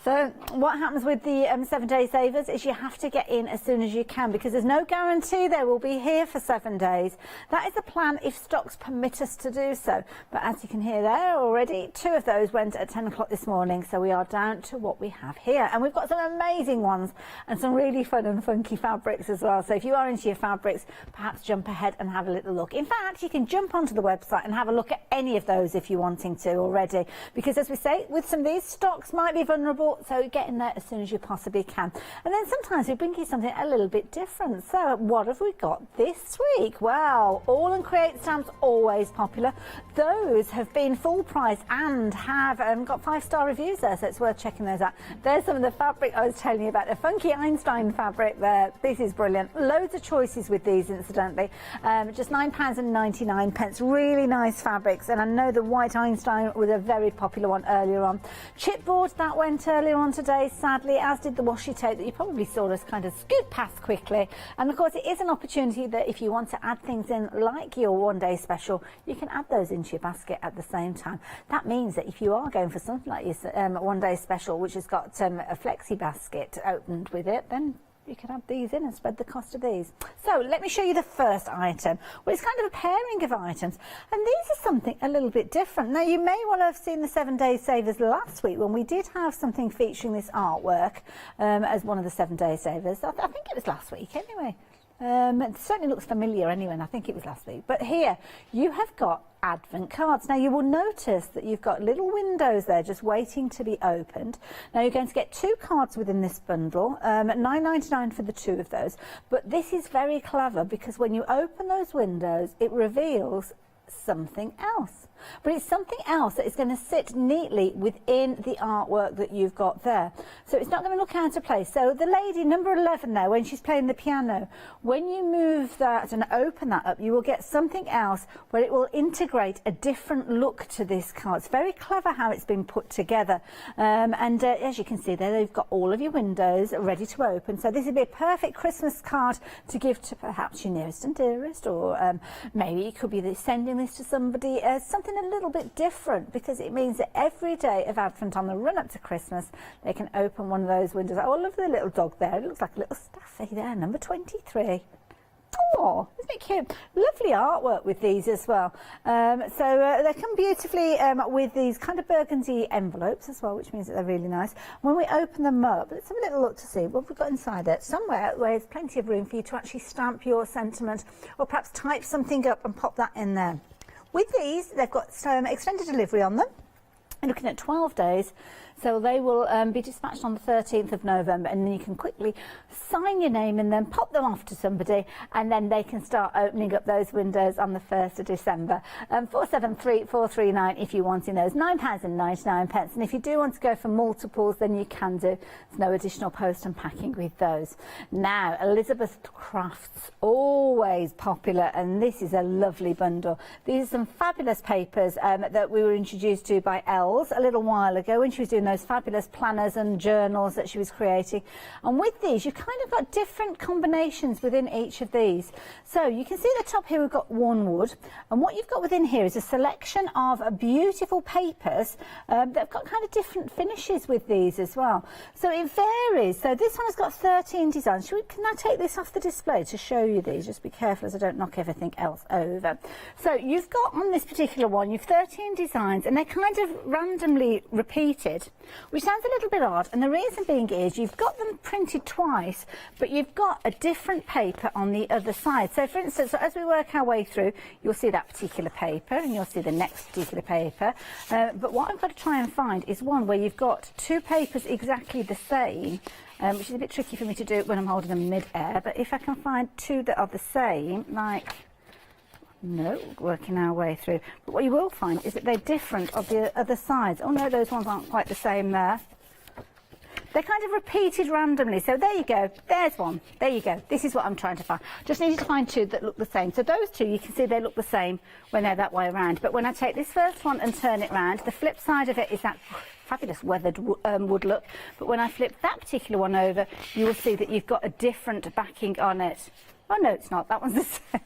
So what happens with the 7-day savers is you have to get in as soon as you can, because there's no guarantee they will be here for 7 days. That is the plan if stocks permit us to do so. But as you can hear there already, 2 of those went at 10 o'clock this morning. So we are down to what we have here. And we've got some amazing ones and some really fun and funky fabrics as well. So if you are into your fabrics, perhaps jump ahead and have a little look. In fact, you can jump onto the website and have a look at any of those if you're wanting to already. Because as we say, with some of these, stocks might be vulnerable. So get in there as soon as you possibly can. And then sometimes we bring you something a little bit different. So what have we got this week? Well, All and Create stamps, always popular. Those have been full price and have got 5-star reviews there, so it's worth checking those out. There's some of the fabric I was telling you about, the funky Einstein fabric there. This is brilliant. Loads of choices with these, incidentally. Just £9.99. Really nice fabrics, and I know the white Einstein was a very popular one earlier on. Chipboard, that went earlier on today, sadly, as did the washi tape that you probably saw us kind of scoot past quickly. And of course, it is an opportunity that if you want to add things in like your 1-day special, you can add those into your basket at the same time. That means that if you are going for something like your 1-day special, which has got a flexi basket opened with it, then you can add these in and spread the cost of these. So let me show you the first item. Well, it's kind of a pairing of items, and these are something a little bit different. Now, you may well have seen the 7-day savers last week when we did have something featuring this artwork as one of the 7-day savers. I think it was last week anyway. It certainly looks familiar anyway, and I think it was last week. But here you have got Advent cards. Now, you will notice that you've got little windows there just waiting to be opened. Now, you're going to get 2 cards within this bundle, at £9.99 for the 2 of those. But this is very clever, because when you open those windows, it reveals something else. But it's something else that is going to sit neatly within the artwork that you've got there. So it's not going to look out of place. So the lady, number 11 there, when she's playing the piano, when you move that and open that up, you will get something else where it will integrate a different look to this card. It's very clever how it's been put together. As you can see there, they've got all of your windows ready to open. So this would be a perfect Christmas card to give to perhaps your nearest and dearest, or maybe it could be sending this to somebody as something a little bit different, because it means that every day of Advent on the run up to Christmas, they can open one of those windows. Oh, I love the little dog there. It looks like a little Staffy there, number 23. Oh, isn't it cute? Lovely artwork with these as well. They come beautifully with these kind of burgundy envelopes as well, which means that they're really nice. When we open them up, let's have a little look to see what we've got inside it. Somewhere where there's plenty of room for you to actually stamp your sentiment, or perhaps type something up and pop that in there. With these, they've got some extended delivery on them. You're looking at 12 days, So they will be dispatched on the 13th of November, and then you can quickly sign your name in them, pop them off to somebody, and then they can start opening up those windows on the 1st of December. 473439 if you're wanting those, £9.99, and if you do want to go for multiples, then you can do. There's no additional post and packing with those. Now, Elizabeth Crafts, always popular, and this is a lovely bundle. These are some fabulous papers that we were introduced to by Els a little while ago when she was doing those fabulous planners and journals that she was creating. And with these, you've kind of got different combinations within each of these. So you can see at the top here we've got worn wood, and what you've got within here is a selection of beautiful papers that have got kind of different finishes with these as well. So it varies. So this one has got 13 designs. Can I take this off the display to show you these? Just be careful as I don't knock everything else over. So you've got on this particular one, you've 13 designs, and they're kind of randomly repeated, which sounds a little bit odd, and the reason being is you've got them printed twice, but you've got a different paper on the other side. So for instance, as we work our way through, you'll see that particular paper and you'll see the next particular paper, but what I've got to try and find is one where you've got two papers exactly the same, which is a bit tricky for me to do when I'm holding them mid-air, but if I can find two that are the same, like, no, working our way through. But what you will find is that they're different of the other sides. Oh no, those ones aren't quite the same there. They're kind of repeated randomly. So there you go. There's one. There you go. This is what I'm trying to find. Just needed to find two that look the same. So those two, you can see they look the same when they're that way around. But when I take this first one and turn it round, the flip side of it is that fabulous weathered wood look. But when I flip that particular one over, you will see that you've got a different backing on it. Oh no, it's not. That one's the same.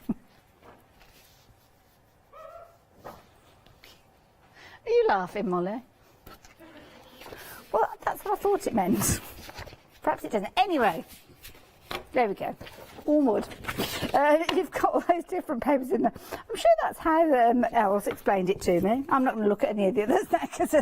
Are you laughing, Molly? Well, that's what I thought it meant. Perhaps it doesn't. Anyway, there we go. All wood. You've got all those different papers in there. I'm sure that's how Els explained it to me. I'm not going to look at any of the others because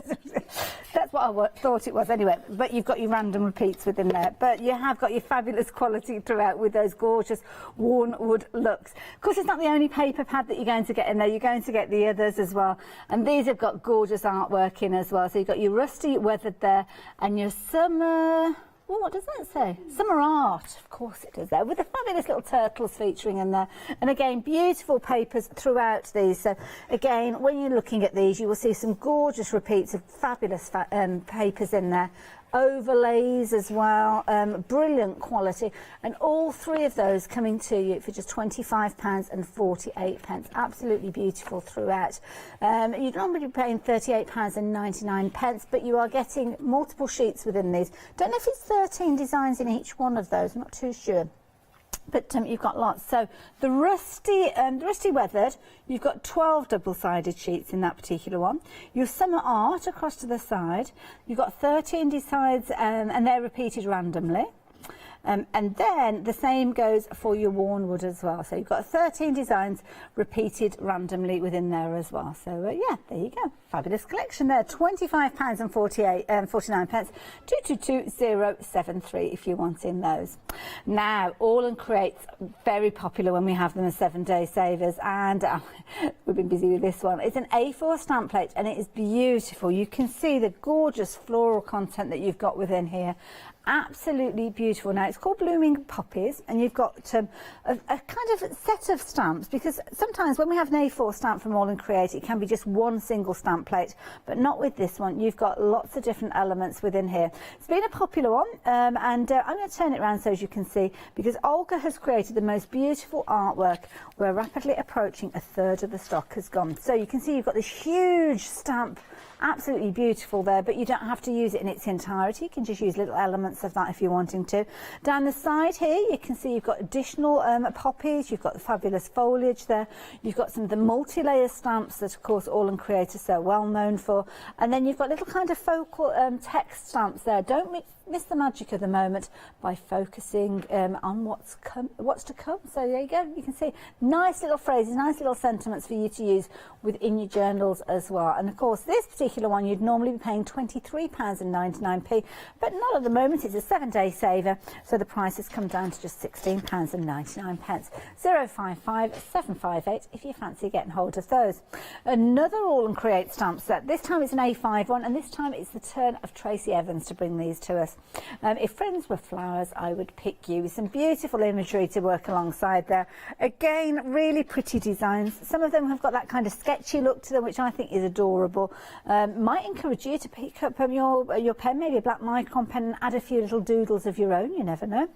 that's what I thought it was anyway. But you've got your random repeats within there. But you have got your fabulous quality throughout with those gorgeous worn wood looks. Of course, it's not the only paper pad that you're going to get in there. You're going to get the others as well. And these have got gorgeous artwork in as well. So you've got your rusty weathered there and your summer... Well, what does that say? Summer art, of course it does there, with the fabulous little turtles featuring in there. And again, beautiful papers throughout these. So again, when you're looking at these, you will see some gorgeous repeats of fabulous papers in there. Overlays as well, brilliant quality, and all three of those coming to you for just £25.48. Absolutely beautiful throughout. You'd normally be paying £38.99, but you are getting multiple sheets within these. Don't know if it's 13 designs in each one of those, I'm not too sure. But you've got lots. So the rusty weathered, you've got 12 double-sided sheets in that particular one. Your summer art across to the side, you've got 13 designs, and they're repeated randomly. And then the same goes for your worn wood as well. So you've got 13 designs repeated randomly within there as well. So yeah, there you go. Fabulous collection there. £25.49, 222073 if you want in those. Now, All and Create's very popular when we have them as 7-day savers, and we've been busy with this one. It's an A4 stamp plate and it is beautiful. You can see the gorgeous floral content that you've got within here. Absolutely beautiful. Now it's called Blooming Poppies, and you've got a kind of set of stamps, because sometimes when we have an A4 stamp from All and Create, it can be just one single stamp plate, but not with this one. You've got lots of different elements within here. It's been a popular one, and I'm going to turn it around so as you can see, because Olga has created the most beautiful artwork. We're rapidly approaching a third of the stock has gone. So you can see you've got this huge stamp, absolutely beautiful there, but you don't have to use it in its entirety. You can just use little elements of that if you're wanting to. Down the side here, you can see you've got additional poppies, you've got the fabulous foliage there, you've got some of the multi-layer stamps that, of course, All and Create are so well known for, and then you've got little kind of focal text stamps there. Don't miss the magic of the moment by focusing on what's to come. So there you go. You can see nice little phrases, nice little sentiments for you to use within your journals as well. And of course, this particular one you'd normally be paying £23.99, but not at the moment. is a 7-day saver, so the price has come down to just £16.99. 055 758 if you fancy getting hold of those. Another All and Create stamp set. This time it's an A5 one, and this time it's the turn of Tracy Evans to bring these to us. If friends were flowers, I would pick you. Some beautiful imagery to work alongside there. Again, really pretty designs. Some of them have got that kind of sketchy look to them, which I think is adorable. Might encourage you to pick up your pen, maybe a black micron pen, and add a few little doodles of your own. You never know.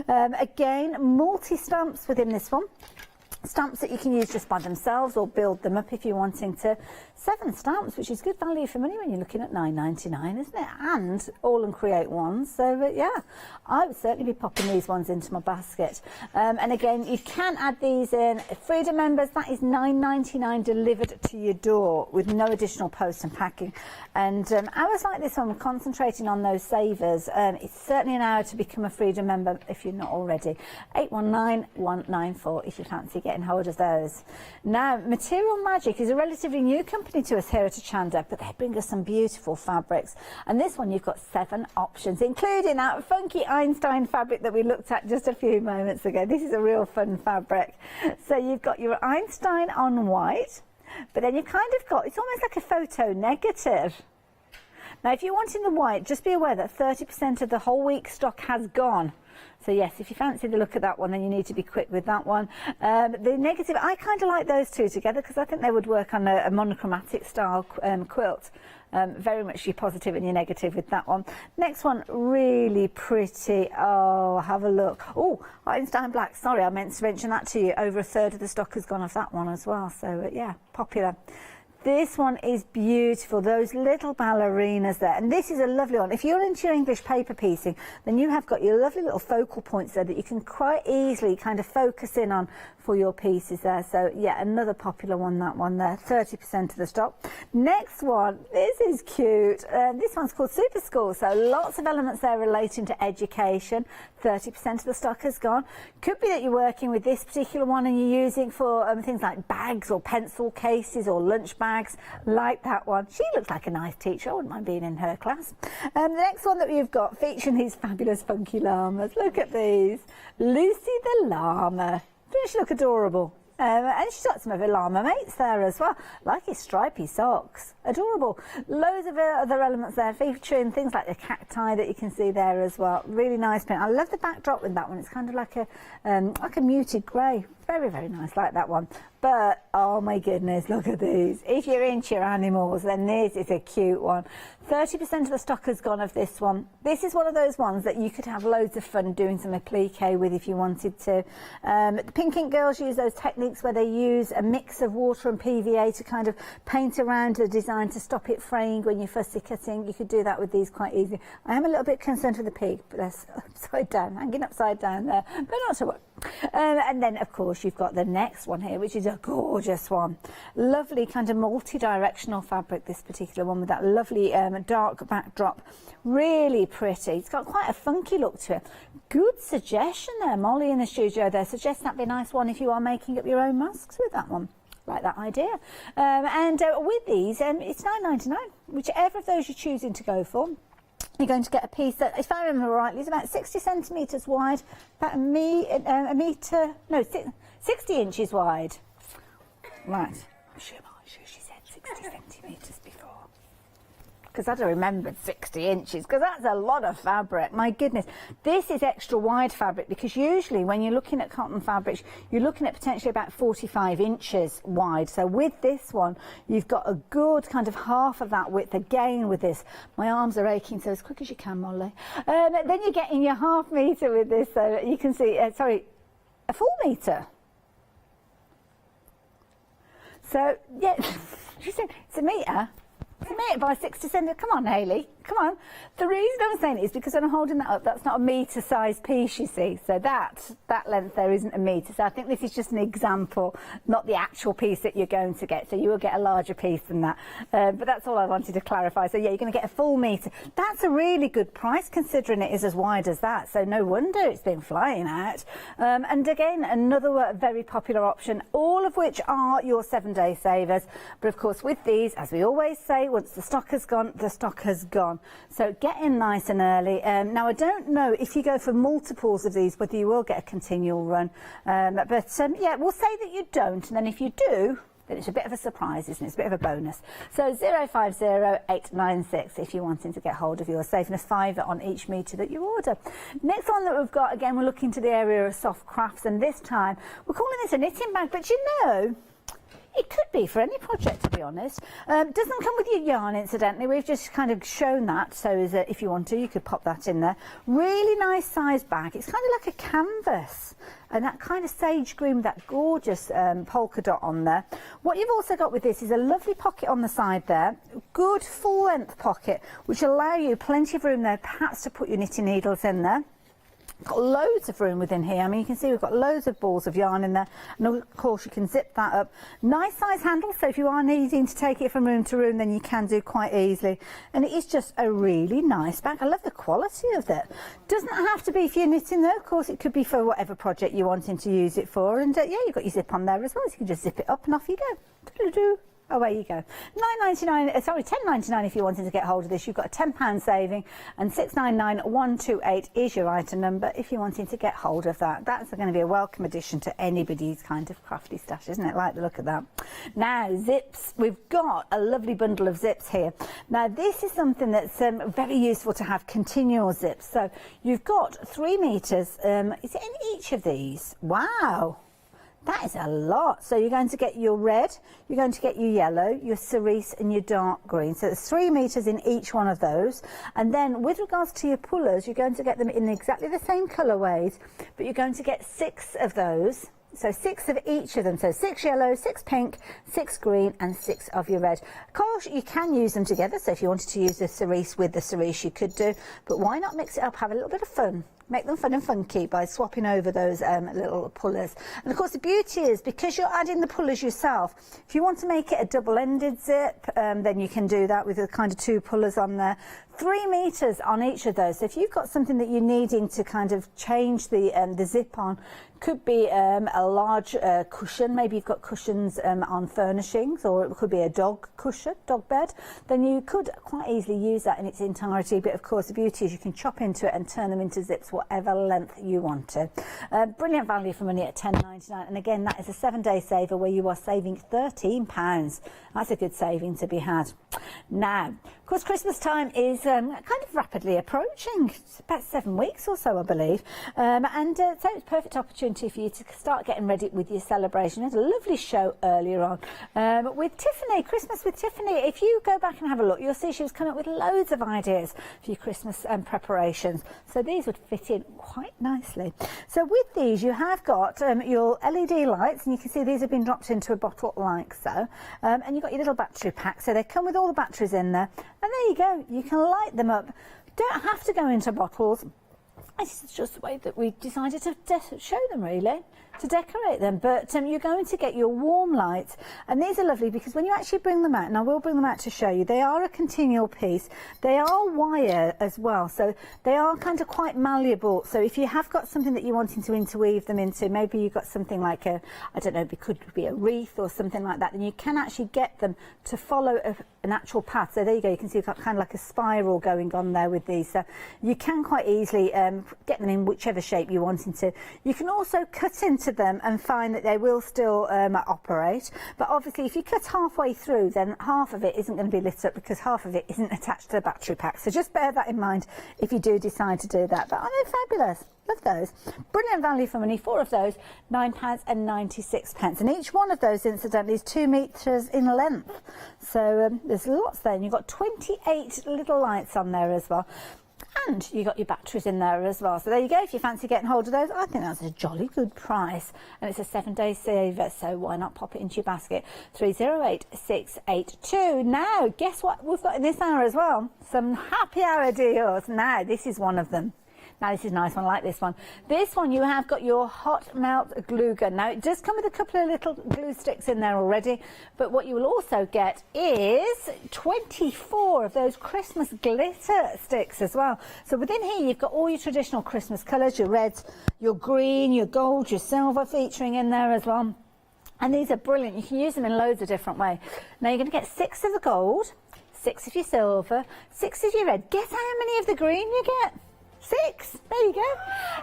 Again, multi-stamps within this one. Stamps that you can use just by themselves or build them up if you're wanting to. 7 stamps, which is good value for money when you're looking at £9.99, isn't it? And All and Create ones. So, yeah, I would certainly be popping these ones into my basket. And again, you can add these in. Freedom members, that is £9.99 delivered to your door with no additional post and packing. And hours like this one, concentrating on those savers. It's certainly an hour to become a Freedom member if you're not already. 819194 if you fancy getting hold of those. Now, Material Magic is a relatively new company to us here at Hochanda, but they bring us some beautiful fabrics. And this one, you've got 7 options, including that funky Einstein fabric that we looked at just a few moments ago. This is a real fun fabric. So you've got your Einstein on white, but then you've kind of got, it's almost like a photo negative. Now, if you're wanting the white, just be aware that 30% of the whole week stock has gone. So yes, if you fancy the look of that one, then you need to be quick with that one. The negative, I kind of like those two together because I think they would work on a monochromatic style quilt. Very much your positive and your negative with that one. Next one, really pretty. Oh, have a look. Oh, Einstein Black. Sorry, I meant to mention that to you. Over a third of the stock has gone off that one as well. So yeah, popular. This one is beautiful, those little ballerinas there, and this is a lovely one. If you're into your English paper piecing, then you have got your lovely little focal points there that you can quite easily kind of focus in on for your pieces there. So yeah, another popular one, that one there, 30% of the stock. Next one, this is cute. This one's called Super School, so lots of elements there relating to education. 30% of the stock has gone. Could be that you're working with this particular one and you're using for things like bags or pencil cases or lunch bags, like that one. She looks like a nice teacher. I wouldn't mind being in her class. The next one that we've got featuring these fabulous funky llamas. Look at these. Lucy the llama. Doesn't she look adorable? And she's got some of her llama mates there as well, like his stripy socks. Adorable. Loads of other elements there, featuring things like the cacti that you can see there as well. Really nice print. I love the backdrop with that one. It's kind of like a muted grey. Very, very nice, like that one. But, oh my goodness, look at these. If you're into your animals, then this is a cute one. 30% of the stock has gone of this one. This is one of those ones that you could have loads of fun doing some applique with if you wanted to. The Pink Ink girls use those techniques where they use a mix of water and PVA to kind of paint around the design to stop it fraying when you're fussy cutting. You could do that with these quite easily. I am a little bit concerned with the pig, but that's upside down, hanging upside down there, but not to worry. And then, of course, you've got the next one here, which is a gorgeous one. Lovely kind of multi-directional fabric, this particular one, with that lovely dark backdrop. Really pretty. It's got quite a funky look to it. Good suggestion there, Molly in the studio there. Suggests that'd be a nice one if you are making up your own masks with that one. Like that idea. And with these, it's £9.99, whichever of those you're choosing to go for. You're going to get a piece that, if I remember rightly, is about 60 centimetres wide, about 60 inches wide. Right. I'm sure she said 60 centimetres before. Because I'd have remembered 60 inches, because that's a lot of fabric. My goodness. This is extra wide fabric, because usually when you're looking at cotton fabrics, you're looking at potentially about 45 inches wide. So with this one, you've got a good kind of half of that width again with this. My arms are aching, so as quick as you can, Molly. Then you're getting your ½ metre with this, so you can see, sorry, a full metre. So, yeah, she said, it's a metre. It's a metre by 60 centimetres. Come on, Hayley. Come on. The reason I'm saying it is because when I'm holding that up, that's not a metre-sized piece, you see. So that length there isn't a metre. So I think this is just an example, not the actual piece that you're going to get. So you will get a larger piece than that. But that's all I wanted to clarify. So, yeah, you're going to get a full metre. That's a really good price, considering it is as wide as that. So no wonder it's been flying out. And again, another very popular option, all of which are your 7-day savers. But, of course, with these, as we always say, once the stock has gone, the stock has gone. So get in nice and early. Now I don't know if you go for multiples of these whether you will get a continual run, but yeah, we'll say that you don't, and then if you do, then it's a bit of a surprise, isn't it? It's a bit of a bonus. So 050896 if you're wanting to get hold of yours, saving a £5 on each metre that you order. Next one that we've got, again, we're looking to the area of soft crafts, and this time we're calling this a knitting bag, but you know, it could be for any project, to be honest. Doesn't come with your yarn, incidentally. We've just kind of shown that, so if you want to, you could pop that in there. Really nice size bag. It's kind of like a canvas, and that kind of sage green with that gorgeous polka dot on there. What you've also got with this is a lovely pocket on the side there. Good full-length pocket, which will allow you plenty of room there, perhaps to put your knitting needles in there. Got loads of room within here. I mean, you can see we've got loads of balls of yarn in there, and of course you can zip that up. Nice size handle, so if you are needing to take it from room to room, then you can do quite easily. And it is just a really nice bag. I love the quality of it. Doesn't have to be for your knitting though. Of course, it could be for whatever project you're wanting to use it for. And yeah, you've got your zip on there as well, so you can just zip it up and off you go. Doo-doo-doo. Away you go. £10.99 if you're wanting to get hold of this. You've got a £10 saving, and 699128 is your item number if you're wanting to get hold of that. That's going to be a welcome addition to anybody's kind of crafty stash, isn't it? Like the look of that. Now, zips. We've got a lovely bundle of zips here. Now, this is something that's very useful to have continual zips. So you've got 3 metres. Is it in each of these? Wow. That is a lot. So you're going to get your red, you're going to get your yellow, your cerise and your dark green. So there's 3 metres in each one of those. And then with regards to your pullers, you're going to get them in exactly the same colourways, but you're going to get 6 of those. So 6 of each of them. So 6 yellow, 6 pink, 6 green and 6 of your red. Of course, you can use them together. So if you wanted to use the cerise with the cerise, you could do. But why not mix it up, have a little bit of fun? Make them fun and funky by swapping over those little pullers. And of course, the beauty is, because you're adding the pullers yourself, if you want to make it a double-ended zip, then you can do that with the kind of 2 pullers on there. 3 metres on each of those. So if you've got something that you're needing to kind of change the zip on, could be a large cushion. Maybe you've got cushions on furnishings, or it could be a dog cushion, dog bed. Then you could quite easily use that in its entirety. But of course, the beauty is you can chop into it and turn them into zips whatever length you want to. Brilliant value for money at £10.99. And again, that is a 7-day saver where you are saving £13. That's a good saving to be had. Now, of course, Christmas time is kind of rapidly approaching. It's about 7 weeks or so, I believe. So it's a perfect opportunity for you to start getting ready with your celebration. We had a lovely show earlier on with Tiffany, Christmas with Tiffany. If you go back and have a look, you'll see she was coming up with loads of ideas for your Christmas preparations. So these would fit in quite nicely. So with these, you have got your LED lights, and you can see these have been dropped into a bottle like so. And you've got your little battery pack. So they come with all the batteries in there. And there you go. You can light them up. Don't have to go into bottles. This is just the way that we decided to show them, really, to decorate them. But you're going to get your warm lights, and these are lovely because when you actually bring them out, and I will bring them out to show you, they are a continual piece. They are wire as well, so they are kind of quite malleable. So if you have got something that you're wanting to interweave them into, maybe you've got something like a, I don't know, it could be a wreath or something like that, then you can actually get them to follow an actual path. So there you go, you can see you've got kind of like a spiral going on there with these. So you can quite easily get them in whichever shape you're wanting to. You can also cut into them and find that they will still operate, but obviously if you cut halfway through, then half of it isn't going to be lit up because half of it isn't attached to the battery pack. So just bear that in mind if you do decide to do that. But aren't they fabulous? Love those. Brilliant value for money. 4 of those, £9.96. And each one of those, incidentally, is 2 metres in length. So there's lots there. And you've got 28 little lights on there as well. And you got your batteries in there as well. So there you go. If you fancy getting hold of those, I think that's a jolly good price. And it's a 7-day saver, so why not pop it into your basket? 308682. Now, guess what we've got in this hour as well? Some happy hour deals. Now, this is one of them. Now, this is a nice one. I like this one. This one, you have got your hot melt glue gun. Now, it does come with a couple of little glue sticks in there already, but what you will also get is 24 of those Christmas glitter sticks as well. So within here, you've got all your traditional Christmas colours, your reds, your green, your gold, your silver featuring in there as well. And these are brilliant. You can use them in loads of different ways. Now, you're going to get 6 of the gold, 6 if you're silver, 6 if you're red. Guess how many of the green you get? 6. There you go.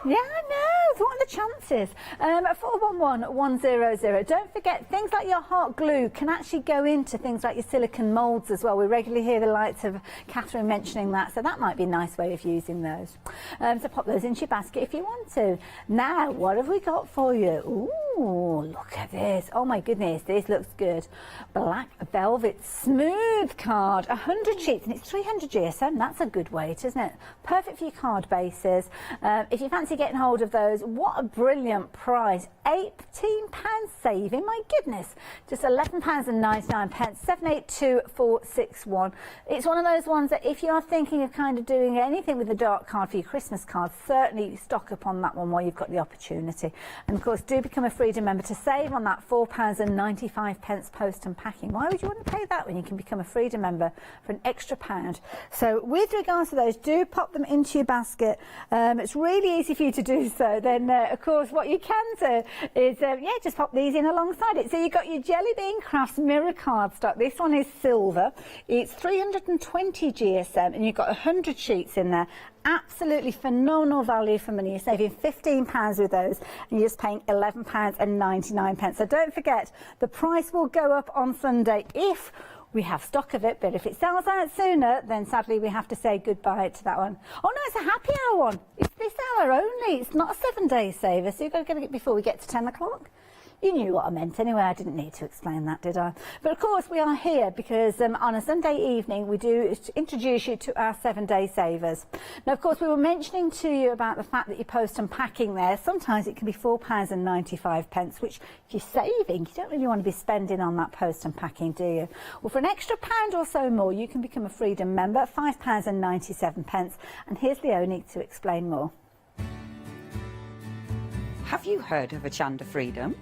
Yeah, I know. What are the chances? 411100. Don't forget, things like your hot glue can actually go into things like your silicone moulds as well. We regularly hear the likes of Catherine mentioning that, so that might be a nice way of using those. So pop those into your basket if you want to. Now, what have we got for you? Ooh, look at this. Oh my goodness, this looks good. Black velvet smooth card, 100 sheets, and it's 300 GSM. That's a good weight, isn't it? Perfect for your card bases. If you fancy getting hold of those, what a brilliant price. £18 saving, my goodness. Just £11.99, 782461. It's one of those ones that if you are thinking of kind of doing anything with the dark card for your Christmas card, certainly stock up on that one while you've got the opportunity. And of course, do become a Freedom member to save on that £4.95 post and packing. Why would you want to pay that when you can become a Freedom member for an extra £1? So with regards to those, do pop them into your basket. It's really easy for you to do so. Then, of course, what you can do is, just pop these in alongside it. So you've got your Jelly Bean Crafts mirror cardstock. This one is silver. It's 320 GSM, and you've got 100 sheets in there. Absolutely phenomenal value for money. You're saving £15 with those, and you're just paying £11.99. So don't forget, the price will go up on Sunday if we have stock of it, but if it sells out sooner, then sadly we have to say goodbye to that one. Oh no, it's a happy hour one. It's this hour only. It's not a 7-day saver, so you've got to get it before we get to 10 o'clock. You knew what I meant anyway. I didn't need to explain that, did I? But of course we are here because on a Sunday evening we do introduce you to our 7-day savers. Now of course we were mentioning to you about the fact that you post and packing there. Sometimes it can be £4.95, which if you're saving, you don't really want to be spending on that post and packing, do you? Well, for an extra £1 or so more, you can become a Freedom member, £5.97. And here's Leonie to explain more. Have you heard of Hochanda Freedom?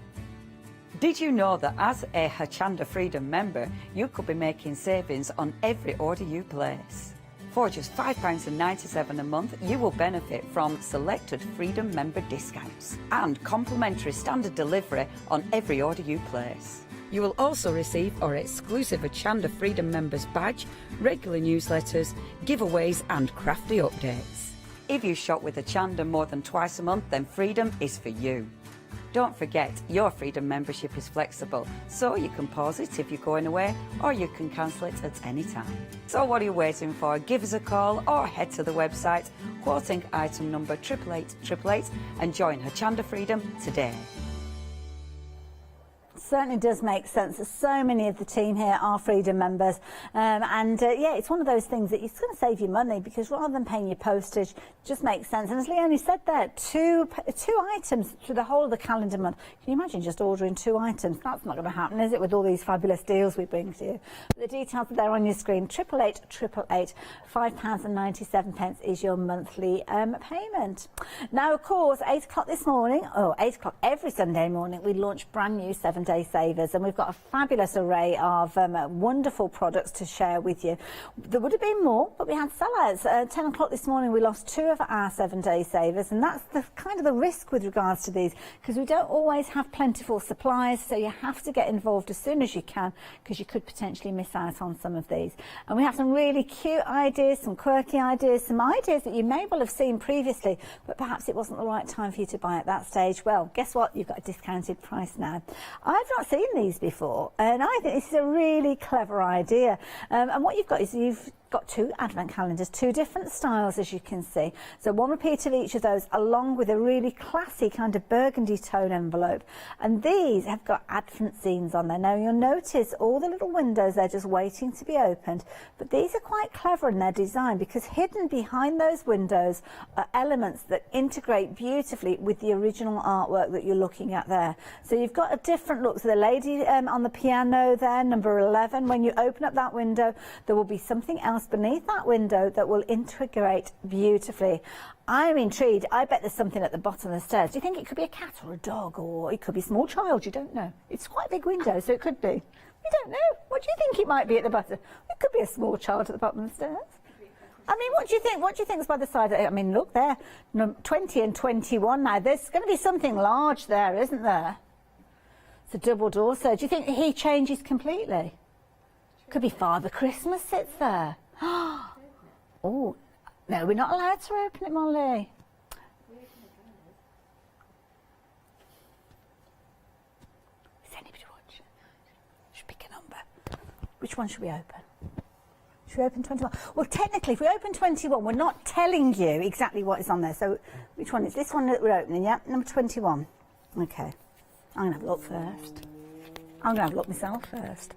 Did you know that as a Hochanda Freedom member, you could be making savings on every order you place? For just £5.97 a month, you will benefit from selected Freedom member discounts and complimentary standard delivery on every order you place. You will also receive our exclusive Hochanda Freedom members badge, regular newsletters, giveaways and crafty updates. If you shop with Hochanda more than twice a month, then Freedom is for you. Don't forget, your Freedom membership is flexible, so you can pause it if you're going away, or you can cancel it at any time. So what are you waiting for? Give us a call or head to the website, quoting item number 88888, and join Hochanda Freedom today. Certainly does make sense. So many of the team here are Freedom members, it's one of those things that it's going to save you money, because rather than paying your postage, it just makes sense. And as Leonie said there, two items through the whole of the calendar month. Can you imagine just ordering 2 items? That's not going to happen, is it, with all these fabulous deals we bring to you? But the details are there on your screen. 88888, £5.97 is your monthly payment. Now, of course, 8 o'clock this morning, 8 o'clock every Sunday morning, we launch brand new 7-day savers, and we've got a fabulous array of wonderful products to share with you. There would have been more, but we had sellouts. 10 o'clock this morning we lost 2 of our 7-day savers, and that's the kind of the risk with regards to these, because we don't always have plentiful supplies, so you have to get involved as soon as you can, because you could potentially miss out on some of these. And we have some really cute ideas, some quirky ideas, some ideas that you may well have seen previously, but perhaps it wasn't the right time for you to buy at that stage. Well, guess what? You've got a discounted price now. I've not seen these before, and I think this is a really clever idea. And what you've got is you've got 2 advent calendars, 2 different styles, as you can see. So 1 repeat of each of those, along with a really classy kind of burgundy tone envelope. And these have got advent scenes on there. Now you'll notice all the little windows, they're just waiting to be opened. But these are quite clever in their design, because hidden behind those windows are elements that integrate beautifully with the original artwork that you're looking at there. So you've got a different look. So the lady on the piano there, number 11, when you open up that window, there will be something else beneath that window that will integrate beautifully. I'm intrigued. I bet there's something at the bottom of the stairs. Do you think it could be a cat or a dog, or it could be a small child? You don't know. It's quite a big window, so it could be. You don't know. What do you think it might be at the bottom? It could be a small child at the bottom of the stairs. I mean, what do you think? What do you think is by the side? I mean, look there, 20 and 21 now. There's going to be something large there, isn't there? It's a double door, so do you think he changes completely? Could be Father Christmas sits there. Oh, no, we're not allowed to open it, Molly. Is anybody watching? Should pick a number. Which one should we open? Should we open 21? Well, technically, if we open 21, we're not telling you exactly what is on there. So, which one is this one that we're opening? Yeah, number 21. Okay. I'm going to have a look first. I'm going to have a look myself first.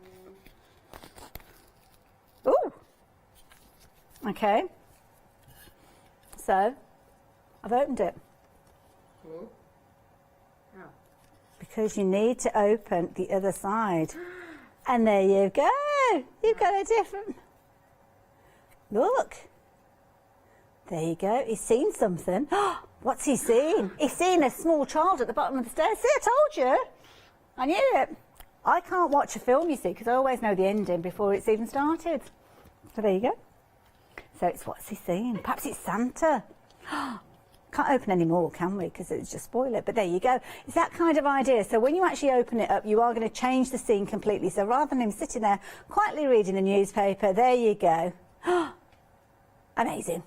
Ooh. Okay. So, I've opened it. Because you need to open the other side. And there you go. You've got a different... Look. There you go. He's seen something. What's he seen? He's seen a small child at the bottom of the stairs. See, I told you. I knew it. I can't watch a film, you see, because I always know the ending before it's even started. So there you go. So it's what's he seen? Perhaps it's Santa. Can't open any more, can we? Because it's just spoil it. But there you go. It's that kind of idea. So when you actually open it up, you are going to change the scene completely. So rather than him sitting there quietly reading the newspaper, there you go. Amazing.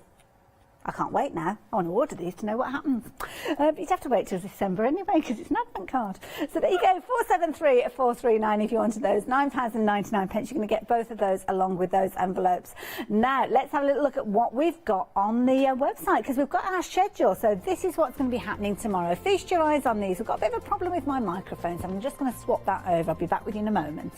I can't wait now. I want to order these to know what happens. You'd have to wait till December anyway, because it's an advent card. So there you go, 473-439 if you wanted those. £9.99. You're going to get both of those along with those envelopes. Now, let's have a little look at what we've got on the website, because we've got our schedule. So this is what's going to be happening tomorrow. Feast your eyes on these. We've got a bit of a problem with my microphone, so I'm just going to swap that over. I'll be back with you in a moment.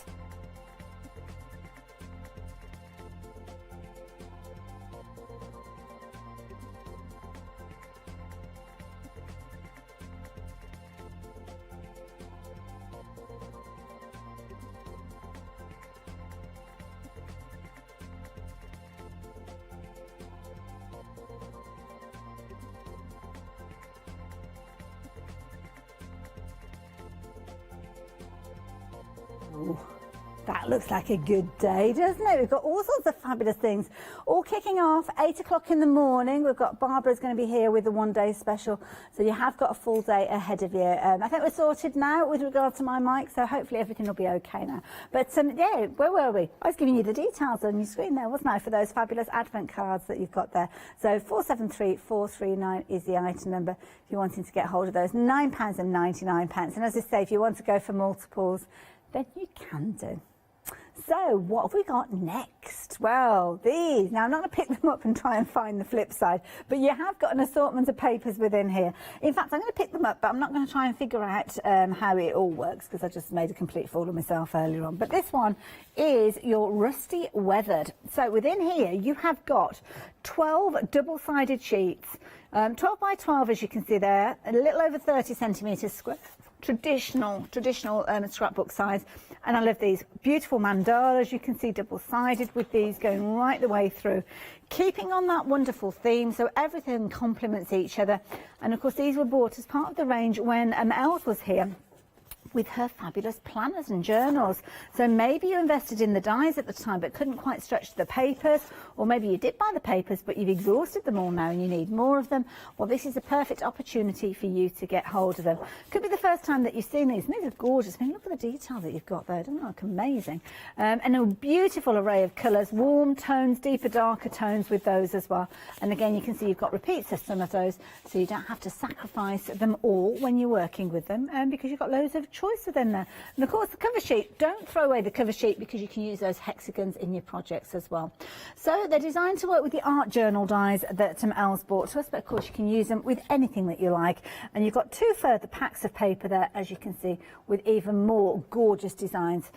Ooh, that looks like a good day, doesn't it? We've got all sorts of fabulous things all kicking off 8 o'clock in the morning. We've got Barbara's going to be here with the one-day special, so you have got a full day ahead of you. I think we're sorted now with regard to my mic, so hopefully everything will be okay now. But yeah, where were we? I was giving you the details on your screen there, wasn't I, for those fabulous advent cards that you've got there. So 473-439 is the item number if you're wanting to get hold of those. £9.99. And as I say, if you want to go for multiples, then you can do. So what have we got next? Well, these. Now, I'm not going to pick them up and try and find the flip side, but you have got an assortment of papers within here. In fact, I'm going to pick them up, but I'm not going to try and figure out how it all works, because I just made a complete fool of myself earlier on. But this one is your rusty weathered. So within here, you have got 12 double-sided sheets, 12 by 12, as you can see there, a little over 30 centimetres square. Traditional scrapbook size, and I love these beautiful mandalas. You can see double-sided with these going right the way through, keeping on that wonderful theme, so everything complements each other. And of course, these were bought as part of the range when Els was here with her fabulous planners and journals. So maybe you invested in the dies at the time but couldn't quite stretch the papers, or maybe you did buy the papers but you've exhausted them all now and you need more of them. Well, this is a perfect opportunity for you to get hold of them. Could be the first time that you've seen these, and these are gorgeous. I mean, look at the detail that you've got there. Doesn't that look amazing? And a beautiful array of colours, warm tones, deeper, darker tones with those as well. And again, you can see you've got repeats of some of those, so you don't have to sacrifice them all when you're working with them, because you've got loads of choice within there. And of course, the cover sheet, don't throw away the cover sheet, because you can use those hexagons in your projects as well. So they're designed to work with the art journal dies that Els bought to us, but of course you can use them with anything that you like. And you've got 2 further packs of paper there, as you can see, with even more gorgeous designs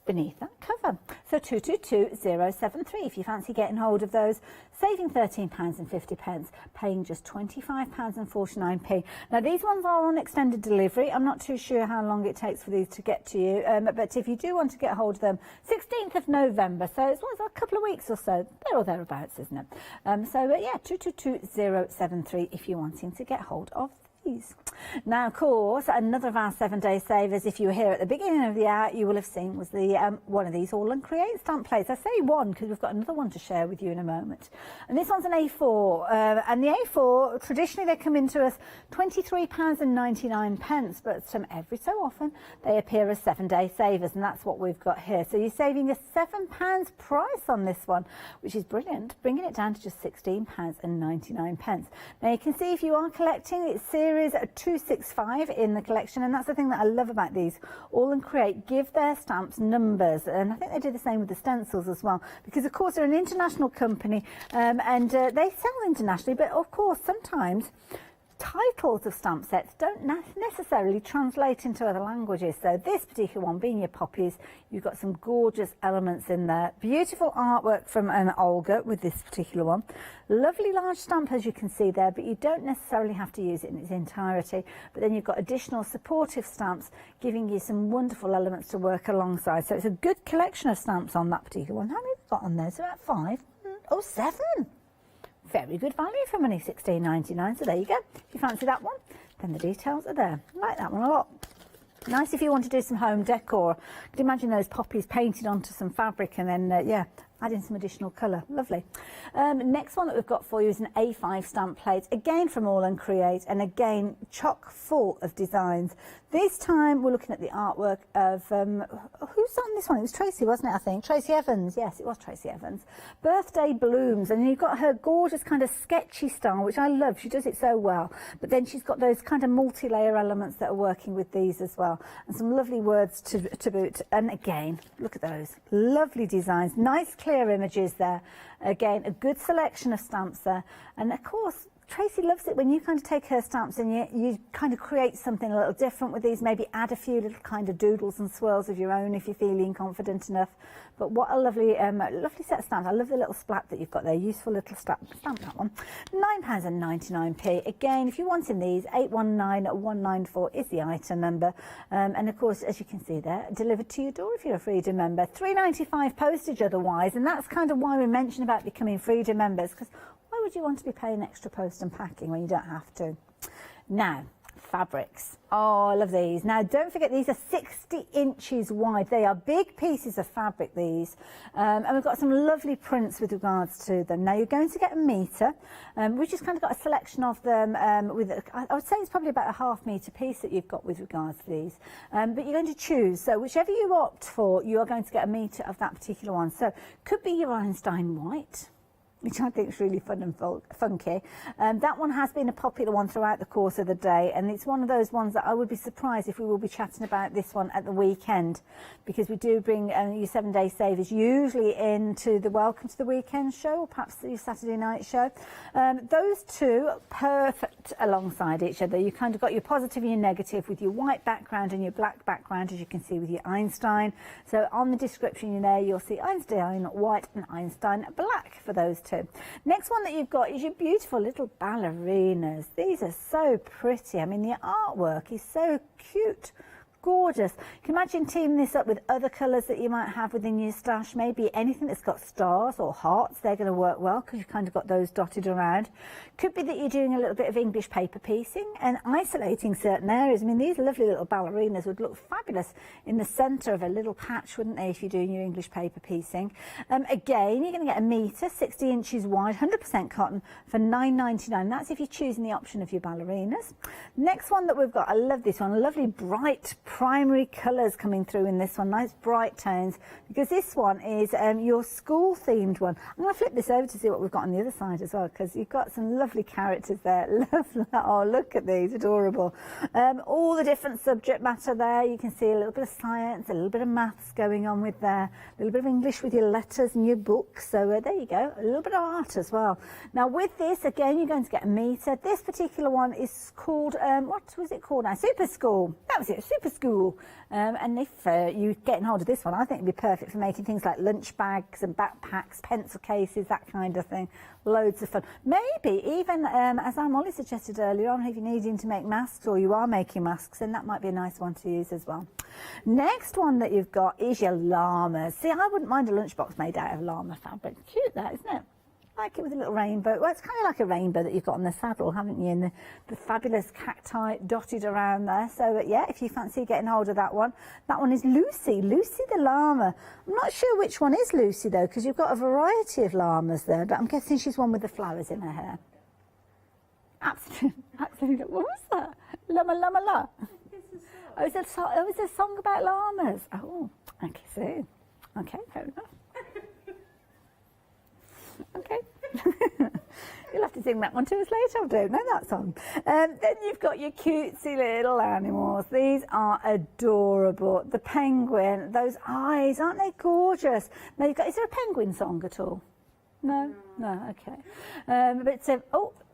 beneath that cover. So 222073 if you fancy getting hold of those, saving £13.50, paying just £25.49. Now, these ones are on extended delivery. I'm not too sure how long it takes for these to get to you, but if you do want to get hold of them, 16th of November, so it's a couple of weeks or so, there or thereabouts, isn't it? Yeah, 222073 if you're wanting to get hold of these. Now, of course, another of our 7-day savers, if you were here at the beginning of the hour, you will have seen was the one of these All and Create stamp plates. I say one because we've got another one to share with you in a moment. And this one's an A4, and the A4, traditionally they come into us £23.99, but every so often they appear as 7-day savers, and that's what we've got here. So you're saving a £7 price on this one, which is brilliant, bringing it down to just £16.99. Now you can see if you are collecting, it's series 265 in the collection, and that's the thing that I love about these. All and Create give their stamps numbers, and I think they do the same with the stencils as well, because of course they're an international company, and they sell internationally, but of course sometimes titles of stamp sets don't necessarily translate into other languages. So this particular one being your poppies, you've got some gorgeous elements in there. Beautiful artwork from Olga with this particular one. Lovely large stamp, as you can see there, but you don't necessarily have to use it in its entirety. But then you've got additional supportive stamps giving you some wonderful elements to work alongside. So it's a good collection of stamps on that particular one. How many have we got on there? It's about 5. Oh, 7. Very good value for money, £16.99. So there you go. If you fancy that one, then the details are there. I like that one a lot. Nice if you want to do some home decor. Could you imagine those poppies painted onto some fabric and then, yeah, add in some additional colour. Lovely. Next one that we've got for you is an A5 stamp plate, again from All and Create, and again chock full of designs. This time we're looking at the artwork of, who's on this one? It was Tracy, wasn't it, I think? Tracy Evans. Yes, it was Tracy Evans. Birthday Blooms, and you've got her gorgeous kind of sketchy style, which I love. She does it so well. But then she's got those kind of multi-layer elements that are working with these as well, and some lovely words to boot. And again, look at those. Lovely designs. Nice clear images there. Again, a good selection of stamps there. And of course, Tracy loves it when you kind of take her stamps and you kind of create something a little different with these, maybe add a few little kind of doodles and swirls of your own if you're feeling confident enough. But what a lovely lovely set of stamps. I love the little splat that you've got there. Useful little stamp, that one. £9.99. Again, if you're wanting these, 819194 is the item number. And of course, as you can see there, delivered to your door if you're a Freedom member. £3.95 postage otherwise, and that's kind of why we mention about becoming Freedom members, because why would you want to be paying extra post and packing when you don't have to? Now, fabrics. Oh, I love these. Now, don't forget, these are 60 inches wide. They are big pieces of fabric, these. And we've got some lovely prints with regards to them. Now, you're going to get a metre. We've just kind of got a selection of them with, I would say it's probably about a ½ metre piece that you've got with regards to these. But you're going to choose. So whichever you opt for, you are going to get a metre of that particular one. So could be your Einstein white, which I think is really fun and funky. That one has been a popular one throughout the course of the day, and it's one of those ones that I would be surprised if we will be chatting about this one at the weekend, because we do bring your 7-day savers usually into the Welcome to the Weekend show, or perhaps your Saturday night show. Those two are perfect alongside each other. You kind of got your positive and your negative with your white background and your black background, as you can see with your Einstein. So on the description there, you'll see Einstein white and Einstein black for those two. Next one that you've got is your beautiful little ballerinas. These are so pretty. I mean, the artwork is so cute. Gorgeous. You can imagine teaming this up with other colours that you might have within your stash. Maybe anything that's got stars or hearts, they're going to work well because you've kind of got those dotted around. Could be that you're doing a little bit of English paper piecing and isolating certain areas. I mean, these lovely little ballerinas would look fabulous in the centre of a little patch, wouldn't they, if you're doing your English paper piecing. Again, you're going to get a metre, 60 inches wide, 100% cotton for £9.99. That's if you're choosing the option of your ballerinas. Next one that we've got, I love this one, a lovely bright primary colours coming through in this one, nice bright tones, because this one is your school themed one. I'm going to flip this over to see what we've got on the other side as well, because you've got some lovely characters there. Oh, look at these, adorable. All the different subject matter there. You can see a little bit of science, a little bit of maths going on with there, a little bit of English with your letters and your books. So there you go, a little bit of art as well. Now with this, again, you're going to get a metre. This particular one is called, what was it called now? Super School. That was it, Super School. And if you're getting hold of this one, I think it'd be perfect for making things like lunch bags and backpacks, pencil cases, that kind of thing. Loads of fun. Maybe even, as Molly suggested earlier on, if you're needing to make masks or you are making masks, then that might be a nice one to use as well. Next one that you've got is your llamas. See, I wouldn't mind a lunchbox made out of llama fabric. Cute that, isn't it? like it with a little rainbow. Well, it's kind of like a rainbow that you've got on the saddle, haven't you? And the fabulous cacti dotted around there. So yeah, if you fancy getting hold of that one is Lucy the llama. I'm not sure which one is Lucy though, because you've got a variety of llamas there, but I'm guessing she's one with the flowers in her hair. Absolutely. What was that? Llama, llama, la. Oh, it's a song about llamas. Oh, okay, so, okay, fair enough. Okay. You'll have to sing that one to us later. I don't know that song. Then you've got your cutesy little animals. These are adorable. The penguin, those eyes, aren't they gorgeous? Now you've got, is there a penguin song at all? No? No, okay.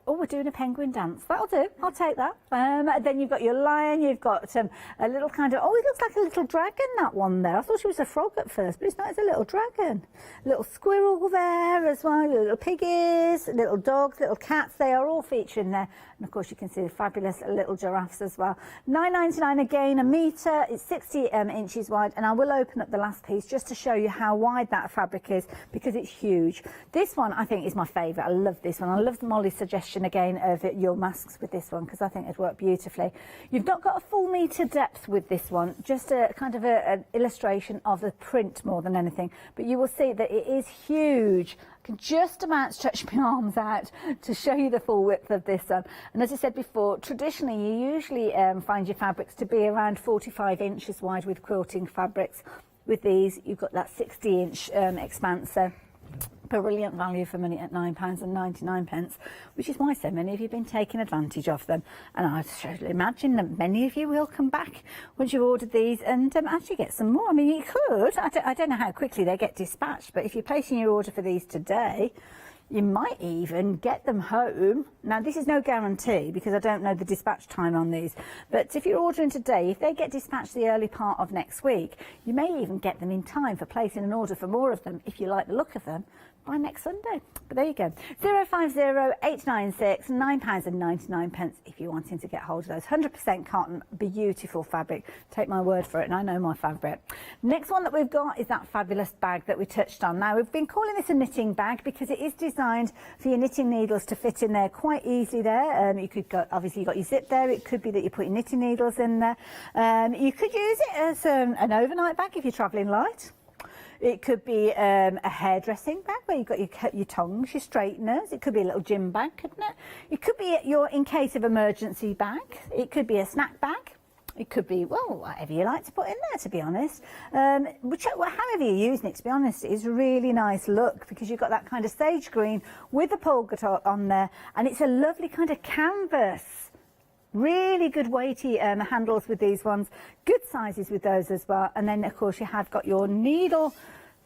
Oh, we're doing a penguin dance. That'll do. I'll take that. Then you've got your lion. You've got a little kind of... Oh, it looks like a little dragon, that one there. I thought she was a frog at first, but it's not. It's a little dragon. A little squirrel there as well. Little piggies, little dogs, little cats. They are all featured in there. And, of course, you can see the fabulous little giraffes as well. $9.99 again, a metre. It's 60 inches wide. And I will open up the last piece just to show you how wide that fabric is because it's huge. This one, I think, is my favourite. I love this one. I love Molly's suggestion again of your masks with this one because I think it'd work beautifully. You've not got a full metre depth with this one, just a kind of an illustration of the print more than anything, but you will see that it is huge. I can just about stretch my arms out to show you the full width of this one. And as I said before, traditionally you usually find your fabrics to be around 45 inches wide with quilting fabrics. With these you've got that 60-inch expanse. Brilliant value for money at £9.99, which is why so many of you have been taking advantage of them. And I should imagine that many of you will come back once you've ordered these and actually get some more. I mean, you could. I don't know how quickly they get dispatched, but if you're placing your order for these today, you might even get them home. Now, this is no guarantee because I don't know the dispatch time on these. But if you're ordering today, if they get dispatched the early part of next week, you may even get them in time for placing an order for more of them if you like the look of them by next Sunday. But there you go. 050 896 £9.99 if you're wanting to get hold of those. 100% cotton, beautiful fabric. Take my word for it, and I know my fabric. Next one that we've got is that fabulous bag that we touched on. Now, we've been calling this a knitting bag because it is designed for your knitting needles to fit in there quite easily there. You could go, obviously you've got your zip there. It could be that you put your knitting needles in there. You could use it as an overnight bag if you're travelling light. It could be a hairdressing bag where you've got your tongs, your straighteners. It could be a little gym bag, couldn't it? It could be your in case of emergency bag. It could be a snack bag. It could be, well, whatever you like to put in there, to be honest. However you're using it, to be honest, it is a really nice look because you've got that kind of sage green with the polka dot on there. And it's a lovely kind of canvas. Really good weighty handles with these ones. Good sizes with those as well. And then, of course, you have got your needle.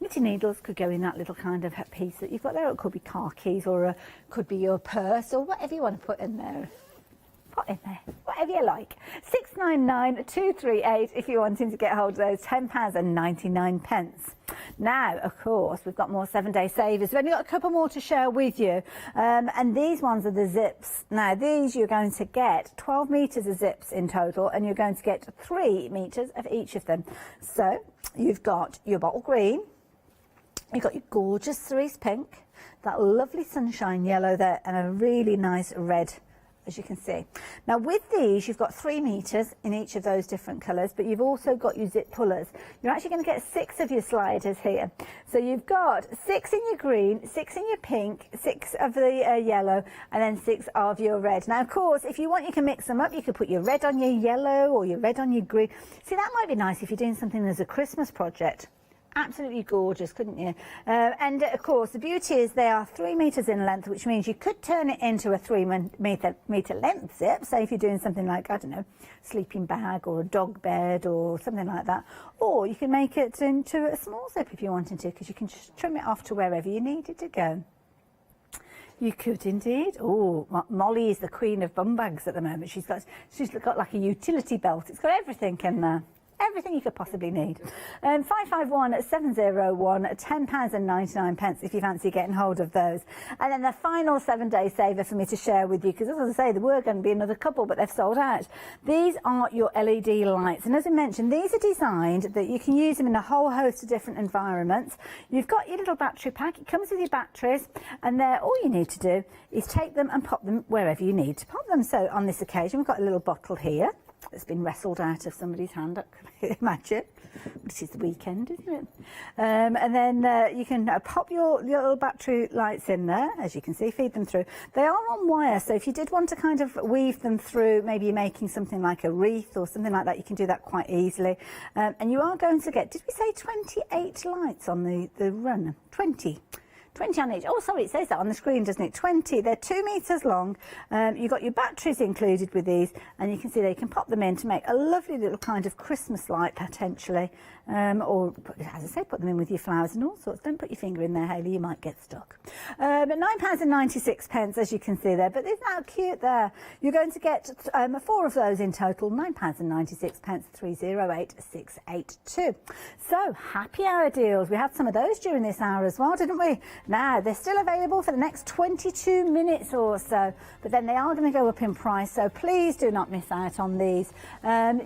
Knitting needles could go in that little kind of piece that you've got there. It could be car keys or it could be your purse or whatever you want to put in there. Put in there, whatever you like. 699-238 if you're wanting to get hold of those. £10.99. Now, of course, we've got more 7-day savers. We've only got a couple more to share with you. And these ones are the zips. Now, these you're going to get 12 metres of zips in total, and you're going to get 3 metres of each of them. So, you've got your bottle green, you've got your gorgeous cerise pink, that lovely sunshine yellow there, and a really nice red, as you can see. Now with these you've got 3 metres in each of those different colours, but you've also got your zip pullers. You're actually going to get 6 of your sliders here. So you've got 6 in your green, 6 in your pink, 6 of the yellow, and then 6 of your red. Now of course if you want you can mix them up. You could put your red on your yellow or your red on your green. See, that might be nice if you're doing something as a Christmas project. Absolutely gorgeous, couldn't you? And of course the beauty is they are 3 metres in length, which means you could turn it into a 3 metre length zip. Say if you're doing something like, I don't know, sleeping bag or a dog bed or something like that, or you can make it into a small zip if you wanted to, because you can just trim it off to wherever you need it to go. You could indeed. Oh, Molly is the queen of bum bags at the moment. She's got like a utility belt. It's got everything in there. everything you could possibly need. 551 701 £10.99 if you fancy getting hold of those. And then the final 7-day saver for me to share with you, because as I say, there were going to be another couple, but they've sold out. These are your LED lights, and as I mentioned, these are designed that you can use them in a whole host of different environments. You've got your little battery pack, it comes with your batteries, and there all you need to do is take them and pop them wherever you need to pop them. So on this occasion we've got a little bottle here that's been wrestled out of somebody's hand, I can imagine. This is the weekend, isn't it? And then you can pop your little battery lights in there, as you can see, feed them through. They are on wire, so if you did want to kind of weave them through, maybe you're making something like a wreath or something like that, you can do that quite easily. And you are going to get, did we say 28 lights on the run? 20 on each. Oh, sorry, it says that on the screen, doesn't it? 20. They're 2 metres long. You've got your batteries included with these, and you can see they can pop them in to make a lovely little kind of Christmas light, potentially. Or, as I say, put them in with your flowers and all sorts. Don't put your finger in there, Hayley, you might get stuck. But £9.96, as you can see there. But isn't that cute there? You're going to get 4 of those in total, £9.96, 308682. So, happy hour deals. We had some of those during this hour as well, didn't we? Now, they're still available for the next 22 minutes or so, but then they are going to go up in price, so please do not miss out on these.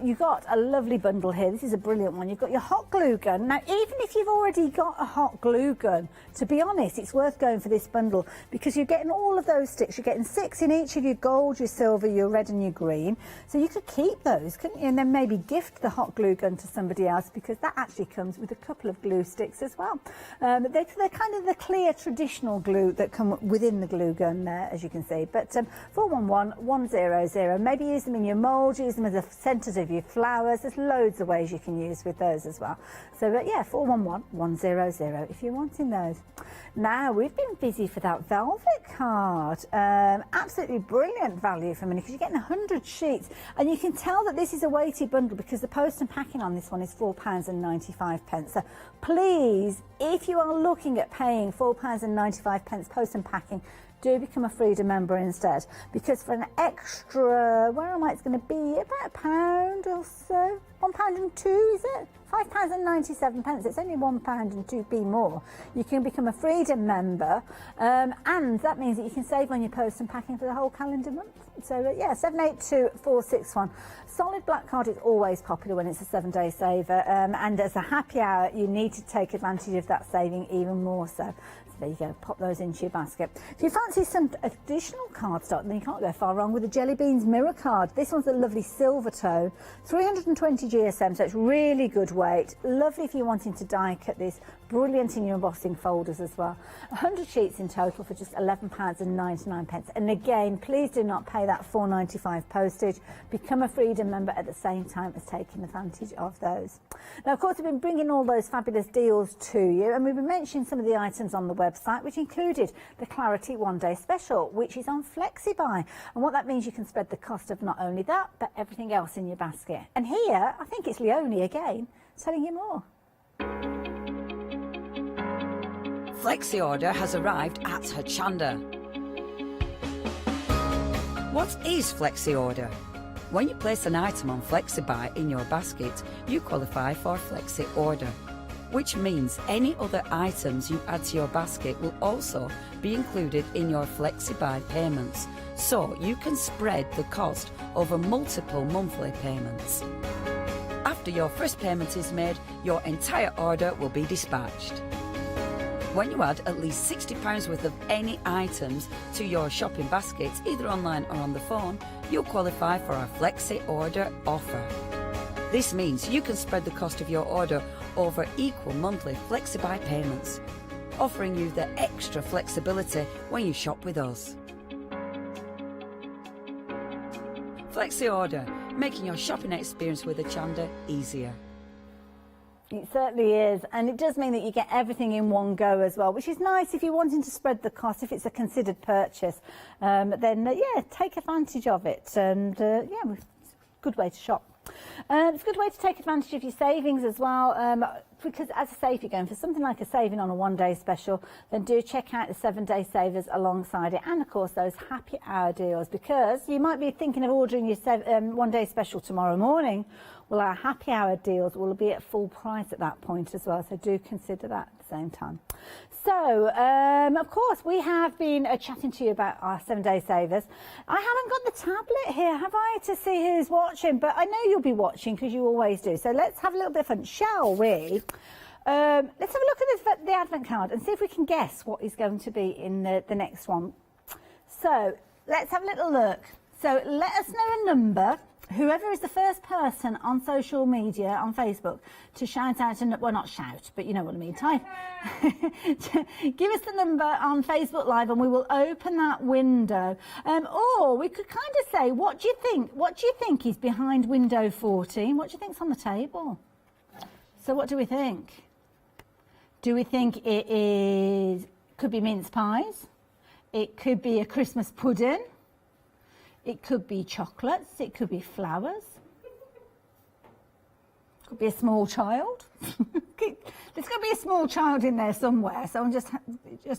You've got a lovely bundle here. This is a brilliant one. You've got your hot glue gun. Now, even if you've already got a hot glue gun, to be honest, it's worth going for this bundle because you're getting all of those sticks. You're getting 6 in each of your gold, your silver, your red and your green. So you could keep those, couldn't you? And then maybe gift the hot glue gun to somebody else because that actually comes with a couple of glue sticks as well. They're kind of the clear traditional glue that come within the glue gun there, as you can see. But 411100, maybe use them in your mould, use them as the centres of your flowers. There's loads of ways you can use with those as well. So yeah, 411100 if you're wanting those. Now, we've been busy for that velvet card. Absolutely brilliant value for money because you're getting 100 sheets, and you can tell that this is a weighted bundle because the post and packing on this one is £4.95. So please, if you are looking at paying £4.95 post and packing, do become a Freedom member instead, because for an extra, where am I, it's going to be about £1 or so, £1.02, is it? £5.97. It's only £1.02 more. You can become a Freedom member, and that means that you can save on your post and packing for the whole calendar month. So yeah, 782461. Solid black card is always popular when it's a 7-day saver, and as a happy hour, you need to take advantage of that saving even more so. There you go, pop those into your basket. If you fancy some additional cardstock, then you can't go far wrong with the Jelly Beans Mirror card. This one's a lovely silver tone, 320 GSM, so it's really good weight. Lovely if you're wanting to die cut this. Brilliant in your embossing folders as well. 100 sheets in total for just £11.99. And again, please do not pay that £4.95 postage. Become a Freedom member at the same time as taking advantage of those. Now, of course, we've been bringing all those fabulous deals to you, and we've been mentioning some of the items on the website, which included the Clarity 1-day special, which is on FlexiBuy. And what that means, you can spread the cost of not only that, but everything else in your basket. And here, I think it's Leonie again, telling you more. Flexi Order has arrived at Hochanda. What is Flexi Order? When you place an item on FlexiBuy in your basket, you qualify for Flexi Order, which means any other items you add to your basket will also be included in your FlexiBuy payments, so you can spread the cost over multiple monthly payments. After your first payment is made, your entire order will be dispatched. When you add at least £60 worth of any items to your shopping baskets, either online or on the phone, you'll qualify for our Flexi Order offer. This means you can spread the cost of your order over equal monthly FlexiBuy payments, offering you the extra flexibility when you shop with us. Flexi Order, making your shopping experience with Hochanda easier. It certainly is, and it does mean that you get everything in one go as well, which is nice if you're wanting to spread the cost, if it's a considered purchase. Then yeah, take advantage of it, and yeah, it's a good way to shop. It's a good way to take advantage of your savings as well, because as I say, if you're going for something like a saving on a 1-day special, then do check out the 7-day savers alongside it, and of course those happy hour deals, because you might be thinking of ordering your 1-day special tomorrow morning. Well, our happy hour deals will be at full price at that point as well, so do consider that at the same time. So, of course, we have been chatting to you about our 7-day savers. I haven't got the tablet here, have I, to see who's watching, but I know you'll be watching because you always do. So let's have a little bit of fun, shall we? Let's have a look at the advent card and see if we can guess what is going to be in the next one. So let's have a little look. So let us know a number. Whoever is the first person on social media, on Facebook, to shout out, and well, not shout, but you know what I mean, type. Give us the number on Facebook Live and we will open that window. Or we could kind of say, what do you think? What do you think is behind window 14? What do you think's on the table? So what do we think? Do we think it is, could be mince pies? It could be a Christmas pudding? It could be chocolates, it could be flowers, could be a small child. There's going to be a small child in there somewhere, so I'm just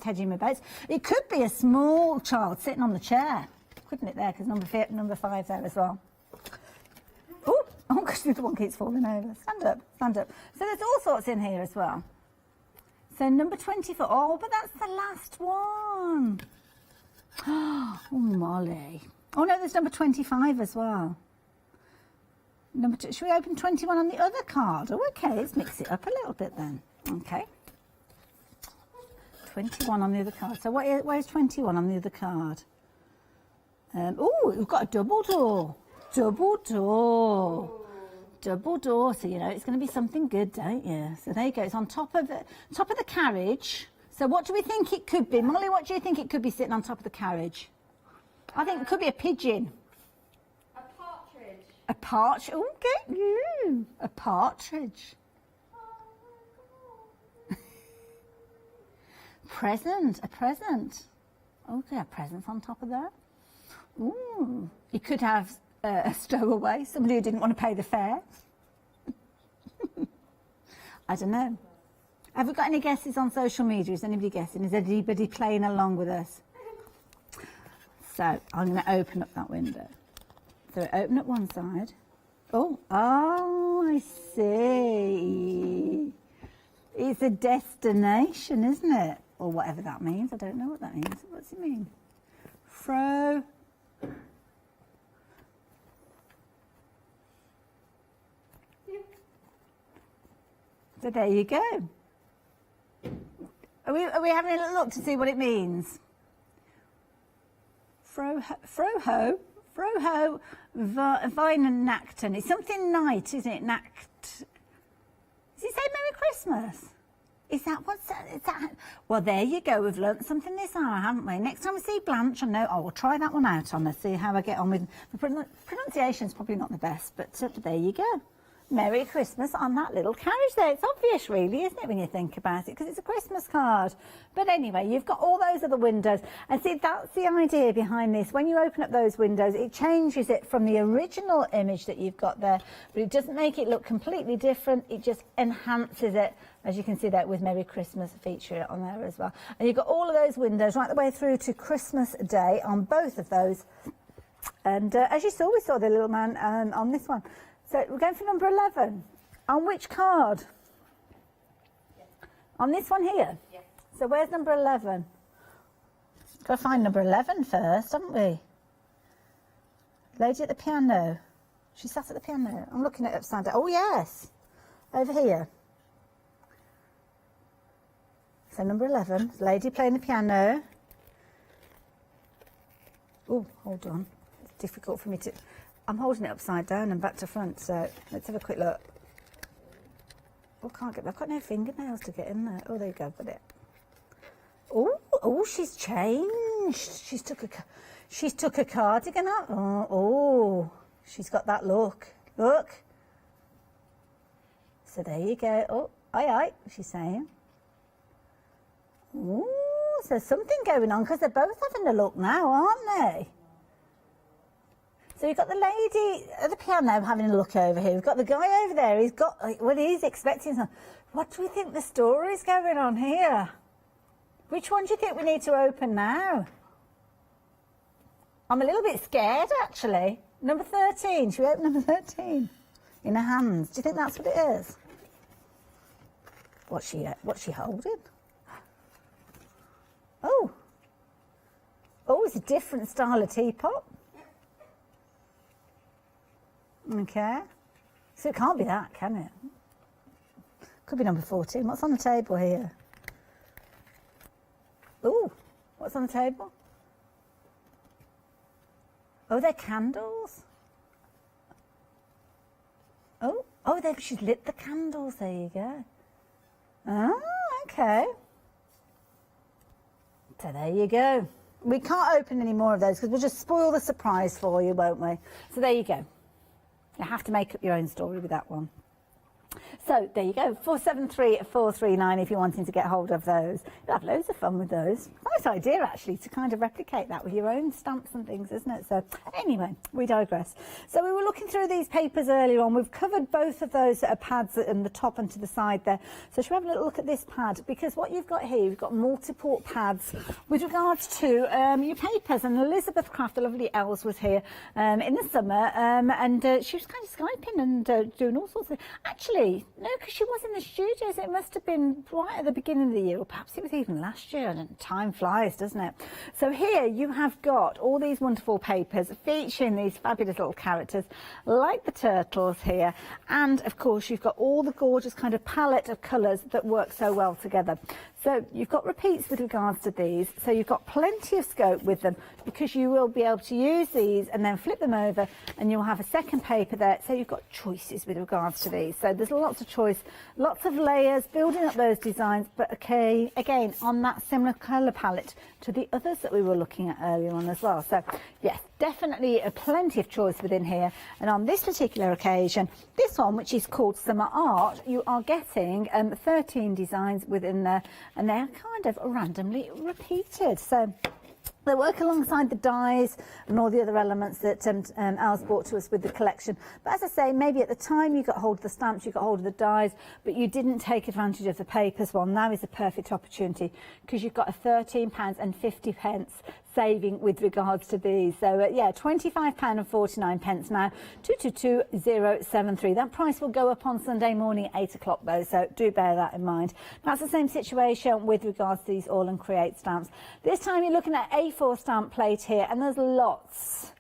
hedging my bets. It could be a small child sitting on the chair, couldn't it there, because number 5 there as well. Oh gosh, the other one keeps falling over. Stand up, stand up. So there's all sorts in here as well. So number 24, oh, but that's the last one. Oh, Molly. Oh no, there's number 25 as well. Number 2, should we open 21 on the other card? Oh, okay, let's mix it up a little bit then. Okay. 21 on the other card. So where's 21 on the other card? Oh, we've got a double door. Double door. Double door. So you know it's going to be something good, don't you? So there you go. It's on top of the carriage. So what do we think it could be? Molly, what do you think it could be sitting on top of the carriage? I think it could be a pigeon. A partridge. A partridge. Okay. A partridge. Present. A present. Okay, a present on top of that. Ooh. You could have a stowaway, somebody who didn't want to pay the fare. I don't know. Have we got any guesses on social media? Is anybody guessing? Is anybody playing along with us? So I'm going to open up that window. So open up one side. Oh, I see. It's a destination, isn't it? Or whatever that means. I don't know what that means. What's it mean? Fro. So there you go. Are we having a little look to see what it means? Froho, Vinenacton. It's something night, isn't it? Nact. Does it say Merry Christmas? Is that what's that? Is that? Well, there you go. We've learnt something this hour, haven't we? Next time we see Blanche, I know. Oh, we'll try that one out on her, see how I get on with the pronunciation's probably not the best, but there you go. Merry Christmas on that little carriage there. It's obvious, really, isn't it, when you think about it, because it's a Christmas card. But anyway, you've got all those other windows. And see, that's the idea behind this. When you open up those windows, it changes it from the original image that you've got there, but it doesn't make it look completely different. It just enhances it, as you can see that with Merry Christmas featuring on there as well. And you've got all of those windows right the way through to Christmas Day on both of those. And as you saw, we saw the little man on this one. So we're going for number 11. On which card? Yes. On this one here? Yes. So where's number 11? Got to find number 11 first, haven't we? Lady at the piano. She sat at the piano. I'm looking at it upside down. Oh, yes. Over here. So number 11. Lady playing the piano. Oh, hold on. It's difficult for me to... I'm holding it upside down and back to front, so let's have a quick look. Oh, can't get. I've got no fingernails to get in there. Oh, there you go, got it. Oh, she's changed. She's took a cardigan out. Oh, she's got that look. Look. So there you go. Oh, aye, she's saying. Oh, so there's something going on because they're both having a look now, aren't they? So you've got the lady at the piano having a look over here. We've got the guy over there. He's got, well, he's expecting something. What do we think the story's going on here? Which one do you think we need to open now? I'm a little bit scared, actually. Number 13. Should we open number 13? in her hands. Do you think that's what it is? What's she holding? Oh, it's a different style of teapot. Okay, so it can't be that, can it? Could be number 14. What's on the table here? Oh, what's on the table? Oh, they're candles. Oh, she's lit the candles. There you go. Oh, okay. So there you go. We can't open any more of those because we'll just spoil the surprise for you, won't we? So there you go. You have to make up your own story with that one. So there you go, 473-439 if you're wanting to get hold of those. You'll have loads of fun with those. Nice idea actually to kind of replicate that with your own stamps and things, isn't it? So anyway, we digress. So we were looking through these papers earlier on. We've covered both of those pads in the top and to the side there. So should we have a little look at this pad? Because what you've got here, you've got multi-port pads with regards to your papers. And Elizabeth Craft, the lovely Els, was here in the summer and she was kind of Skyping and doing all sorts of things. Actually, no, because she was in the studios. It must have been right at the beginning of the year, or perhaps it was even last year. And time flies, doesn't it? So here you have got all these wonderful papers featuring these fabulous little characters, like the turtles here. And of course, you've got all the gorgeous kind of palette of colours that work so well together. So you've got repeats with regards to these. So you've got plenty of scope with them because you will be able to use these and then flip them over and you'll have a second paper there. So you've got choices with regards to these. So there's lots of choice, lots of layers, building up those designs, but okay, again, on that similar colour palette to the others that we were looking at earlier on as well. So yes, definitely plenty of choice within here. And on this particular occasion, this one, which is called Summer Art, you are getting 13 designs within there, and they're kind of randomly repeated. So they work alongside the dies and all the other elements that Els brought to us with the collection. But as I say, maybe at the time you got hold of the stamps, you got hold of the dies, but you didn't take advantage of the papers. Well, now is the perfect opportunity because you've got a £13.50 saving with regards to these. So yeah, £25.49 now, 222073. That price will go up on Sunday morning at 8 o'clock though, so do bear that in mind. That's the same situation with regards to these All and Create stamps. This time you're looking at A4 stamp plate here, and there's lots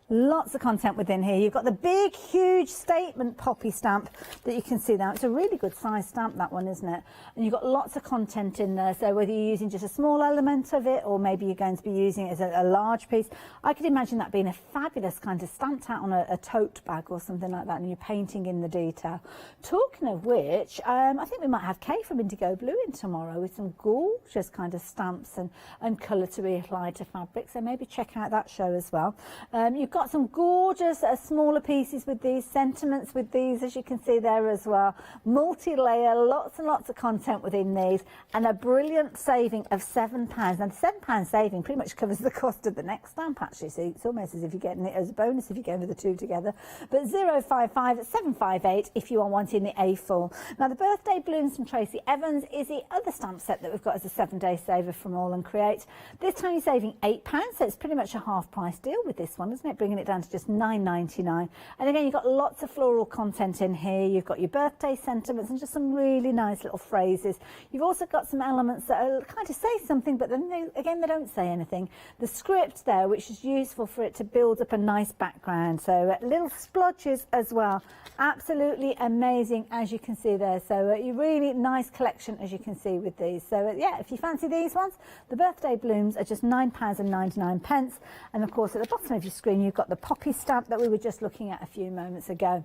of content within here. You've got the big, huge statement poppy stamp that you can see there. It's a really good size stamp, that one, isn't it? And you've got lots of content in there. So whether you're using just a small element of it, or maybe you're going to be using it as a large piece, I could imagine that being a fabulous kind of stamped out on a tote bag or something like that, and you're painting in the detail. Talking of which, I think we might have Kay from Indigo Blue in tomorrow with some gorgeous kind of stamps and colour to be applied to fabric. So maybe check out that show as well. You've got some gorgeous smaller pieces with these, sentiments with these, as you can see there as well. Multi-layer, lots and lots of content within these, and a brilliant saving of £7. Now the £7 saving pretty much covers the cost of the next stamp actually, so it's almost as if you're getting it as a bonus if you're going with the two together. But 055 758 if you are wanting the A4. Now the Birthday Blooms from Tracy Evans is the other stamp set that we've got as a 7-day saver from All and Create. This time you're saving £8, so it's pretty much a half price deal with this one, isn't it? Bringing it down to just £9.99. And again, you've got lots of floral content in here. You've got your birthday sentiments and just some really nice little phrases. You've also got some elements that are kind of say something, but then they don't say anything. The script there, which is useful for it to build up a nice background. So little splodges as well. Absolutely amazing, as you can see there. So a really nice collection, as you can see with these. So yeah, if you fancy these ones, the Birthday Blooms are just £9.99. And of course, at the bottom of your screen, you've got the poppy stamp that we were just looking at a few moments ago.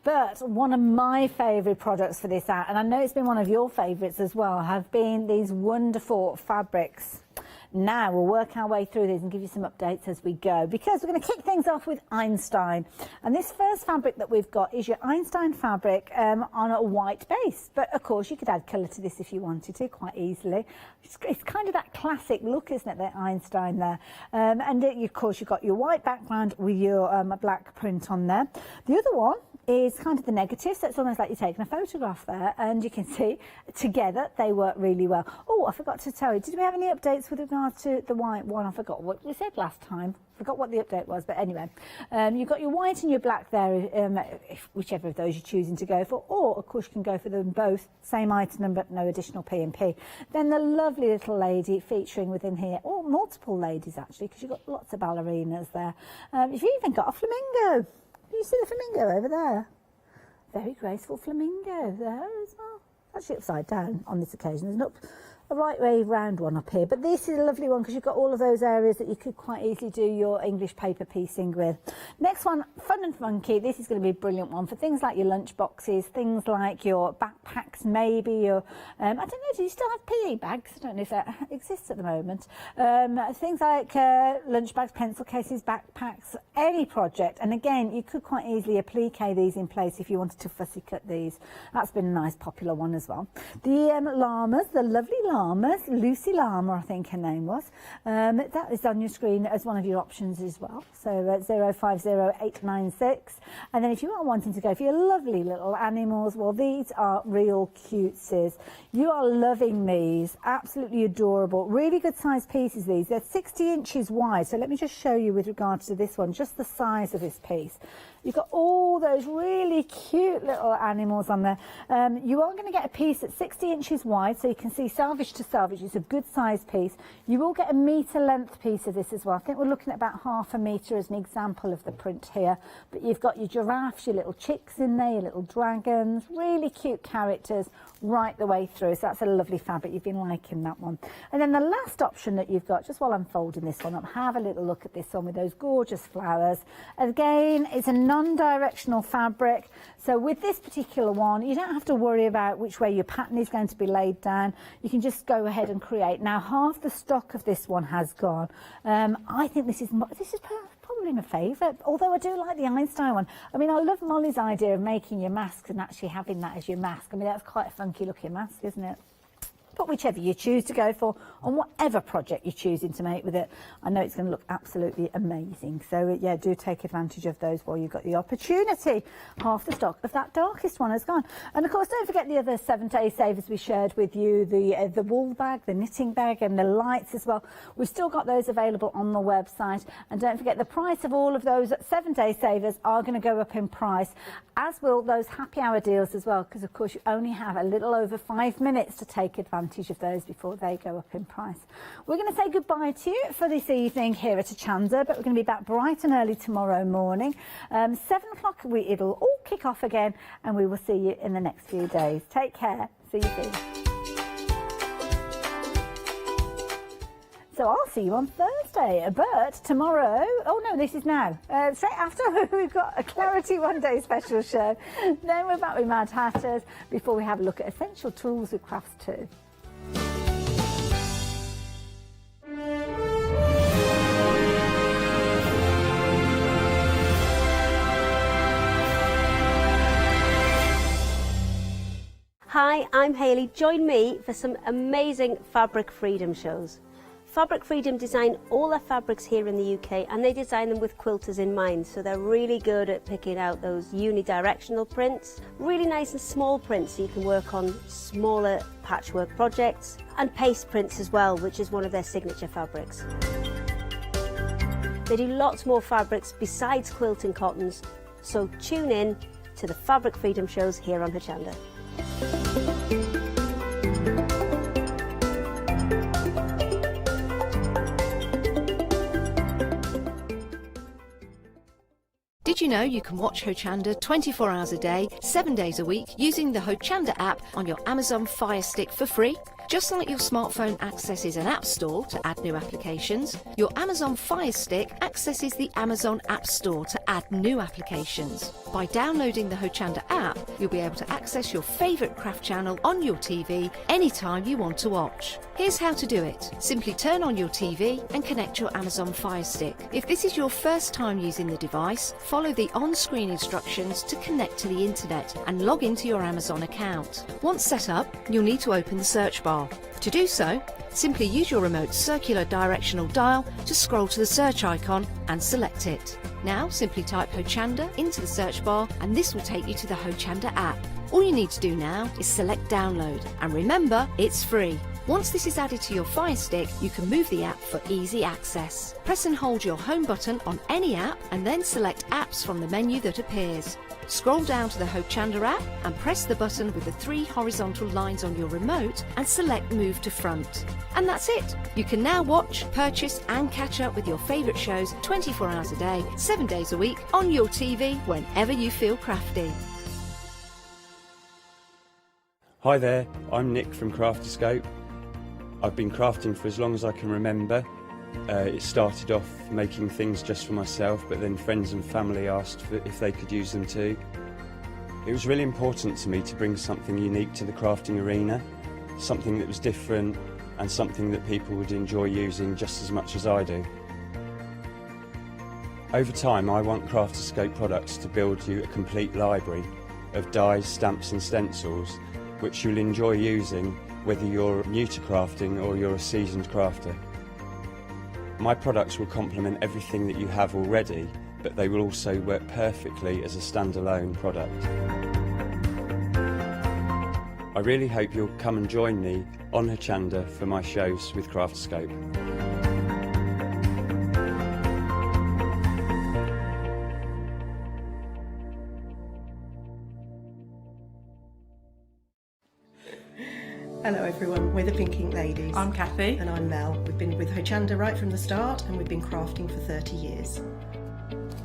But one of my favourite products for this out, and I know it's been one of your favourites as well, have been these wonderful fabrics. Now we'll work our way through these and give you some updates as we go, because we're going to kick things off with Einstein. And this first fabric that we've got is your Einstein fabric on a white base. But of course you could add colour to this if you wanted to, quite easily. It's kind of that classic look, isn't it, that Einstein there. And of course you've got your white background with your black print on there. The other one is kind of the negative, so it's almost like you're taking a photograph there, and you can see together they work really well. Oh, I forgot to tell you, did we have any updates with regards to the white one? I forgot what we said last time. Forgot what the update was, but anyway, you've got your white and your black there, whichever of those you're choosing to go for, or of course you can go for them both, same item but no additional P&P. Then the lovely little lady featuring within here, or multiple ladies actually, because you've got lots of ballerinas there. You've even got a flamingo. You see the flamingo over there? Very graceful flamingo there as well. Actually upside down on this occasion. There's not a right way round one up here, but this is a lovely one because you've got all of those areas that you could quite easily do your English paper piecing with. Next one, fun and funky. This is going to be a brilliant one for things like your lunch boxes, things like your backpacks, maybe your I don't know, do you still have PE bags? I don't know if that exists at the moment. Things like lunch bags, pencil cases, backpacks, any project. And again, you could quite easily applique these in place if you wanted to fussy cut these. That's been a nice popular one as well. The llamas, the lovely llamas, Lucy Llama I think her name was, that is on your screen as one of your options as well, so 050896. And then if you are wanting to go for your lovely little animals, well, these are real cutesies. You are loving these, absolutely adorable, really good size pieces. These, they're 60 inches wide, so let me just show you with regards to this one, just the size of this piece. You've got all those really cute little animals on there. You are going to get a piece that's 60 inches wide, so you can see salvage to salvage. It's a good size piece. You will get a metre length piece of this as well. I think we're looking at about ½ a metre as an example of the print here. But you've got your giraffes, your little chicks in there, your little dragons, really cute characters right the way through. So that's a lovely fabric. You've been liking that one. And then the last option that you've got, just while I'm folding this one up, have a little look at this one with those gorgeous flowers. Again, it's a non-directional fabric, so with this particular one you don't have to worry about which way your pattern is going to be laid down. You can just go ahead and create. Now half the stock of this one has gone. I think this is probably my favourite, although I do like the Einstein one. I mean, I love Molly's idea of making your masks and actually having that as your mask. I mean, that's quite a funky looking mask, isn't it? But whichever you choose to go for, on whatever project you're choosing to make with it, I know it's going to look absolutely amazing. So yeah, do take advantage of those while you've got the opportunity. Half the stock of that darkest one has gone. And of course, don't forget the other 7-day savers we shared with you, the wool bag, the knitting bag and the lights as well. We've still got those available on the website. And don't forget, the price of all of those 7-day savers are going to go up in price, as will those happy hour deals as well, because of course you only have a little over 5 minutes to take advantage of those before they go up in price. We're going to say goodbye to you for this evening here at Hochanda, but we're going to be back bright and early tomorrow morning. 7 o'clock it'll all kick off again, and we will see you in the next few days. Take care. See you soon. So I'll see you on Thursday, but tomorrow, oh no, this is now, straight after we've got a Clarity One Day special show. Then we're back with Mad Hatters before we have a look at essential tools with crafts too. Hi, I'm Hayley. Join me for some amazing Fabric Freedom shows. Fabric Freedom design all their fabrics here in the UK, and they design them with quilters in mind, so they're really good at picking out those unidirectional prints, really nice and small prints so you can work on smaller patchwork projects, and paste prints as well, which is one of their signature fabrics. They do lots more fabrics besides quilting cottons, so tune in to the Fabric Freedom shows here on Hochanda. Did you know you can watch Hochanda 24 hours a day, 7 days a week using the Hochanda app on your Amazon Fire Stick for free? Just like your smartphone accesses an app store to add new applications, your Amazon Fire Stick accesses the Amazon App Store to add new applications. By downloading the Hochanda app, you'll be able to access your favourite craft channel on your TV anytime you want to watch. Here's how to do it. Simply turn on your TV and connect your Amazon Fire Stick. If this is your first time using the device, follow the on-screen instructions to connect to the internet and log into your Amazon account. Once set up, you'll need to open the search bar. bar. To do so, simply use your remote circular directional dial to scroll to the search icon and select it. Now simply type Hochanda into the search bar and this will take you to the Hochanda app. All you need to do now is select download, and remember, it's free. Once this is added to your Fire Stick, you can move the app for easy access. Press and hold your home button on any app and then select apps from the menu that appears. Scroll down to the Hochanda app and press the button with the 3 horizontal lines on your remote and select Move to Front. And that's it! You can now watch, purchase and catch up with your favourite shows 24 hours a day, 7 days a week on your TV whenever you feel crafty. Hi there, I'm Nick from Crafterscope. I've been crafting for as long as I can remember. It started off making things just for myself, but then friends and family asked if they could use them too. It was really important to me to bring something unique to the crafting arena, something that was different and something that people would enjoy using just as much as I do. Over time, I want Crafterscope products to build you a complete library of dies, stamps and stencils which you'll enjoy using whether you're new to crafting or you're a seasoned crafter. My products will complement everything that you have already, but they will also work perfectly as a standalone product. I really hope you'll come and join me on Hochanda for my shows with Crafterscope. Hello everyone, we're the Pink Ink Ladies. I'm Kathy. And I'm Mel. We've been with Hochanda right from the start and we've been crafting for 30 years.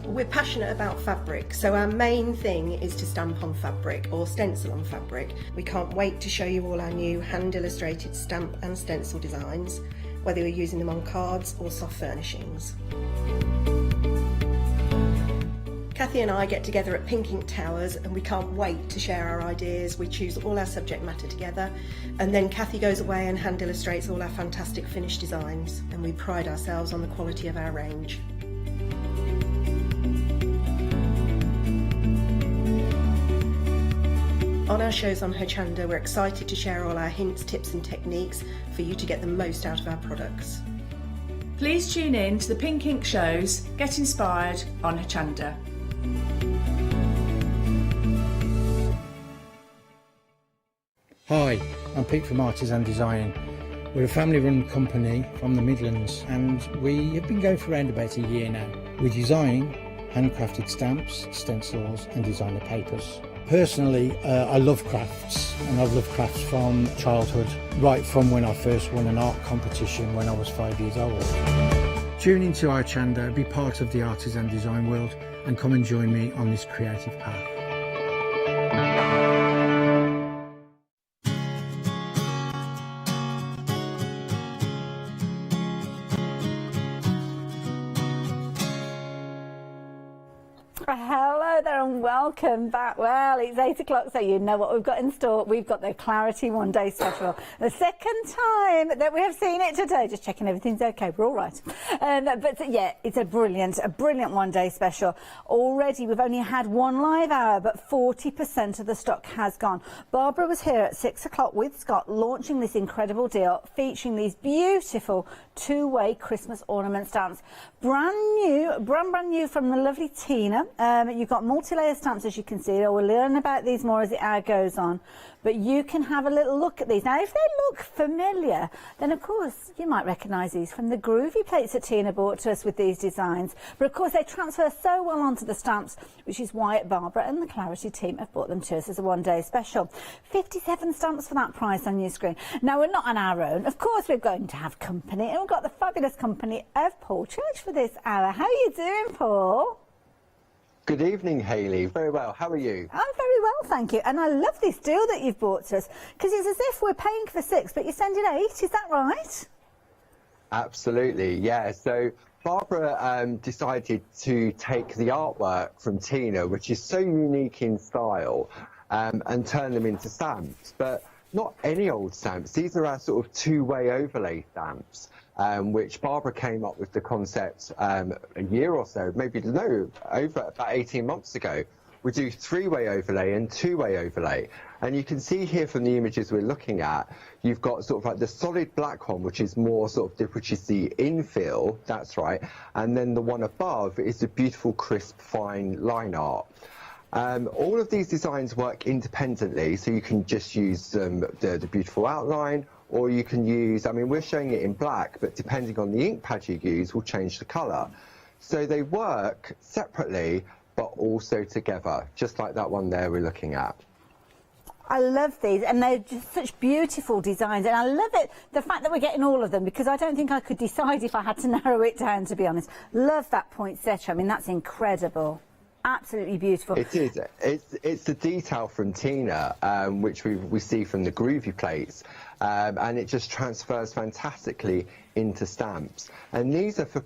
We're passionate about fabric, so our main thing is to stamp on fabric or stencil on fabric. We can't wait to show you all our new hand-illustrated stamp and stencil designs, whether you're using them on cards or soft furnishings. Kathy and I get together at Pink Ink Towers and we can't wait to share our ideas. We choose all our subject matter together and then Kathy goes away and hand illustrates all our fantastic finished designs, and we pride ourselves on the quality of our range. On our shows on Hochanda, we're excited to share all our hints, tips and techniques for you to get the most out of our products. Please tune in to the Pink Ink shows, get inspired on Hochanda. Hi, I'm Pete from Artists and Design. We're a family-run company from the Midlands and we have been going for around about a year now. We design handcrafted stamps, stencils and designer papers. Personally, I love crafts, and I've loved crafts from childhood, right from when I first won an art competition when I was 5 years old. Tune into Hochanda, be part of the artists and design world and come and join me on this creative path. Hello there and welcome back. Well, it's 8 o'clock, so you know what we've got in store. We've got the Clarity One Day Special. The second time that we have seen it today. Just checking everything's okay. We're all right. But yeah, it's a brilliant one day special. Already we've only had one live hour, but 40% of the stock has gone. Barbara was here at 6 o'clock with Scott launching this incredible deal featuring these beautiful two-way Christmas ornament stamps. Brand new from the lovely Tina. You've got multi-layer stamps, as you can see. We'll learn about these more as the hour goes on, but you can have a little look at these. Now, if they look familiar, then of course you might recognise these from the groovy plates that Tina brought to us with these designs. But of course they transfer so well onto the stamps, which is why Barbara and the Clarity team have brought them to us as a one-day special. 57 stamps for that price on your screen. Now, we're not on our own. Of course we're going to have company, and we've got the fabulous company of Paul Church for this hour. How are you doing, Paul? Good evening, Hayley. Very well. How are you? I'm very well, thank you. And I love this deal that you've brought to us, because it's as if we're paying for 6, but you're sending 8. Is that right? Absolutely, yeah. So Barbara decided to take the artwork from Tina, which is so unique in style, and turn them into stamps. But not any old stamps. These are our sort of two-way overlay stamps. Which Barbara came up with the concept a year or so, maybe no, over about 18 months ago, we do 3-way overlay and 2-way overlay. And you can see here from the images we're looking at, you've got sort of like the solid black one, which is more sort of, which is the infill, that's right. And then the one above is the beautiful, crisp, fine line art. All of these designs work independently, so you can just use the beautiful outline, or you can use, I mean, we're showing it in black, but depending on the ink pad you use will change the colour. So they work separately, but also together, just like that one there we're looking at. I love these, and they're just such beautiful designs, and I love it, the fact that we're getting all of them, because I don't think I could decide if I had to narrow it down, to be honest. Love that poinsettia. I mean, that's incredible. Absolutely beautiful. It is. It's the detail from Tina, which we see from the groovy plates, and it just transfers fantastically into stamps. And these are for